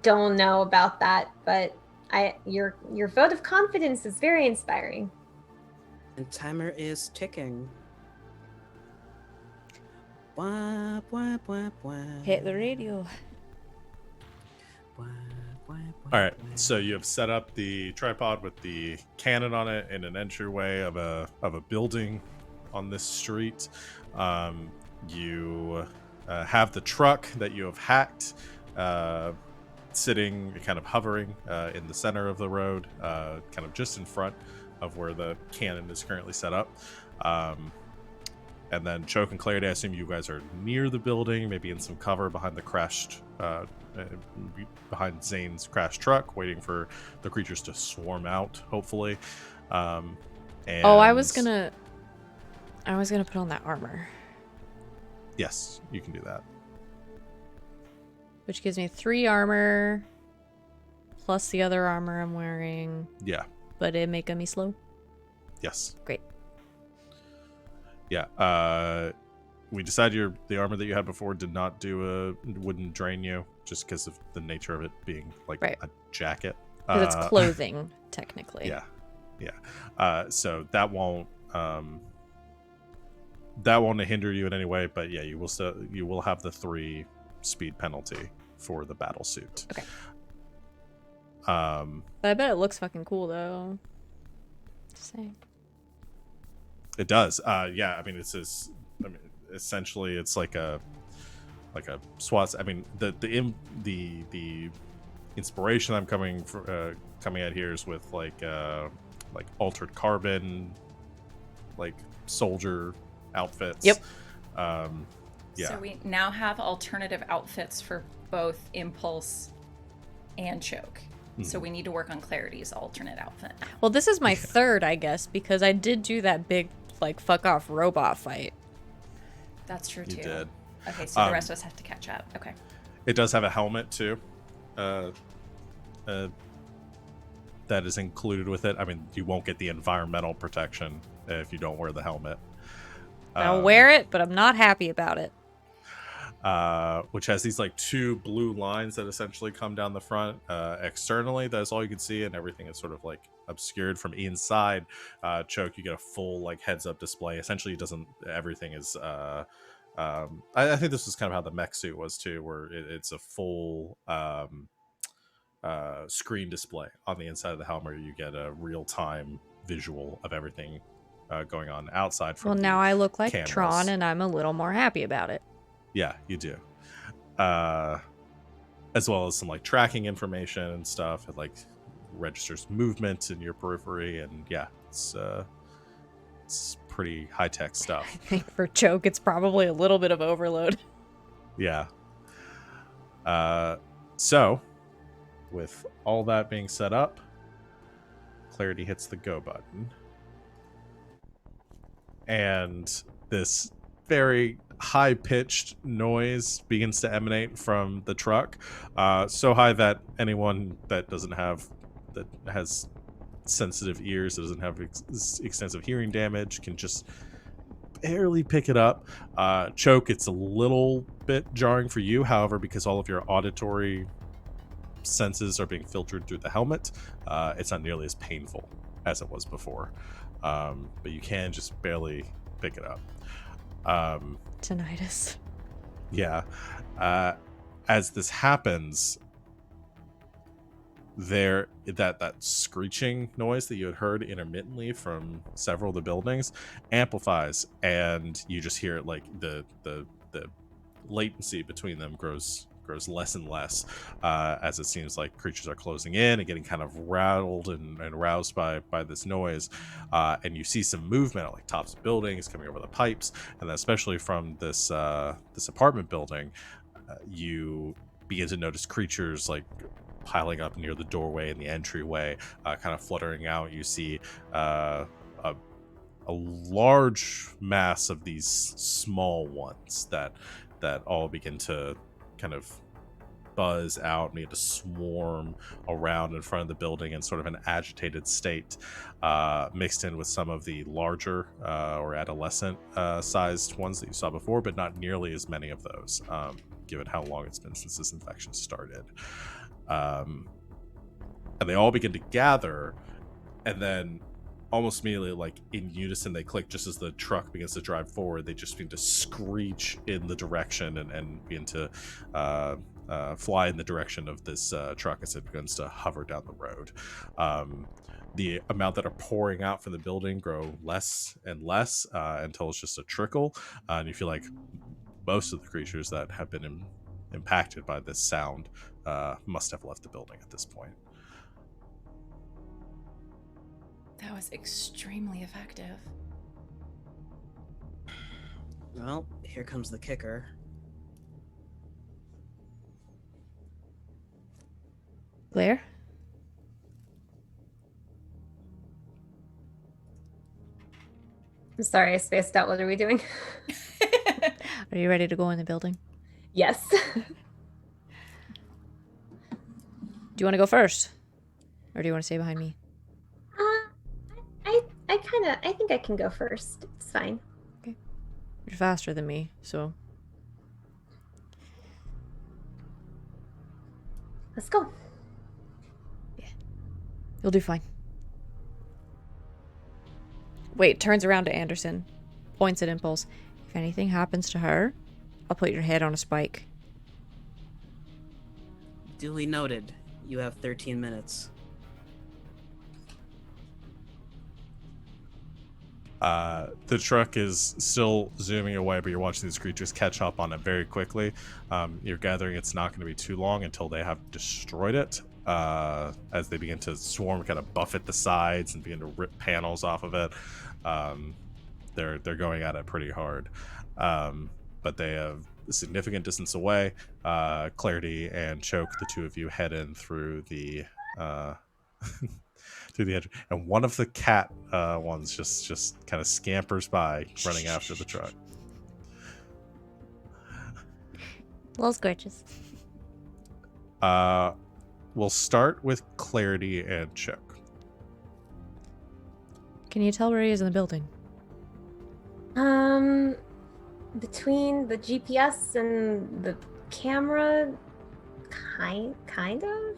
don't know about that, but your vote of confidence is very inspiring. And timer is ticking. Wah, wah, wah, wah. Hit the radio. Wah, wah, wah, All right, wah. so you have set up the tripod with the cannon on it in an entryway of a building on this street. You have the truck that you have hacked sitting, kind of hovering in the center of the road, kind of just in front of where the cannon is currently set up. And then Choke and Clarity, I assume you guys are near the building, maybe in some cover behind the crashed, behind Zane's crashed truck, waiting for the creatures to swarm out, hopefully. And Oh, I was gonna put on that armor, Yes, you can do that. which gives me 3 armor plus the other armor I'm wearing, Yeah. but it make me slow. Yes. Great. Yeah. We decided the armor that you had before wouldn't drain you, just because of the nature of it being like Right. a jacket. Because it's clothing, technically. Yeah. So that won't hinder you in any way, but yeah, you will have the 3 speed penalty for the battle suit. Okay. But But I bet it looks fucking cool, though. Just saying. it does. Yeah, I mean essentially it's like a SWAT. I mean the inspiration I'm coming at here is with like altered carbon, like soldier outfits. Yep. Yeah. So we now have alternative outfits for both Impulse and Choke. So we need to work on Clarity's alternate outfit. Well, this is my third, I guess, because I did do that big, like, fuck off robot fight. That's true, You too. did. Okay, so the rest of us have to catch up. Okay. It does have a helmet too. That is included with it. I mean, you won't get the environmental protection if you don't wear the helmet. I'll wear it, but I'm not happy about it. Which has these like 2 blue lines that essentially come down the front. Externally, that's all you can see, and everything is sort of like obscured from inside. Choke, you get a full like heads-up display. Essentially, everything is. I think this was kind of how the mech suit was too, where it's a full screen display on the inside of the helmet. You get a real-time visual of everything going on outside. From Well, now I look like cameras. Tron, and I'm a little more happy about it. Yeah, you do. As well as some like tracking information and stuff. It like registers movement in your periphery, and yeah, it's pretty high tech stuff. I think for Choke, it's probably a little bit of overload. Yeah. So, with all that being set up, Clarity hits the go button, and this very high-pitched noise begins to emanate from the truck, so high that anyone that has sensitive ears, that doesn't have extensive hearing damage, can just barely pick it up. Choke, it's a little bit jarring for you, however, because all of your auditory senses are being filtered through the helmet, it's not nearly as painful as it was before, but you can just barely pick it up. Tinnitus. Yeah. As this happens, that screeching noise that you had heard intermittently from several of the buildings amplifies, and you just hear it, like the latency between them grows less and less, as it seems like creatures are closing in and getting kind of rattled and roused by this noise, and you see some movement at like tops of buildings coming over the pipes, and then especially from this apartment building, you begin to notice creatures like piling up near the doorway and the entryway, kind of fluttering out. You see a large mass of these small ones that all begin to kind of buzz out and begin to swarm around in front of the building in sort of an agitated state, mixed in with some of the larger or adolescent sized ones that you saw before, but not nearly as many of those, given how long it's been since this infection started. And they all begin to gather, and then almost immediately, like in unison, they click just as the truck begins to drive forward. They just begin to screech in the direction and begin to fly in the direction of this truck as it begins to hover down the road. The amount that are pouring out from the building grow less and less, until it's just a trickle, and you feel like most of the creatures that have been impacted by this sound must have left the building at this point. That was extremely effective. Well, here comes the kicker. Claire? I'm sorry, I spaced out. What are we doing? Are you ready to go in the building? Yes. Do you want to go first? Or do you want to stay behind me? I think I can go first. It's fine. Okay. You're faster than me, so. Let's go. Yeah. You'll do fine. Wait, turns around to Anderson. Points at Impulse. If anything happens to her, I'll put your head on a spike. Duly noted. You have 13 minutes. The truck is still zooming away, but you're watching these creatures catch up on it very quickly. You're gathering it's not going to be too long until they have destroyed it, as they begin to swarm, kind of buffet the sides and begin to rip panels off of it. They're going at it pretty hard, but they have a significant distance away. Clarity and Choke, the two of you, head in through the through the edge, and one of the cat ones just kind of scampers by, running after the truck. Little scorches. We'll start with Clarity and Choke. Can you tell where he is in the building? Between the GPS and the camera, kind of.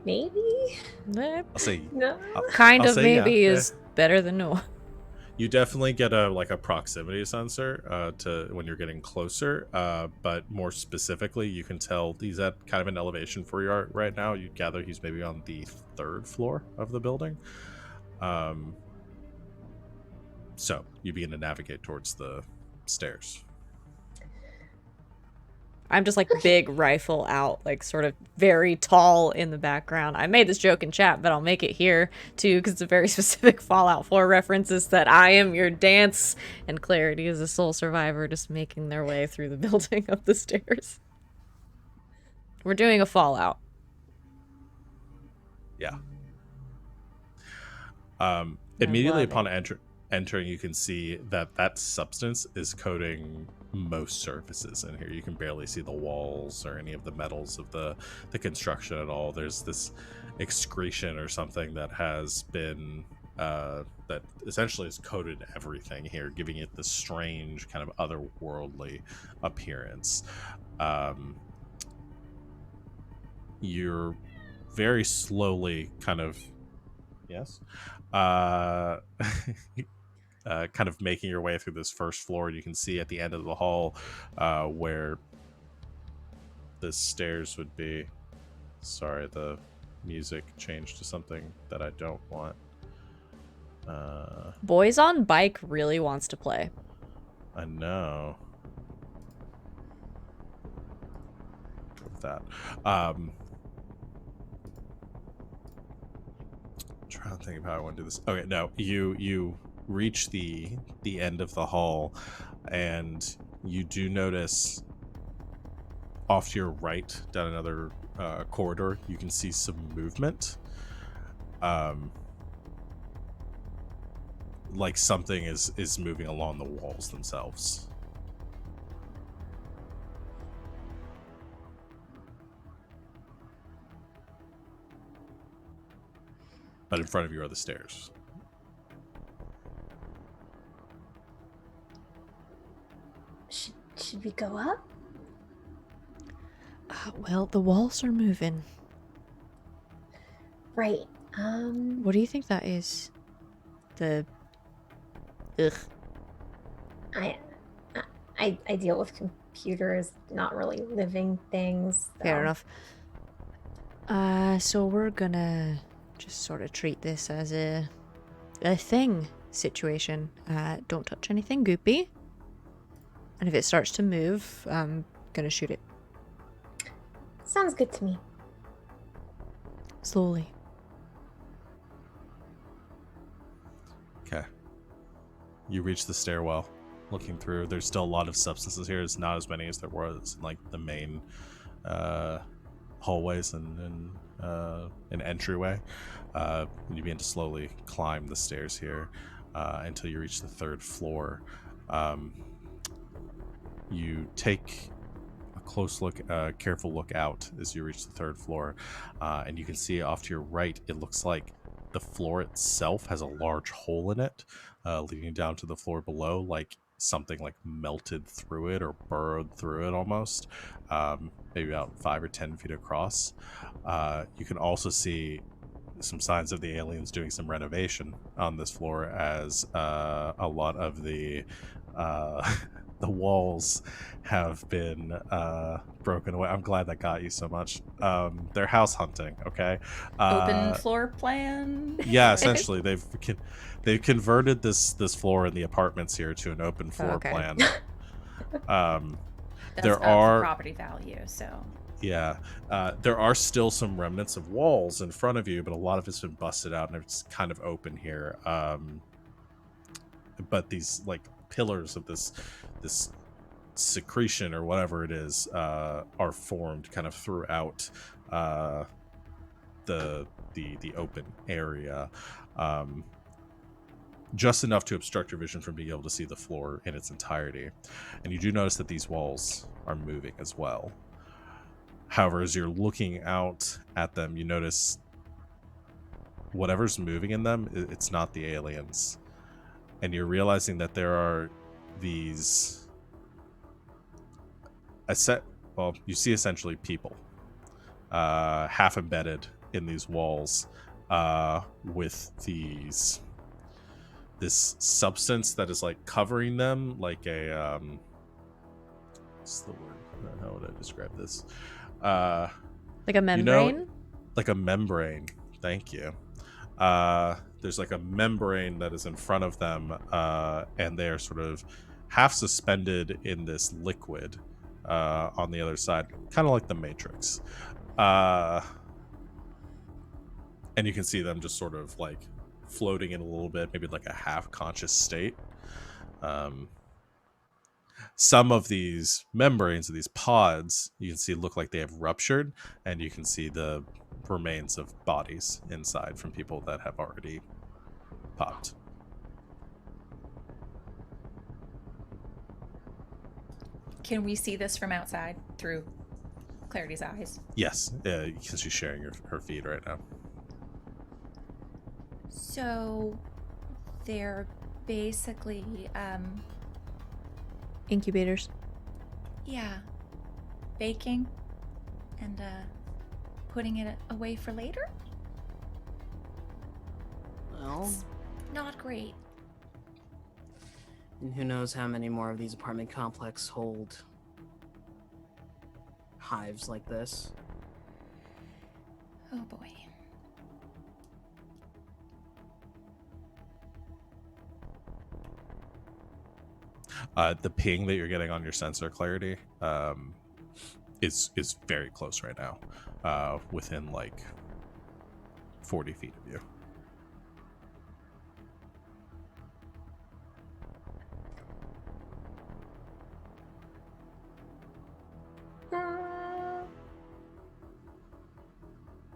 Maybe. I'll say No. Kind I'll of say maybe yeah. is better than no. You definitely get a proximity sensor to when you're getting closer, but more specifically, you can tell he's at kind of an elevation for you right now. You gather he's maybe on the 3rd floor of the building. So you begin to navigate towards the stairs. I'm just like big rifle out, like sort of very tall in the background. I made this joke in chat, but I'll make it here too because it's a very specific Fallout 4 reference, is that I am your dance, and Clarity is a sole survivor just making their way through the building up the stairs. We're doing a Fallout. Yeah. Immediately upon entry, entering, you can see that that substance is coating most surfaces in here. You can barely see the walls or any of the metals of the construction at all. There's this excretion or something that has been that essentially has coated everything here, giving it this strange kind of otherworldly appearance. You're very slowly kind of uh kind of making your way through this first floor. You can see at the end of the hall where the stairs would be. Sorry, the music changed to something that I don't want. Boys on Bike really wants to play. I know. With that. Trying to think of how I want to do this. Okay, no, you reach the end of the hall, and you do notice off to your right, down another corridor, you can see some movement. Like something is moving along the walls themselves. But in front of you are the stairs. Should we go up? Well, the walls are moving. Right. What do you think that is? Ugh. I deal with computers, not really living things. So. Fair enough. So we're gonna just sort of treat this as a thing situation. Don't touch anything goopy. And if it starts to move, I'm gonna shoot it. Sounds good to me. Slowly. Okay. You reach the stairwell. Looking through, there's still a lot of substances here. It's not as many as there was in like the main hallways and an entryway. You begin to slowly climb the stairs here until you reach the third floor. You take a close look, careful look out as you reach the third floor, and you can see off to your right, it looks like the floor itself has a large hole in it, leading down to the floor below, like something like melted through it or burrowed through it almost, maybe about 5 or 10 feet across. You can also see some signs of the aliens doing some renovation on this floor, as a lot of the walls have been broken away. I'm glad that got you so much. They're house hunting, okay? Open floor plan. Yeah, essentially they've converted this floor in the apartments here to an open floor plan. That's there up are for property value, so yeah, there are still some remnants of walls in front of you, but a lot of it's been busted out and it's kind of open here. But these like pillars of this secretion or whatever it is are formed kind of throughout the open area, just enough to obstruct your vision from being able to see the floor in its entirety. And you do notice that these walls are moving as well. However, as you're looking out at them, you notice whatever's moving in them, it's not the aliens. And you're realizing that there are these you see essentially people half embedded in these walls with this substance that is like covering them, like a what's the word? How would I describe this? Like a membrane? Like a membrane. Thank you. There's like a membrane that is in front of them, and they are sort of half suspended in this liquid on the other side, kind of like the Matrix. And you can see them just sort of like floating in a little bit, maybe like a half-conscious state. Some of these membranes of these pods, you can see look like they have ruptured, and you can see the remains of bodies inside from people that have already popped. Can we see this from outside through Clarity's eyes? Yes, because she's sharing her feed right now. So they're basically, Incubators. yeah, baking and putting it away for later? Well, Not great. and who knows how many more of these apartment complexes hold hives like this. Oh boy. The ping that you're getting on your sensor, Clarity, is very close right now, within like 40 feet of you.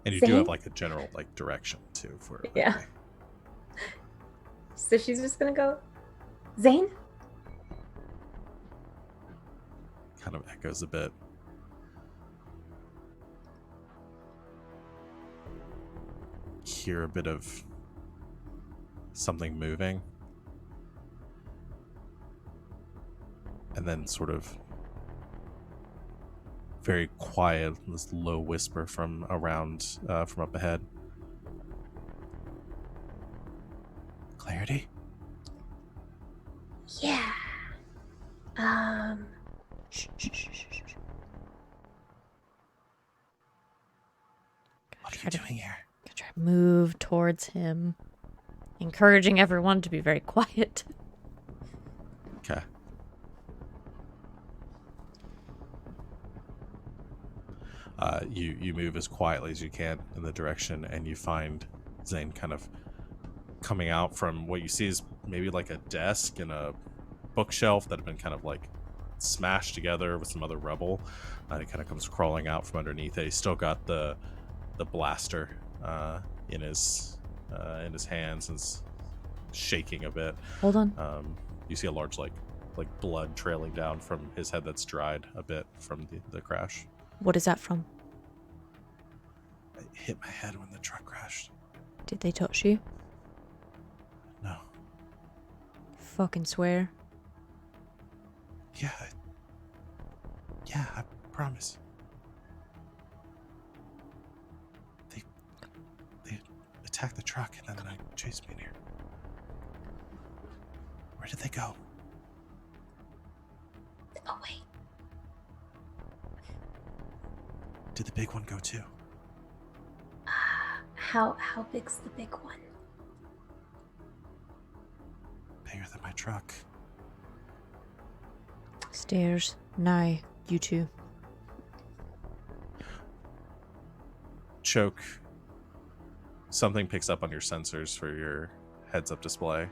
And you do Zane? have like a general like direction too for Yeah. So she's just gonna go, Zane? kind of echoes a bit. Hear a bit of something moving, and then sort of very quiet, this low whisper from around, from up ahead. Clarity? Yeah. Shh, shh, shh, shh, shh. What are Try you to- doing here? Gonna try to move towards him, encouraging everyone to be very quiet. Okay. You move as quietly as you can in the direction, and you find Zane kind of coming out from what you see is maybe like a desk and a bookshelf that have been kind of like smashed together with some other rubble. And he kind of comes crawling out from underneath it. He's still got the blaster in his hands and is shaking a bit. Hold on. You see a large like blood trailing down from his head that's dried a bit from the crash. What is that from? I hit my head when the truck crashed. Did they touch you? No. Fucking swear. Yeah, I promise. They attacked the truck and then they chased me in here. Where did they go? Oh, wait. Did the big one go too? How big's the big one? Bigger than my truck. Stairs. Nigh. You two. Choke. Something picks up on your sensors for your heads-up display,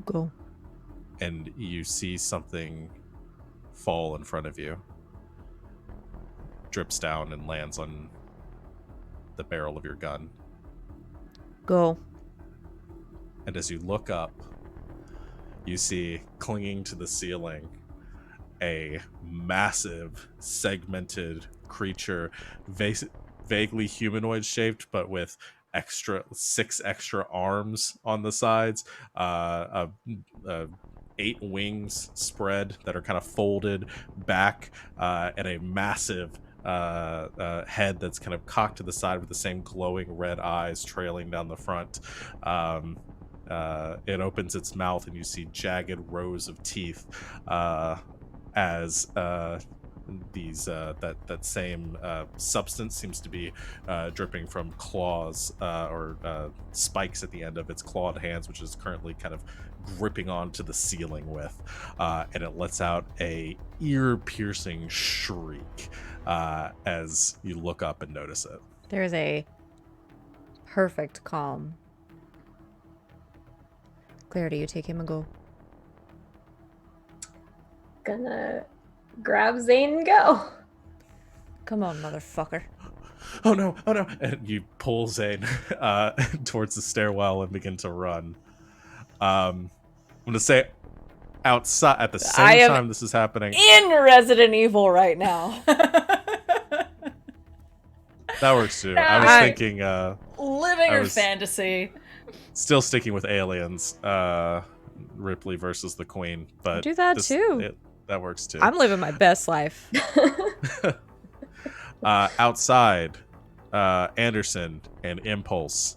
Go. and you see something fall in front of you. Drips down and lands on the barrel of your gun. Go. And as you look up, you see clinging to the ceiling a massive segmented creature, vaguely humanoid shaped, but with six extra arms on the sides, 8 wings spread that are kind of folded back, and a massive head that's kind of cocked to the side with the same glowing red eyes trailing down the front. It opens its mouth and you see jagged rows of teeth, as these that same substance seems to be dripping from claws, or spikes at the end of its clawed hands, which is currently kind of gripping onto the ceiling with, and it lets out a ear-piercing shriek as you look up and notice it. There is a perfect calm. Clarity, you take him and go. Gonna grab Zane and go. Come on, motherfucker. Oh no, and you pull Zane towards the stairwell and begin to run. I'm gonna say, outside at the I same am time this is happening. in Resident Evil right now. That works too. No, I was I- thinking Living I her was- fantasy. still sticking with aliens, Ripley versus the Queen, but do that too. That works too. I'm living my best life. Outside, Anderson and Impulse,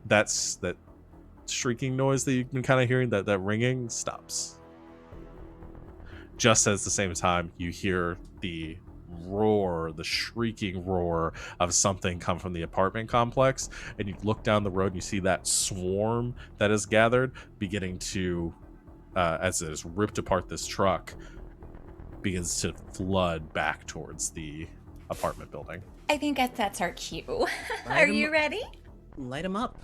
that shrieking noise that you've been kind of hearing, that ringing stops. Just as the same time you hear the shrieking roar of something come from the apartment complex, and you look down the road and you see that swarm that is gathered beginning to, as it has ripped apart this truck, begins to flood back towards the apartment building. I think that's our cue. Light Are 'em you up. ready? Light them up.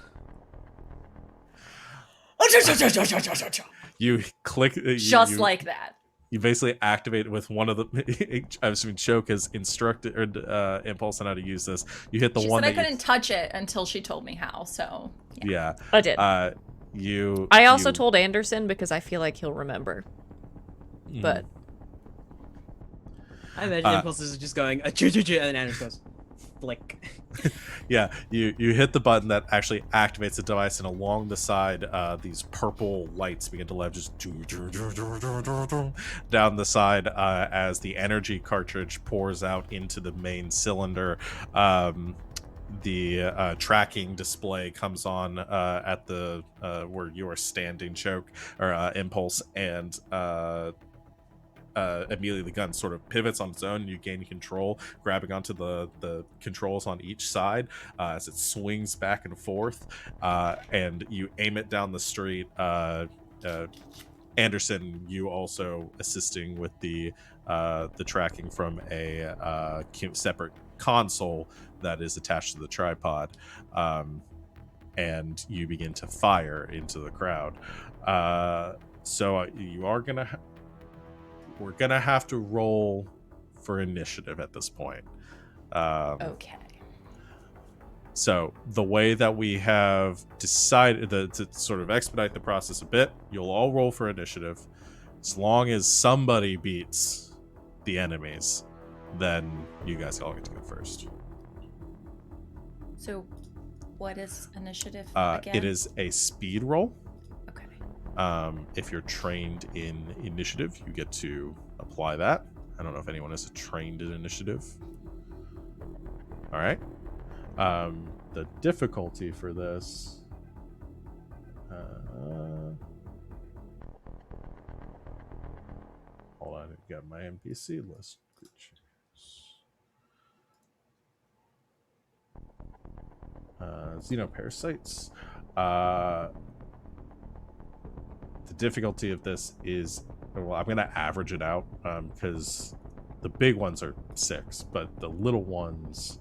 You click Just like that. you basically activate with one of the I was assuming Choke has instructed or Impulse on how to use this. You hit the She one said I that couldn't touch it until she told me how, so yeah. I did. I also told Anderson because I feel like he'll remember. But I imagine Impulse is just going, and then Anders goes, flick. yeah, you hit the button that actually activates the device, and along the side, these purple lights begin to live just down the side as the energy cartridge pours out into the main cylinder. The tracking display comes on at the where you are standing, Choke, or Impulse, and immediately the gun sort of pivots on its own, and you gain control, grabbing onto the controls on each side as it swings back and forth, and you aim it down the street. Anderson, you also assisting with the tracking from a separate console that is attached to the tripod, and you begin to fire into the crowd. So you are we're gonna have to roll for initiative at this point. okay. So the way that we have decided to sort of expedite the process a bit, you'll all roll for initiative. As long as somebody beats the enemies, then you guys all get to go first. So, what is initiative again? It is a speed roll. Okay. If you're trained in initiative, you get to apply that. I don't know if anyone is trained in initiative. All right. The difficulty for this. Hold on, I've got my NPC list. Xenoparasites. The difficulty of this is, well, I'm going to average it out because the big ones are 6, but the little ones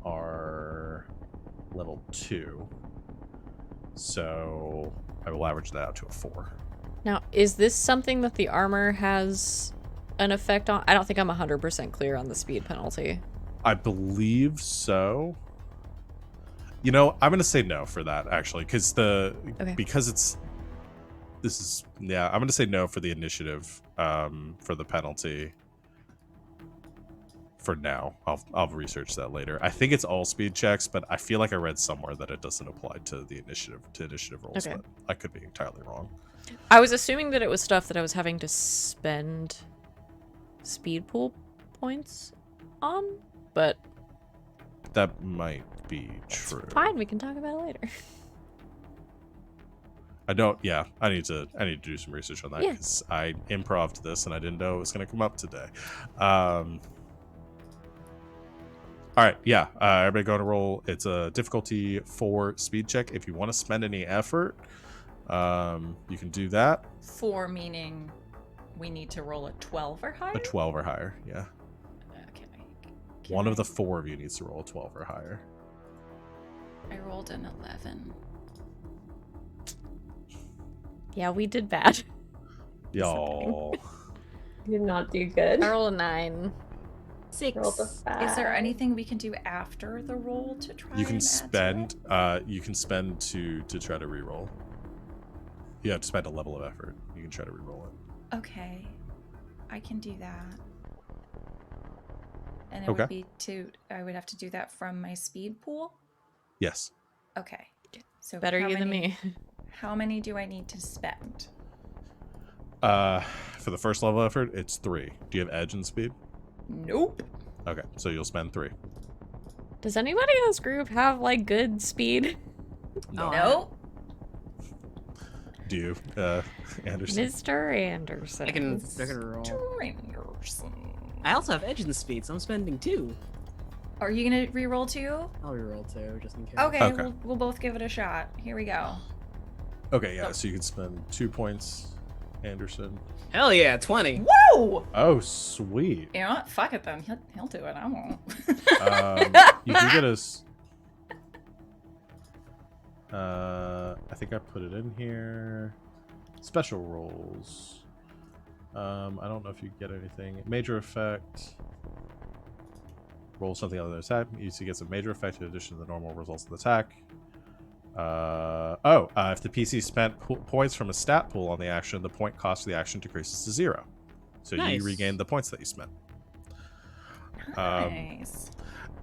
are level 2. So I will average that out to a 4. now, is this something that the armor has an effect on? I don't think I'm 100% clear on the speed penalty. I believe so. You know, I'm going to say no for that, actually, because because it's... I'm going to say no for the initiative, for the penalty. For now, I'll research that later. I think it's all speed checks, but I feel like I read somewhere that it doesn't apply to the initiative rolls. Okay. But I could be entirely wrong. I was assuming that it was stuff that I was having to spend speed pool points on, but That might be true. fine, we can talk about it later. I don't. Yeah, I need to do some research on that Yeah. because I improv'd this and I didn't know it was going to come up today. All right, yeah. Everybody going to roll. It's a difficulty 4 speed check. If you want to spend any effort, you can do that. 4 meaning we need to roll a 12 or higher? A 12 or higher, yeah. Okay. One of the 4 of you needs to roll a 12 or higher. I rolled an 11. Yeah, we did bad. Y'all. You did not do good. I rolled a 9. 6. Rolled a Is there 5. anything we can do after the roll to try You can and add to it? spend. You can spend to try to reroll. You have to spend a level of effort. You can try to reroll it. Okay, I can do that. And it Okay. would be I would have to do that from my speed pool? Yes. Okay. So Better how you than many- me. How many do I need to spend? For the first level effort, it's 3. Do you have edge and speed? Nope. Okay, so you'll spend 3. Does anybody in this group have like good speed? No. Nope. Do you, Anderson? Mr. Anderson. I can roll. Trenderson. I also have edge and speed, so I'm spending 2. Are you gonna re-roll too? I'll reroll 2 just in case. Okay, Okay. We'll both give it a shot. Here we go. Okay, yeah, so you can spend 2 points, Anderson. Hell yeah, 20. Whoa! Oh, sweet. You know what? Fuck it then. He'll do it. I won't. You do get us. I think I put it in here. Special rolls. I don't know if you get anything. Major effect. Roll something other than attack. You see gets a major effect in addition to the normal results of the attack. If the PC spent points from a stat pool on the action, the point cost of the action decreases to 0. So Nice. you regain the points that you spent. Nice.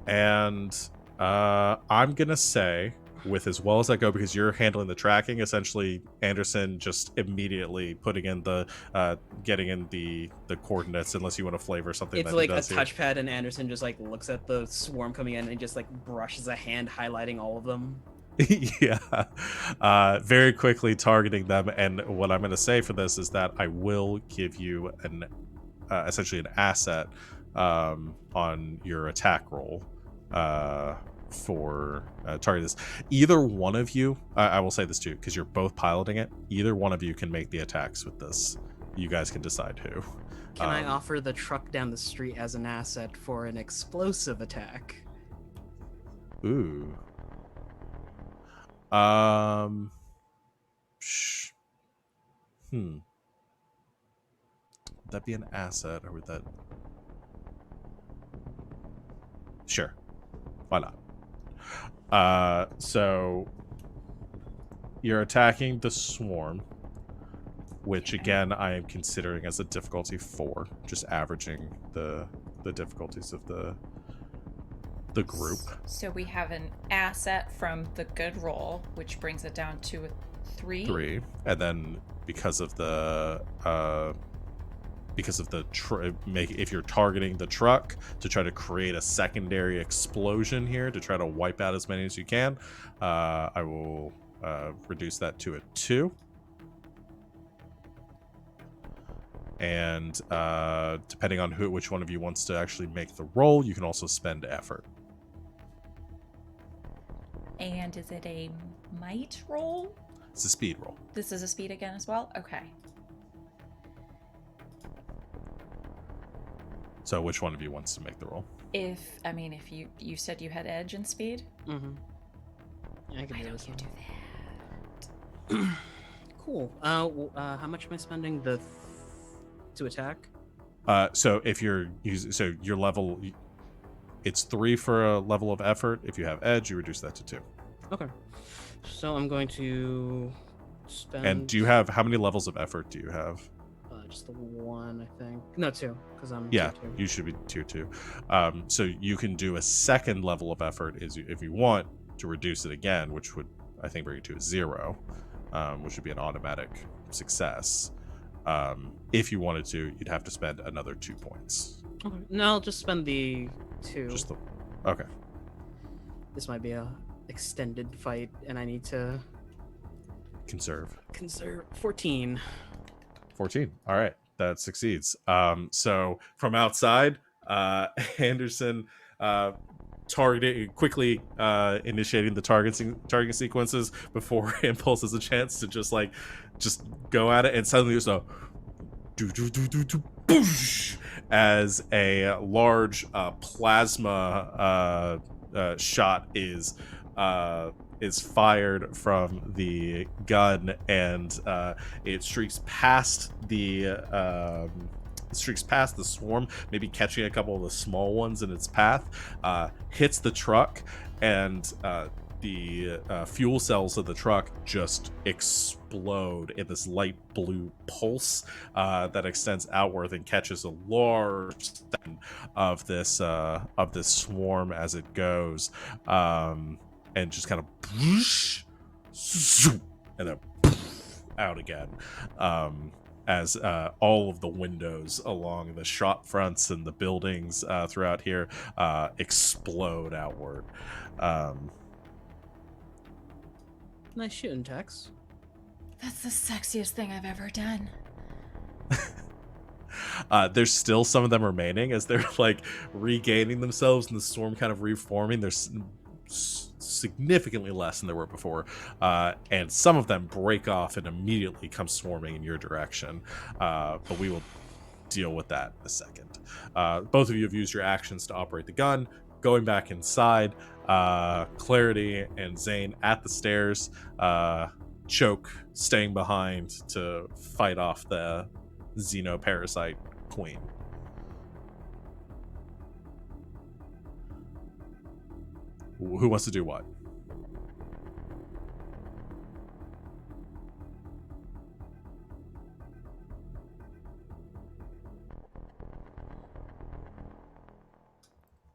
And I'm gonna say, with as well as I go, because you're handling the tracking, essentially Anderson just immediately putting in the getting in the coordinates, unless you want to flavor something. It's that like he a does here. touchpad, and Anderson just like looks at the swarm coming in and he just like brushes a hand highlighting all of them. Yeah, very quickly targeting them. And what I'm going to say for this is that I will give you an essentially an asset on your attack roll for targeting this. Either one of you, I will say this too, because you're both piloting it. Either one of you can make the attacks with this. You guys can decide who. Can I offer the truck down the street as an asset for an explosive attack? Ooh. Would that be an asset, or would that? Sure. Why not? So you're attacking the swarm, which again I am considering as a difficulty 4, just averaging the difficulties of the group. So we have an asset from the good roll, which brings it down to a 3. 3, and then because of the if you're targeting the truck to try to create a secondary explosion here to try to wipe out as many as you can, I will reduce that to a 2. And depending on which one of you wants to actually make the roll, you can also spend effort. And is it a might roll? It's a speed roll. This is a speed again as well? Okay. So which one of you wants to make the roll? If you said you had edge and speed? Mm-hmm. Yeah, I can Why do this don't you one. do that? Cool. How much am I spending to attack? So if you're using, so your level, it's 3 for a level of effort. If you have edge, you reduce that to 2. Okay. So I'm going to spend. And do you have, how many levels of effort do you have? Just the 1, I think. No, 2, because I'm Yeah, tier 2. you should be tier 2. So you can do a second level of effort if you want to reduce it again, which would, I think, bring it to a 0, which would be an automatic success. If you wanted to, you'd have to spend another 2 points. Okay. No, I'll just spend the 2. Just the, okay. This might be a extended fight, and I need to Conserve. conserve 14. 14. All right, that succeeds. So from outside, Anderson quickly initiating the targeting sequences before Impulse has a chance to just go at it, and suddenly there's a boosh, as a large plasma shot is fired from the gun, and it streaks past the swarm, maybe catching a couple of the small ones in its path, hits the truck, and the fuel cells of the truck just explode in this light blue pulse that extends outward and catches a large section of this swarm as it goes, and just kind of whoosh, zoom, and then out again. As all of the windows along the shop fronts and the buildings throughout here explode outward. Nice shooting, Tex. That's the sexiest thing I've ever done. There's still some of them remaining as they're like regaining themselves and the storm kind of reforming. There's significantly less than there were before, and some of them break off and immediately come swarming in your direction, but we will deal with that in a second. Both of you have used your actions to operate the gun. Going back inside, Clarity and Zane at the stairs, Choke staying behind to fight off the xenoparasite queen. Who wants to do what?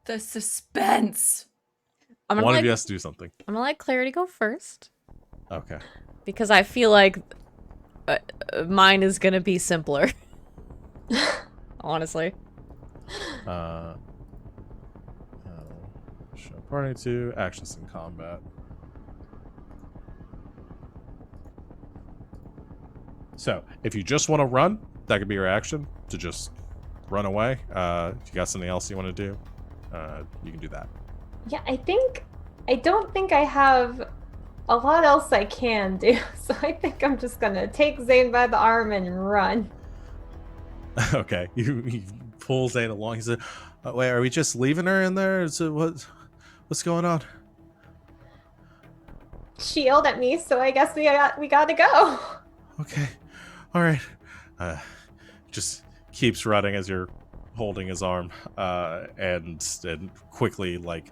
The suspense. One of you has to do something. I'm gonna let Clarity go first. Okay. Because I feel like mine is gonna be simpler. Honestly. Show party 2, actions in combat. So, if you just want to run, that could be your action, to just run away. If you got something else you want to do, you can do that. Yeah, I don't think I have a lot else I can do, so I think I'm just gonna take Zane by the arm and run. Okay, you pull Zane along. He said, "Wait, are we just leaving her in there? What's going on?" She yelled at me, so I guess we gotta go. Okay, all right. Just keeps running as you're holding his arm, and quickly like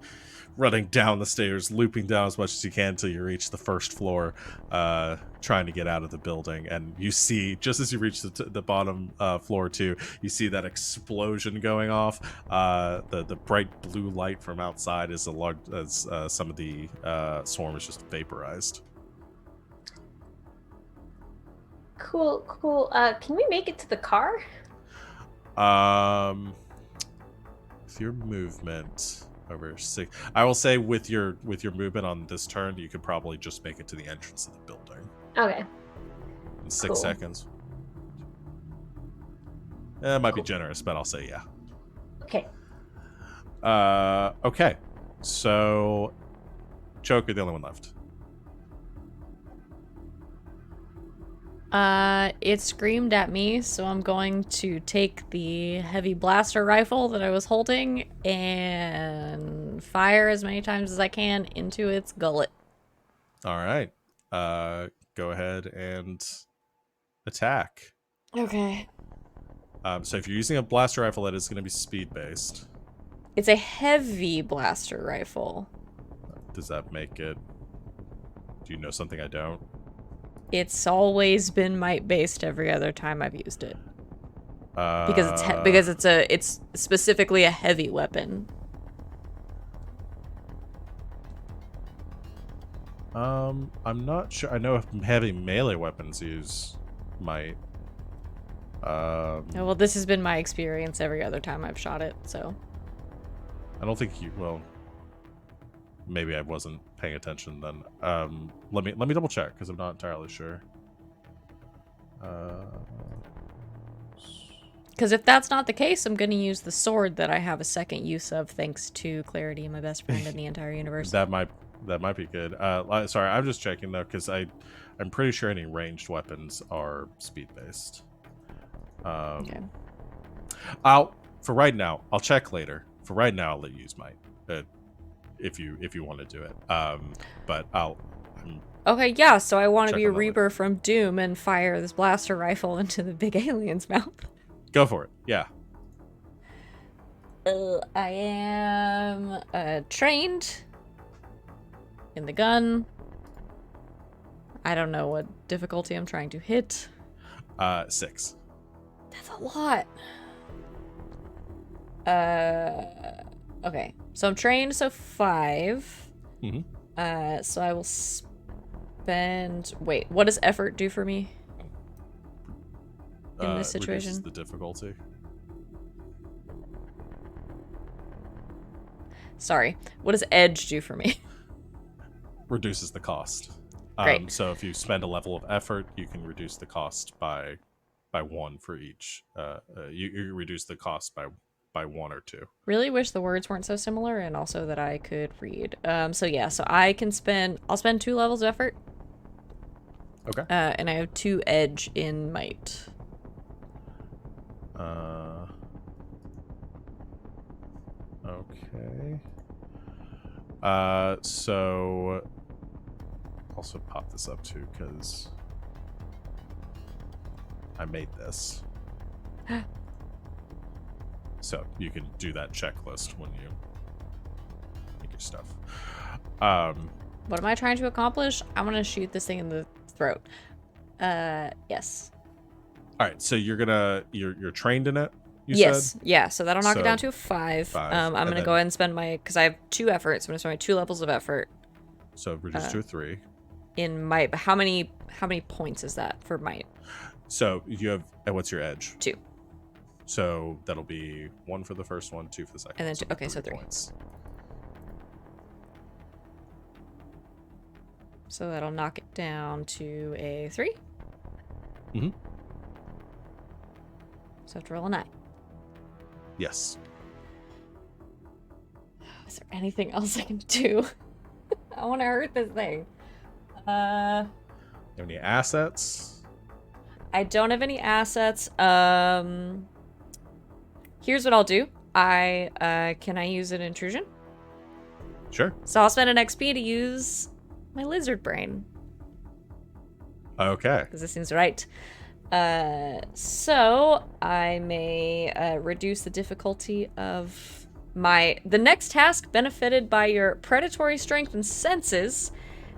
running down the stairs, looping down as much as you can until you reach the first floor, trying to get out of the building. And you see, just as you reach the bottom floor too, you see that explosion going off. The bright blue light from outside is as some of the swarm is just vaporized. Cool. Can we make it to the car? With your movement over 6, I will say with your movement on this turn, you could probably just make it to the entrance of the building. Okay. In 6 Cool. seconds. It might be generous, but I'll say yeah. Okay. Okay. So, Choke, you're the only one left. It screamed at me, so I'm going to take the heavy blaster rifle that I was holding and fire as many times as I can into its gullet. All right. Go ahead and attack. Okay. So if you're using a blaster rifle, that is going to be speed-based. It's a heavy blaster rifle. Does that make it... Do you know something I don't? It's always been might-based every other time I've used it. Because it's specifically a heavy weapon. I'm not sure. I know heavy melee weapons use might. Well, this has been my experience every other time I've shot it, so. I don't think you. Well, maybe I wasn't paying attention then. Let me double check because I'm not entirely sure. Because if that's not the case, I'm going to use the sword that I have a second use of, thanks to Clarity, my best friend in the entire universe. That might be good. Sorry, I'm just checking though because I'm pretty sure any ranged weapons are speed based. Okay. For right now, I'll check later. For right now, I'll let you use might, if you want to do it. But Okay, yeah. So I want to be a Check on that Reaper from Doom and fire this blaster rifle into the big alien's mouth. go for it. Yeah. I am trained. in the gun. I don't know what difficulty I'm trying to hit. 6. That's a lot. Okay. So I'm trained, so 5. Mm-hmm. So I will spend... Wait, what does effort do for me in this situation? Reduces the difficulty. Sorry. What does edge do for me? Reduces the cost. Great. So if you spend a level of effort, you can reduce the cost by 1 for each. You reduce the cost by 1 or 2. Really wish the words weren't so similar and also that I could read. So yeah, so I'll spend 2 levels of effort. Okay. And I have 2 edge in might. Okay. So also pop this up too, because I made this. So you can do that checklist when you make your stuff. What am I trying to accomplish? I want to shoot this thing in the throat. Yes. All right, so you're trained in it, you yes. said? Yeah, so that'll knock it So, down to a 5. 5, I'm and going to then- go ahead and spend because I have 2 efforts. I'm going to spend my 2 levels of effort So reduce to a 3. in might. But how many points is that for might? So you have, and what's your edge? 2. So that'll be 1 for the first one, 2 for the second. And then one, 2. Okay, so 3. points. So that'll knock it down to a 3. Mm-hmm. So I have to roll a 9. Yes. Is there anything else I can do? I want to hurt this thing. You have any assets? I don't have any assets. Here's what I'll do. Can I use an intrusion? Sure. So I'll spend an XP to use my lizard brain. Okay. Because this seems right. So I may reduce the difficulty of the next task benefited by your predatory strength and senses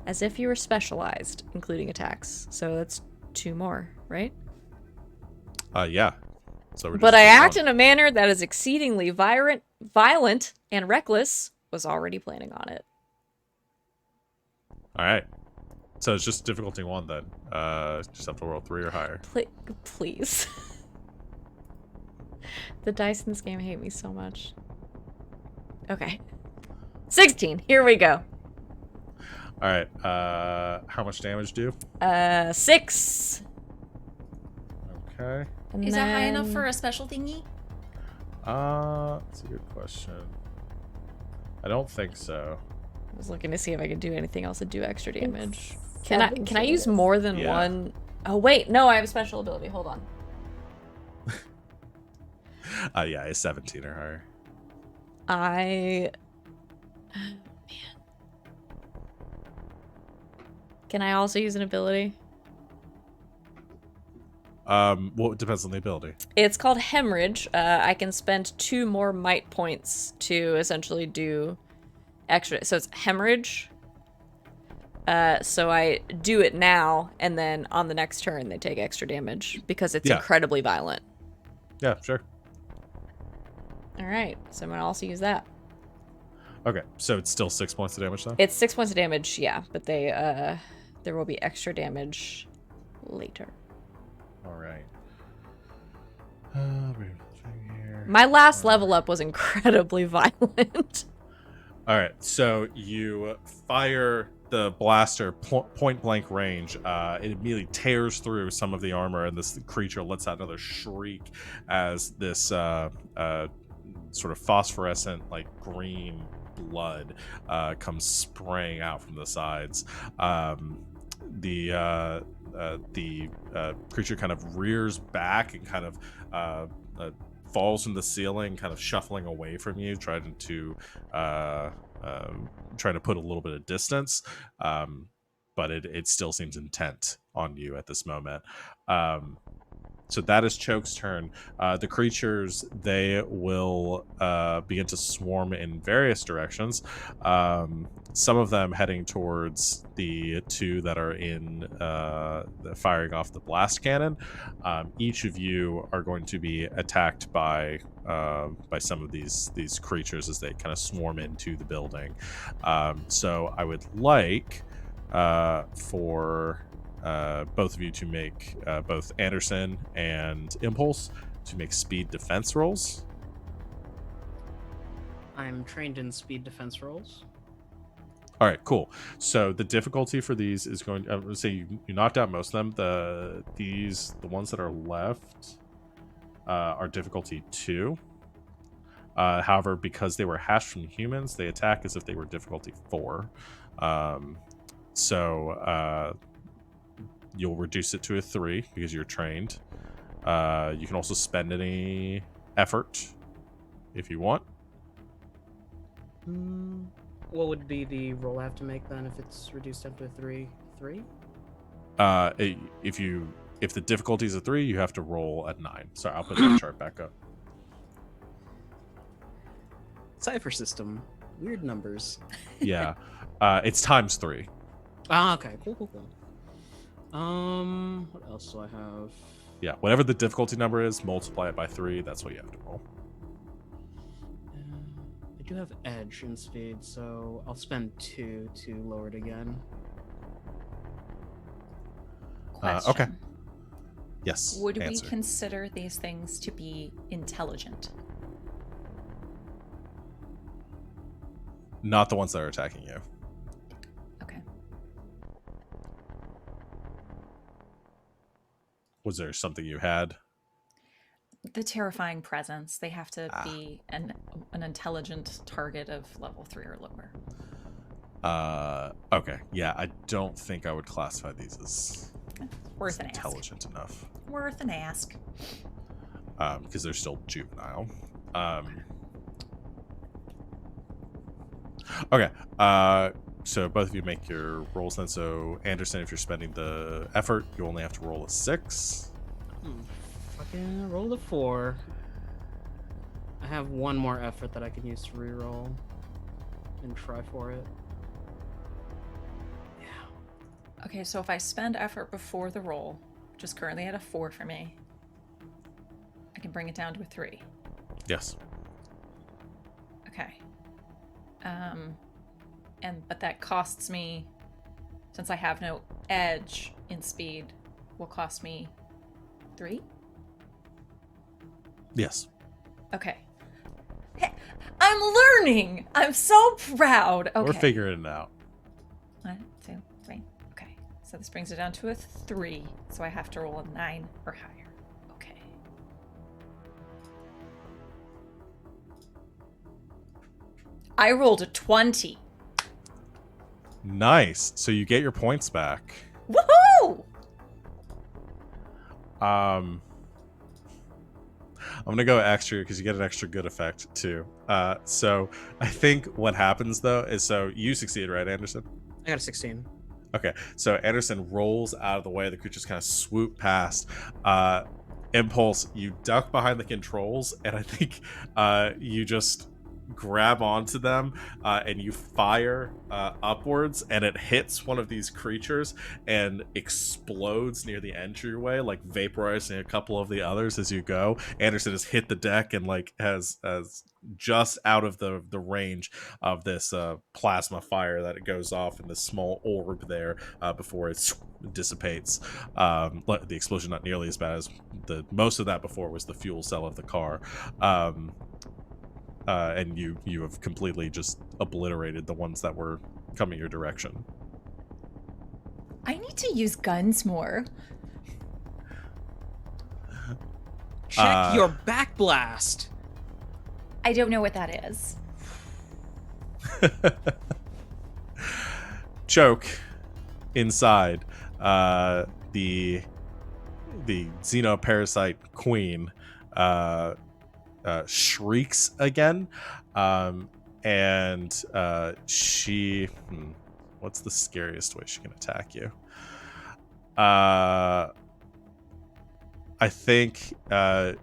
as if you were specialized, including attacks. So that's 2 more, right? Yeah. So we're But just I moving act on. in a manner that is exceedingly violent and reckless, was already planning on it. All right. So it's just difficulty 1 then. Just have to roll 3 or higher. Please. The dice in this game hate me so much. Okay. 16. Here we go. All right. How much damage do? 6. Okay. And Is that high enough then- for a special thingy? That's a good question. I don't think so. I was looking to see if I could do anything else to do extra damage. It's Can I 17. use more than Yeah. 1? Oh wait, no, I have a special ability. Hold on. Yeah, it's 17 or higher. Man. Can I also use an ability? Well, it depends on the ability. It's called Hemorrhage. I can spend 2 more might points to essentially do extra. So it's Hemorrhage. So I do it now, and then on the next turn they take extra damage because it's Yeah. incredibly violent. Yeah, sure. All right, so I'm gonna also use that. Okay, so it's still 6 points of damage though? It's 6 points of damage, yeah, but there will be extra damage later. All right. Here. My last level up was incredibly violent. All right, so you fire the blaster point blank range. It immediately tears through some of the armor, and this creature lets out another shriek as this sort of phosphorescent, like green blood comes spraying out from the sides. The creature kind of rears back and kind of falls from the ceiling, kind of shuffling away from you, trying to put a little bit of distance, but it still seems intent on you at this moment. So that is Choke's turn. The creatures, they will begin to swarm in various directions. Some of them heading towards the two that are in firing off the blast cannon. Each of you are going to be attacked by some of these creatures as they kind of swarm into the building. So I would like for both of you to make both Anderson and Impulse to make speed defense rolls. I'm trained in speed defense rolls. All right, cool. So the difficulty for these is going. I would say you knocked out most of them. The ones that are left are difficulty 2. However, because they were hatched from humans, they attack as if they were difficulty 4. So you'll reduce it to a 3 because you're trained. You can also spend any effort if you want. What would be the roll I have to make then if it's reduced up to 3? 3? If the difficulty is a 3, you have to roll at 9. Sorry, I'll put the chart back up. Cipher system. Weird numbers. Yeah. It's times 3. Ah, okay. Cool. What else do I have? Yeah, whatever the difficulty number is, multiply it by 3. That's what you have to roll. I do have edge in speed, so I'll spend 2 to lower it again. Okay. Yes. Would answer. we consider these things to be intelligent? Not the ones that are attacking you. Okay. Was there something you had? The terrifying presence. They have to be an intelligent target of level 3 or lower. Okay. Yeah, I don't think I would classify these as Worth an ask. intelligent enough. Worth an ask. Because they're still juvenile. Okay. So both of you make your rolls then. So Anderson, if you're spending the effort, you only have to roll a 6. Fucking roll the 4. I have one more effort that I can use to reroll and try for it. Yeah. Okay, so if I spend effort before the roll, which is currently at a 4 for me, I can bring it down to a 3. Yes. Okay. But that costs me, since I have no edge in speed, will cost me 3? Yes. Okay. Hey, I'm learning! I'm so proud! Okay. We're figuring it out. 1, 2, 3. Okay. So this brings it down to a 3. So I have to roll a 9 or higher. Okay. I rolled a 20. Nice. So you get your points back. Woohoo! I'm gonna go extra because you get an extra good effect too. So I think what happens though is, so you succeed, right, Anderson? I got a 16. Okay, so Anderson rolls out of the way. The creatures kind of swoop past. Impulse, you duck behind the controls, and I think you just grab onto them and you fire upwards, and it hits one of these creatures and explodes near the entryway, like vaporizing a couple of the others as you go. Anderson has hit the deck and like has just out of the range of this plasma fire that it goes off in this small orb there before it dissipates. The explosion not nearly as bad as most of that before was the fuel cell of the car. And you have completely just obliterated the ones that were coming your direction. I need to use guns more. Check your backblast. I don't know what that is. Choke inside the xenoparasite queen shrieks again, and she what's the scariest way she can attack you? I I think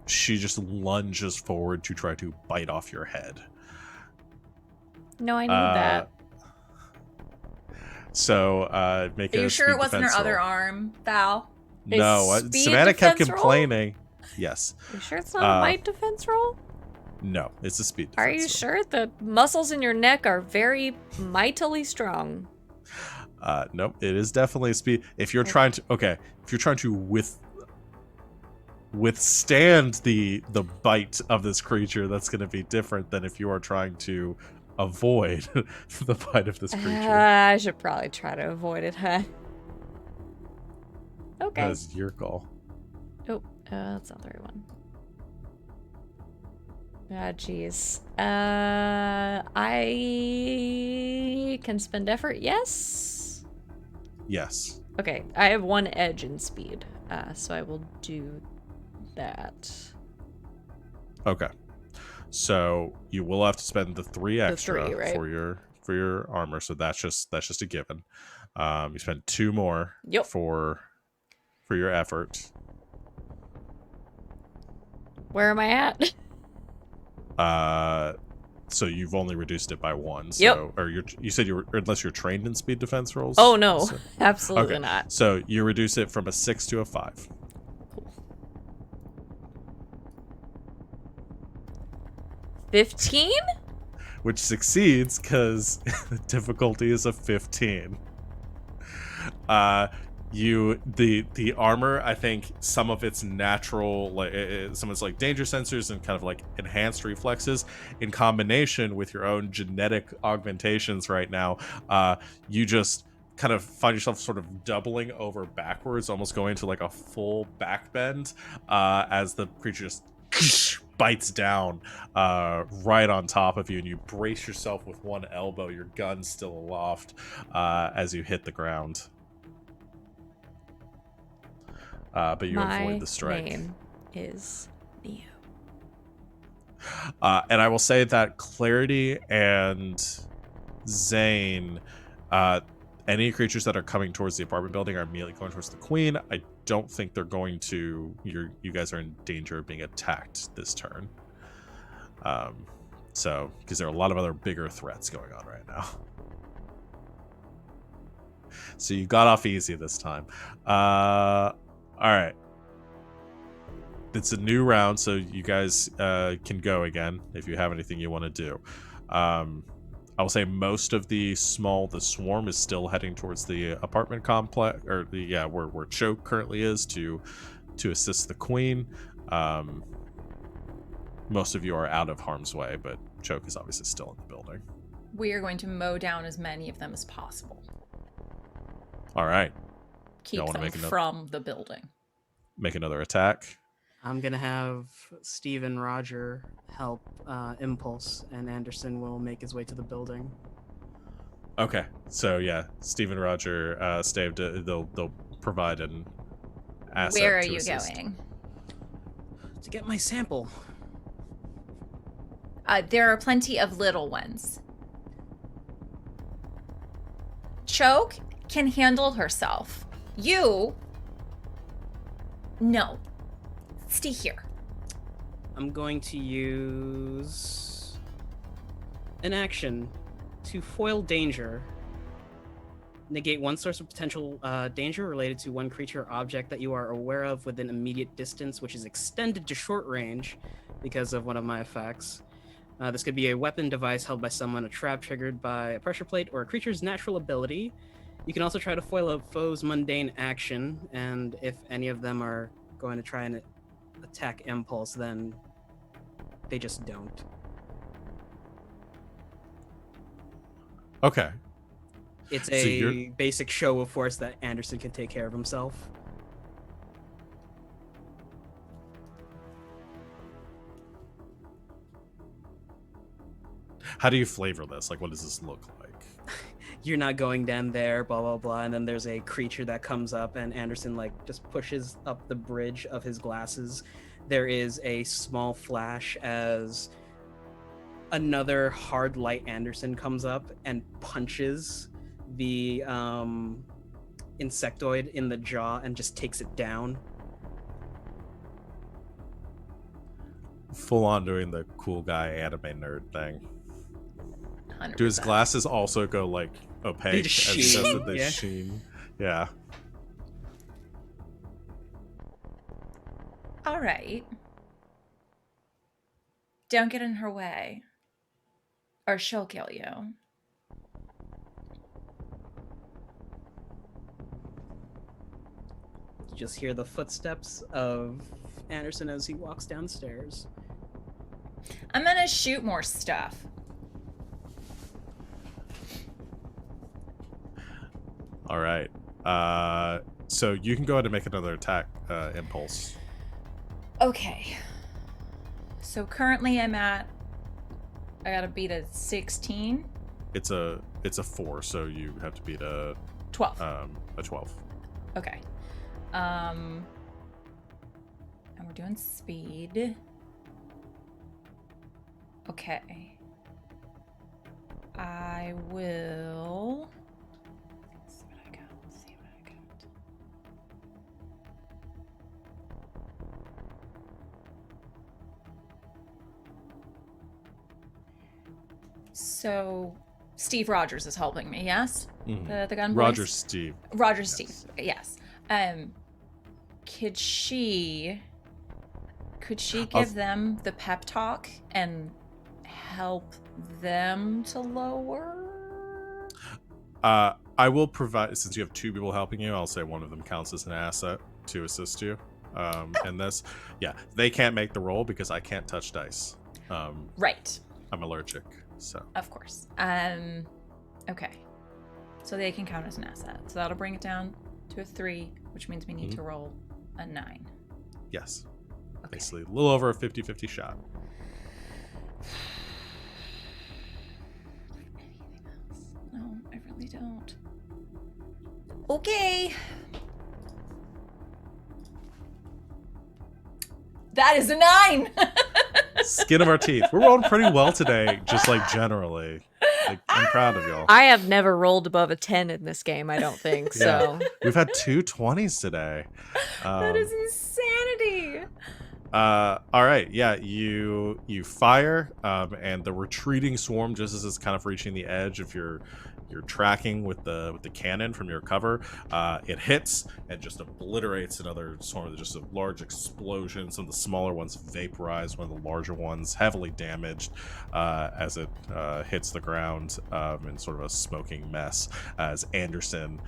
she just lunges forward to try to bite off your head. No, I need that. So make Are a you sure speed it wasn't her defense other roll. arm, Val? No, A speed Savannah kept defense roll? complaining. Yes. Are you sure it's not a might defense roll? No, it's a speed defense Are you roll. sure? The muscles in your neck are very mightily strong. Nope, it is definitely a speed. If you're trying to withstand the bite of this creature, that's going to be different than if you are trying to avoid the bite of this creature. I should probably try to avoid it, huh? Okay. That is your call. Oh, that's not the right one. Ah, jeez. I can spend effort, yes? Yes. Okay, I have 1 edge in speed, so I will do that. Okay. So you will have to spend the 3 extra 3, right? for your armor. So that's just a given. You spend 2 more Yep. for your effort. Where am I at? So you've only reduced it by 1. So, Yep. or you said unless you're trained in speed defense rolls. Oh, no. So, Absolutely okay. not. So you reduce it from a 6 to a 5. Cool. 15? Which succeeds because difficulty is a 15. The armor, I think some of its natural, like some of its like danger sensors and kind of like enhanced reflexes, in combination with your own genetic augmentations right now, you just kind of find yourself sort of doubling over backwards, almost going to like a full back bend, as the creature just bites down right on top of you, and you brace yourself with one elbow, your gun still aloft, as you hit the ground. But you avoid the strike. My name is Neo. And I will say that Clarity and Zane, any creatures that are coming towards the apartment building are immediately going towards the Queen. I don't think they're going to. You guys are in danger of being attacked this turn. So, because there are a lot of other bigger threats going on right now. So you got off easy this time. All right. It's a new round, so you guys can go again if you have anything you want to do. I will say most of the swarm is still heading towards the apartment complex, or where Choke currently is to assist the Queen. Most of you are out of harm's way, but Choke is obviously still in the building. We are going to mow down as many of them as possible. All right. Keep them from the building. Make another attack. I'm gonna have Steve and Roger help Impulse, and Anderson will make his way to the building. Okay, so yeah, Steve and Roger staved. They'll provide an asset. Where are to you assist. going? To get my sample. There are plenty of little ones. Choke can handle herself. You... No. Stay here. I'm going to use an action to foil danger. Negate one source of potential danger related to one creature or object that you are aware of within immediate distance, which is extended to short range because of one of my effects. This could be a weapon, device held by someone, a trap triggered by a pressure plate, or a creature's natural ability. You can also try to foil a foe's mundane action, and if any of them are going to try and attack Impulse, then they just don't. Okay. It's So a basic show of force that Anderson can take care of himself. How do you flavor this? Like, what does this look like? You're not going down there, blah, blah, blah. And then there's a creature that comes up, and Anderson, just pushes up the bridge of his glasses. There is a small flash as another hard light Anderson comes up and punches the insectoid in the jaw and just takes it down. full on doing the cool guy anime nerd thing. 100%. Do his glasses also go like opaque just as he does sheen, that? They yeah. sheen. Yeah. All right. Don't get in her way, or she'll kill you. You just hear the footsteps of Anderson as he walks downstairs. I'm gonna shoot more stuff. All right. So you can go ahead and make another attack impulse. Okay. So currently I gotta beat a 16. It's a 4, so you have to beat a 12. a 12. Okay. And we're doing speed. Okay. I will see what I got. So Steve Rogers is helping me, yes? Mhm. The gun Roger boys? Steve. Roger Yes. Steve, yes. Could she give them the pep talk and help them to lower? I will provide, since you have 2 people helping you, I'll say one of them counts as an asset to assist you. And this, yeah, they can't make the roll because I can't touch dice. Right. I'm allergic, so. Of course. Okay. So they can count as an asset. So that'll bring it down to a 3, which means we need to roll a 9. Yes. Okay. Basically, a little over a 50-50 shot. Anything else? No, I really don't. Okay. That is a 9! Skin of our teeth. We're rolling pretty well today, just like generally. Like, I'm proud of y'all. I have never rolled above a 10 in this game, I don't think. So We've had 2 20s today. That is insanity. All right, yeah, you fire, and the retreating swarm, just as it's kind of reaching the edge, if you're tracking with the cannon from your cover, it hits and just obliterates another swarm. Just a large explosion. Some of the smaller ones vaporize. One of the larger ones heavily damaged as it hits the ground in sort of a smoking mess. As Anderson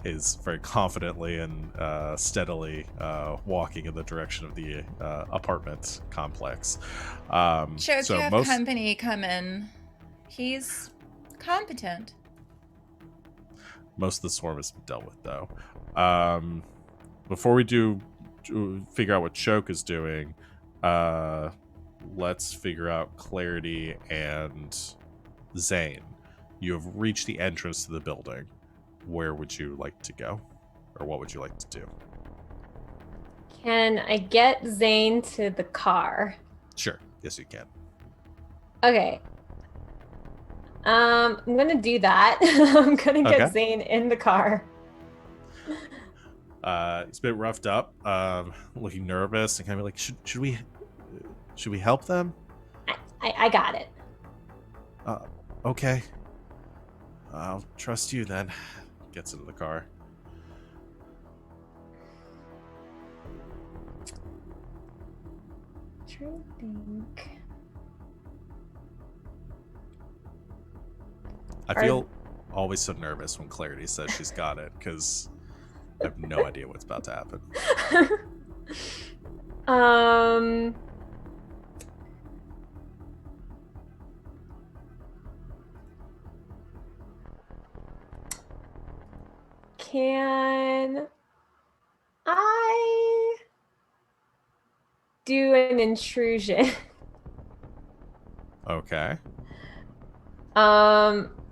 is very confidently and steadily walking in the direction of the apartment complex. Shows so you have most company come in. He's competent. Most of the swarm has been dealt with, though. Before we do figure out what Choke is doing, let's figure out Clarity and Zane. You have reached the entrance to the building. Where would you like to go? Or what would you like to do? Can I get Zane to the car? Sure. Yes, you can. Okay. I'm gonna do that. I'm gonna get Okay. Zane in the car. It's a bit roughed up, looking nervous, and kind of like, should we help them? I got it. Okay. I'll trust you then. Gets into the car. Trying to think. I feel always so nervous when Clarity says she's got it, because I have no idea what's about to happen. Can I do an intrusion? Okay.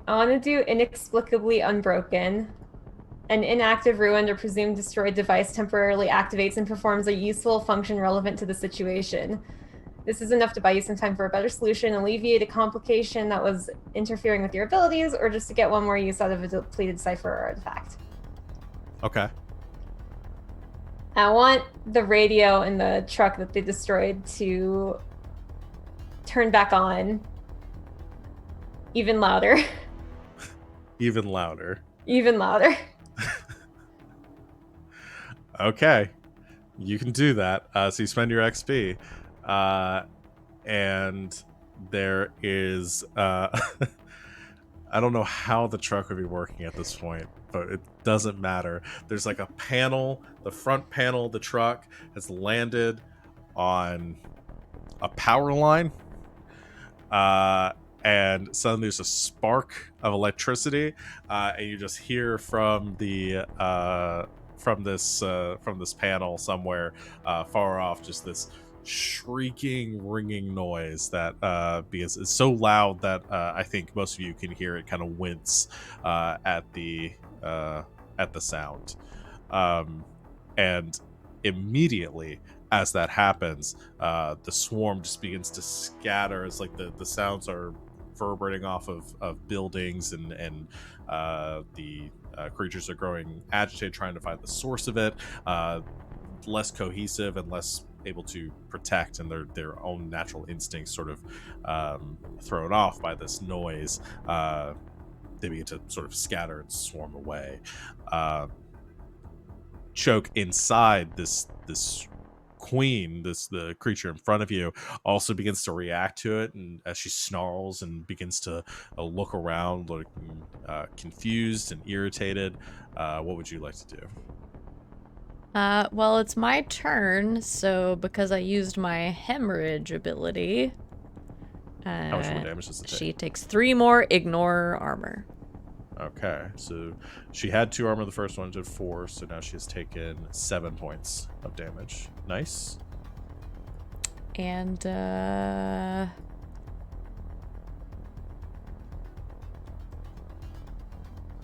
I want to do inexplicably unbroken. An inactive, ruined, or presumed destroyed device temporarily activates and performs a useful function relevant to the situation. This is enough to buy you some time for a better solution, alleviate a complication that was interfering with your abilities, or just to get one more use out of a depleted cipher or artifact. Okay. I want the radio in the truck that they destroyed to turn back on even louder. Even louder. Even louder. Okay, you can do that. So you spend your XP, and there is. I don't know how the truck would be working at this point, but it doesn't matter. There's like a panel. The front panel of the truck has landed on a power line, and suddenly there's a spark of electricity, and you just hear from the from this panel somewhere far off just this shrieking, ringing noise that because it's so loud that I think most of you can hear it kind of wince at the sound, and immediately as that happens, the swarm just begins to scatter. It's like the sounds are reverberating off of buildings, and the creatures are growing agitated, trying to find the source of it, less cohesive and less able to protect, and their own natural instincts sort of thrown off by this noise. They begin to sort of scatter and swarm away. Choke inside this queen, the creature in front of you, also begins to react to it, and as she snarls and begins to look around, looking confused and irritated. What would you like to do? Well, it's my turn, so because I used my hemorrhage ability, How much more damage does it take? she takes 3 more ignore armor. Okay, so she had 2 armor the first one, did 4, so now she has taken 7 points of damage. Nice. And,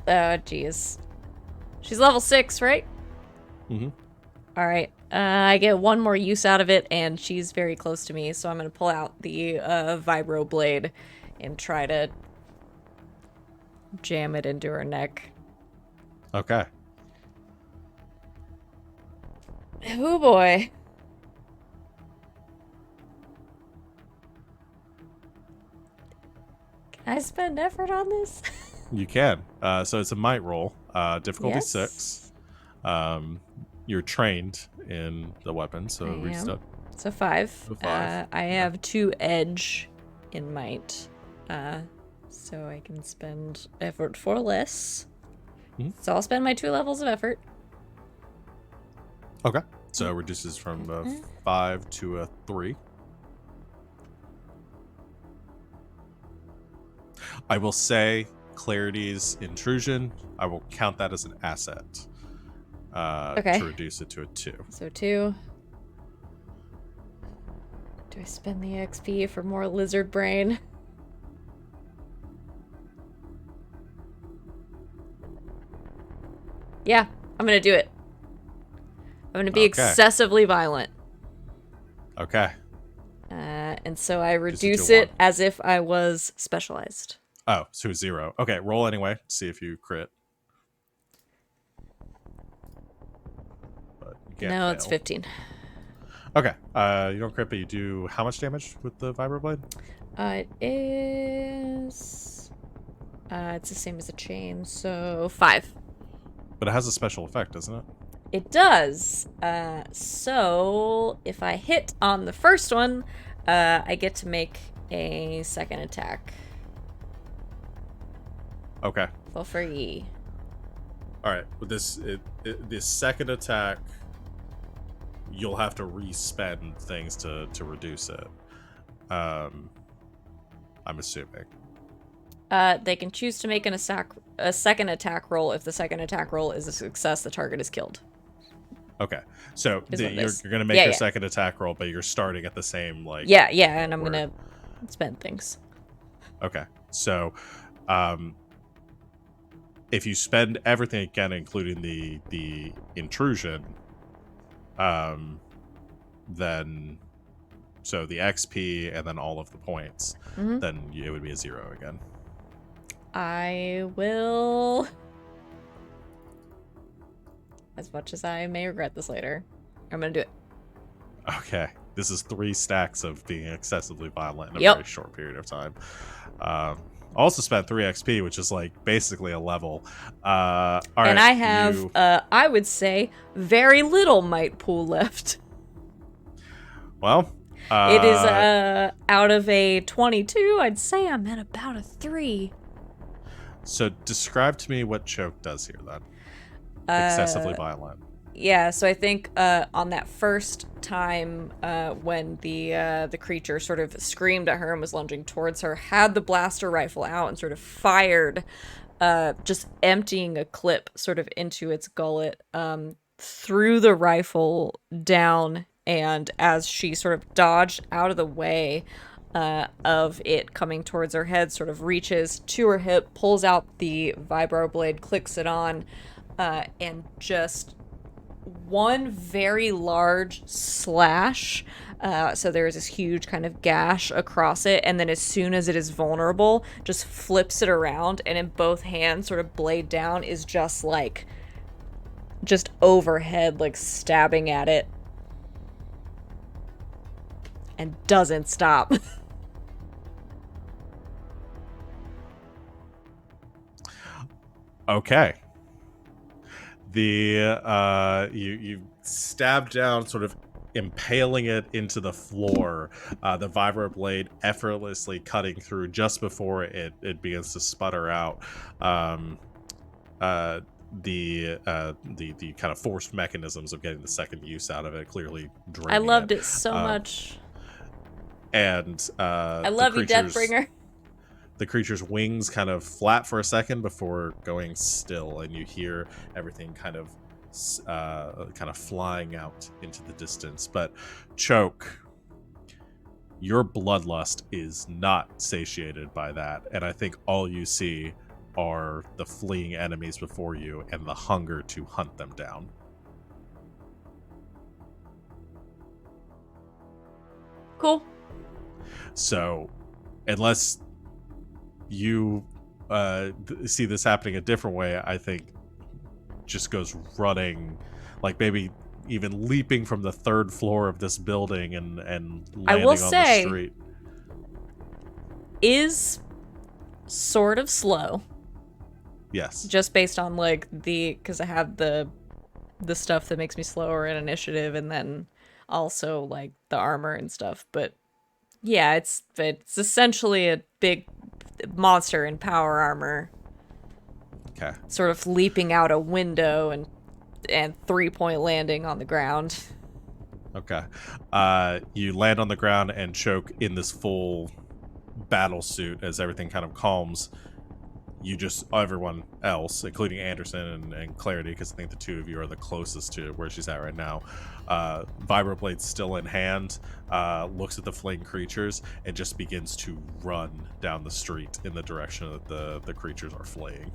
oh, geez. She's level 6, right? Mm-hmm. Alright, I get 1 more use out of it, and she's very close to me, so I'm gonna pull out the, vibro blade and try to jam it into her neck. Okay. Oh boy. Can I spend effort on this? You can. So it's a might roll. Difficulty Yes. 6. You're trained in the weapon, so I we am. still. So 5. So 5. I have 2 edge in might. So I can spend effort for less. Mhm. So I'll spend my 2 levels of effort. Okay. So it reduces from 5 to a 3. I will say Clarity's intrusion, I will count that as an asset. Okay. To reduce it to a 2. So 2. Do I spend the XP for more lizard brain? Yeah, I'm gonna do it. I'm gonna be Okay. excessively violent. Okay. And so I reduce to it 1. as if I was specialized. Oh, so 0. Okay, roll anyway. See if you crit. But you can't No, it's fail. 15. Okay. You don't crit, but you do how much damage with the vibroblade? It is... it's the same as a chain, so 5. But it has a special effect, doesn't it? It does. So if I hit on the first one, I get to make a second attack Okay. for free. All right. With this second attack, you'll have to re-spend things to reduce it. I'm assuming. They can choose to make a second attack roll. If the second attack roll is a success, the target is killed. Okay. So Is what it you're is. going to make Yeah, your yeah. second attack roll, but you're starting at the same, like... Yeah, and I'm word. gonna spend things. Okay. So, if you spend everything again, including the intrusion, then so the XP and then all of the points, Mhm. then it would be a 0 again. I will... As much as I may regret this later, I'm gonna do it. Okay. this is 3 stacks of being excessively violent in a Yep. very short period of time. Also spent 3 XP, which is like basically a level. All And right, I have, I would say, very little might pool left. well, It is out of a 22, I'd say I'm at about a 3. so describe to me what choke does here then. Excessively violent. Yeah, so I think on that first time when the creature sort of screamed at her and was lunging towards her, had the blaster rifle out and sort of fired, just emptying a clip sort of into its gullet, threw the rifle down, and as she sort of dodged out of the way of it coming towards her head, sort of reaches to her hip, pulls out the vibro blade, clicks it on, and just one very large slash. So there is this huge kind of gash across it, and then as soon as it is vulnerable, just flips it around, and in both hands, sort of blade down, is just like, just overhead, like stabbing at it. And doesn't stop. Okay. The you stab down, sort of impaling it into the floor, the vibro blade effortlessly cutting through just before it begins to sputter out. The kind of forced mechanisms of getting the second use out of it clearly draining I loved it so much. And I love you, Deathbringer. The creature's wings kind of flap for a second before going still, and you hear everything kind of flying out into the distance. But Choke, your bloodlust is not satiated by that, and I think all you see are the fleeing enemies before you and the hunger to hunt them down. Cool. So, unless you see this happening a different way, I think just goes running, like maybe even leaping from the 3rd floor of this building and landing I will on say, the street. Is sort of slow. Yes. Just based on like because I have the stuff that makes me slower in initiative, and then also like the armor and stuff. But yeah, it's essentially a big monster in power armor. Okay. Sort of leaping out a window and 3-point landing on the ground. Okay. You land on the ground and Choke in this full battle suit as everything kind of calms. You just, everyone else, including Anderson and Clarity, because I think the 2 of you are the closest to where she's at right now. Vibroblade's still in hand, looks at the fleeing creatures, and just begins to run down the street in the direction that the creatures are fleeing.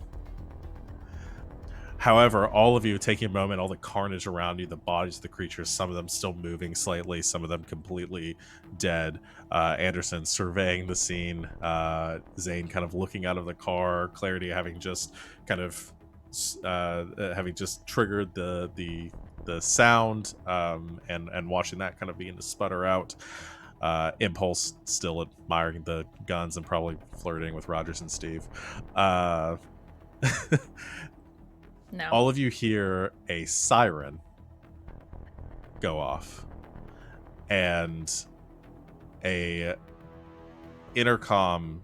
However, all of you taking a moment, all the carnage around you, the bodies of the creatures, some of them still moving slightly, some of them completely dead. Anderson surveying the scene, Zane kind of looking out of the car, Clarity having just kind of triggered the sound, and watching that kind of begin to sputter out. Impulse still admiring the guns and probably flirting with Rogers and Steve. No. All of you hear a siren go off, and a intercom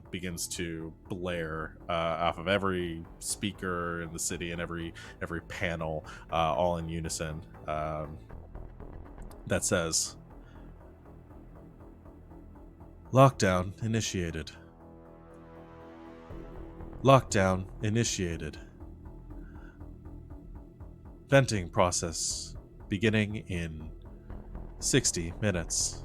begins to blare off of every speaker in the city and every panel, all in unison, that says, "Lockdown initiated. Lockdown initiated. Venting process beginning in 60 minutes.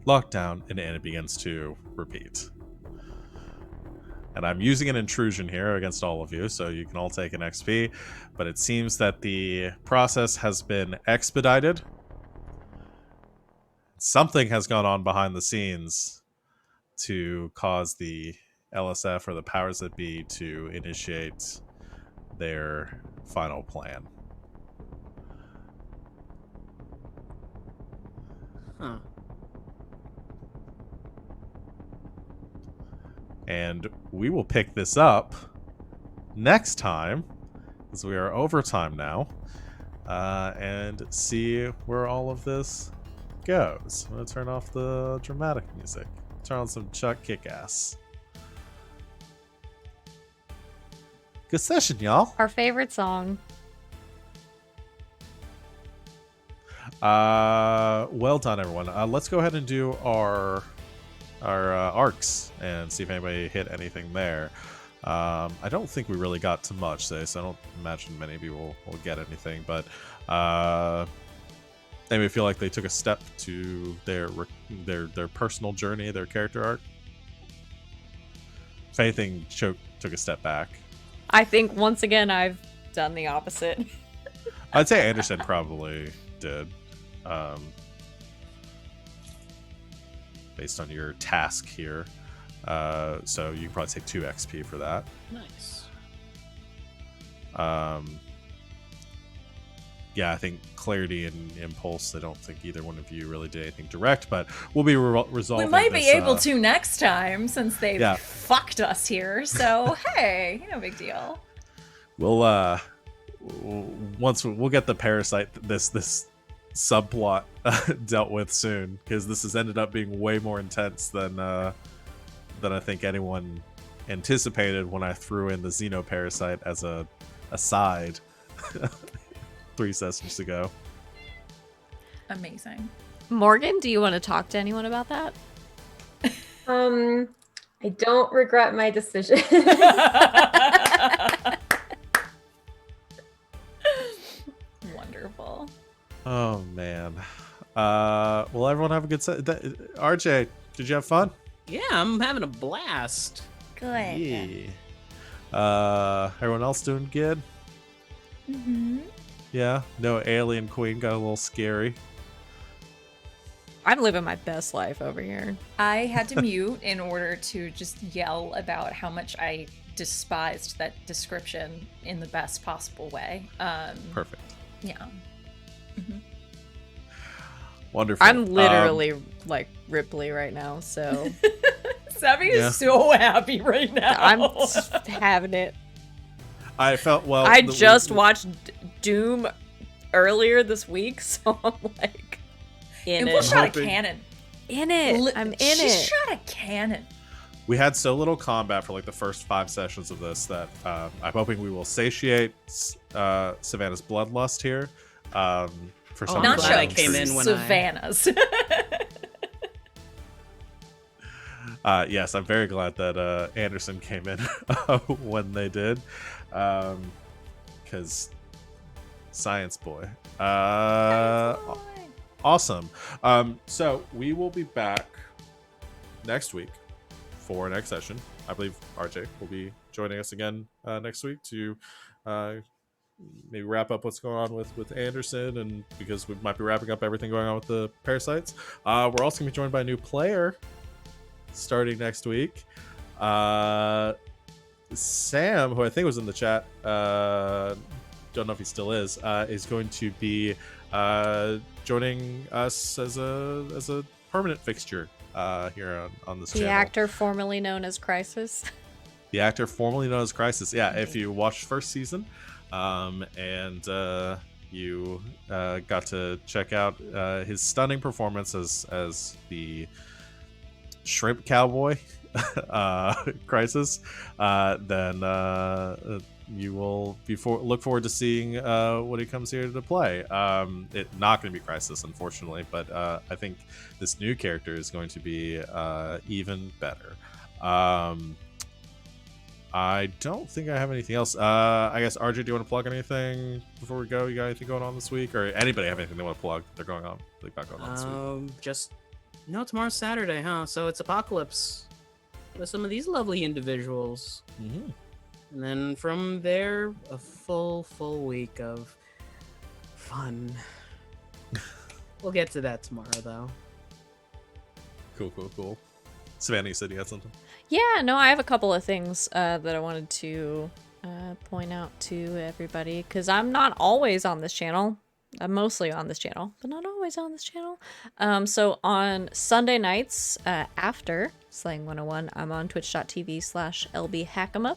Lockdown," and it begins to repeat. And I'm using an intrusion here against all of you, so you can all take an XP, but it seems that the process has been expedited. Something has gone on behind the scenes to cause the LSF, or the powers that be, to initiate their final plan. Huh. And we will pick this up next time, as we are overtime now, and see where all of this goes. I'm going to turn off the dramatic music. Turn on some Chuck Kick-Ass. Good session, y'all. Our favorite song. Well done, everyone. Let's go ahead and do our arcs and see if anybody hit anything there. I don't think we really got to much today, so I don't imagine many people will get anything. But anybody feel like they took a step to their personal journey, their character arc? If anything, took a step back. I think once again I've done the opposite. I'd say Anderson probably did. Based on your task here. So you can probably take 2 XP for that. Nice. Yeah, I think Clarity and Impulse, I don't think either one of you really did anything direct, but we'll be resolving We might this, be able to next time since they yeah. fucked us here. So hey, no big deal. We'll once we'll get the parasite this subplot dealt with soon, because this has ended up being way more intense than I think anyone anticipated when I threw in the Xenoparasite as a side 3 sessions ago. Amazing. Morgan, do you want to talk to anyone about that? I don't regret my decision. Wonderful. Oh man. Well, everyone have a good set. RJ, did you have fun? Yeah, I'm having a blast. Good. Yeah. Everyone else doing good? Mm-hmm. Yeah. No alien queen got a little scary. I'm living my best life over here. I had to mute in order to just yell about how much I despised that description in the best possible way. Perfect. Yeah. Mm-hmm. Wonderful. I'm literally like Ripley right now, so Savvy Yeah. is so happy right now. I'm just having it. I felt well. I just watched Doom earlier this week, so I'm like in Impulse shot a hoping- cannon. In it. I'm in She it. shot a cannon. We had so little combat for like the first 5 sessions of this that I'm hoping we will satiate Savannah's bloodlust here. For some I'm Not glad I shows. came in when Savannah's. yes, I'm very glad that Anderson came in when they did, because science boy. Awesome. So we will be back next week for next session. I believe RJ will be joining us again next week to maybe wrap up what's going on with Anderson, and because we might be wrapping up everything going on with the parasites. We're also gonna be joined by a new player starting next week. Sam, who I think was in the chat, don't know if he still is going to be joining us as a permanent fixture here on this channel. The actor formerly known as Crisis. The actor formerly known as Crisis. Yeah, if you watched first season, and you got to check out his stunning performance as the shrimp cowboy Crisis, then you will look forward to seeing what he comes here to play. It's not going to be Crisis, unfortunately, but I think this new character is going to be even better. I don't think I have anything else. I guess, RJ, do you want to plug anything before we go? You got anything going on this week? Or anybody have anything they want to plug? They're going on. They've got going on this week. Just no, tomorrow's Saturday, huh? So it's Apocalypse with some of these lovely individuals. Mm-hmm. And then from there, a full week of fun. We'll get to that tomorrow, though. Cool. Savannah, you said you had something? Yeah, no, I have a couple of things that I wanted to point out to everybody, because I'm not always on this channel. I'm mostly on this channel, but not always. always on this channel. So on Sunday nights after Slaying 101, I'm on twitch.tv/lbhackemup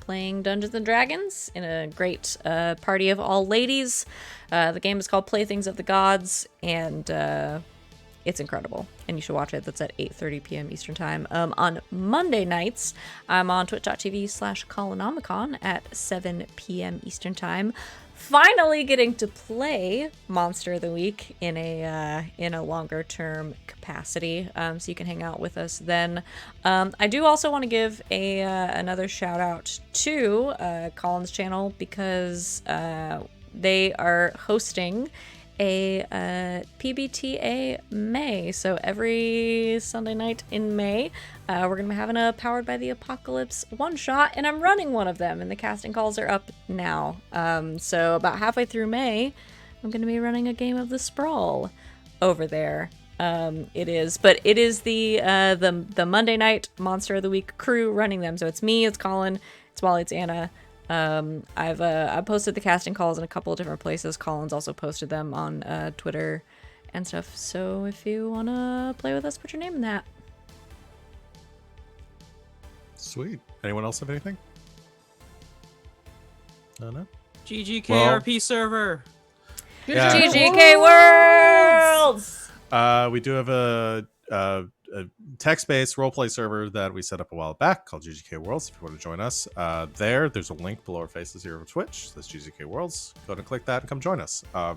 playing Dungeons and Dragons in a great party of all ladies. The game is called Playthings of the Gods, and it's incredible, and you should watch it. That's at 8:30 p.m. Eastern Time. On Monday nights, I'm on twitch.tv/Colonomicon at 7 p.m. Eastern Time. Finally getting to play Monster of the Week in a longer term capacity, so you can hang out with us then. I do also want to give another shout out to Colin's channel, because they are hosting a PBTA May. So every Sunday night in May, we're going to be having a Powered by the Apocalypse one-shot, and I'm running one of them, and the casting calls are up now. So about halfway through May, I'm going to be running a game of the Sprawl over there. It is the Monday night Monster of the Week crew running them. So it's me, it's Colin, it's Wally, it's Anna. I've posted the casting calls in a couple of different places. Colin's also posted them on Twitter and stuff. So if you want to play with us, put your name in that. Sweet. Anyone else have anything? No? GGKRP server. Yeah. GGK Worlds! We do have a text-based roleplay server that we set up a while back called GGK Worlds. If you want to join us there's a link below our faces here on Twitch. That's GGK Worlds. Go ahead and click that and come join us. I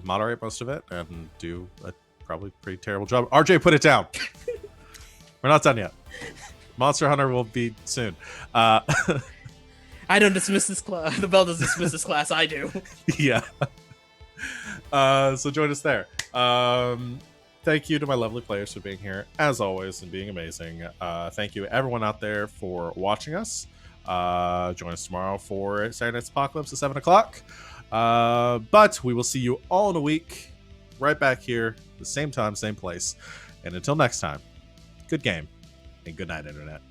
moderate most of it and do a probably pretty terrible job. RJ, put it down. We're not done yet. Monster Hunter will be soon. I don't dismiss this class. The bell doesn't dismiss this class. I do. Yeah. So join us there. Thank you to my lovely players for being here, as always, and being amazing. Thank you, everyone out there, for watching us. Join us tomorrow for Saturday Night's Apocalypse at 7 o'clock. But we will see you all in a week, right back here, the same time, same place. And until next time, good game, and good night, Internet.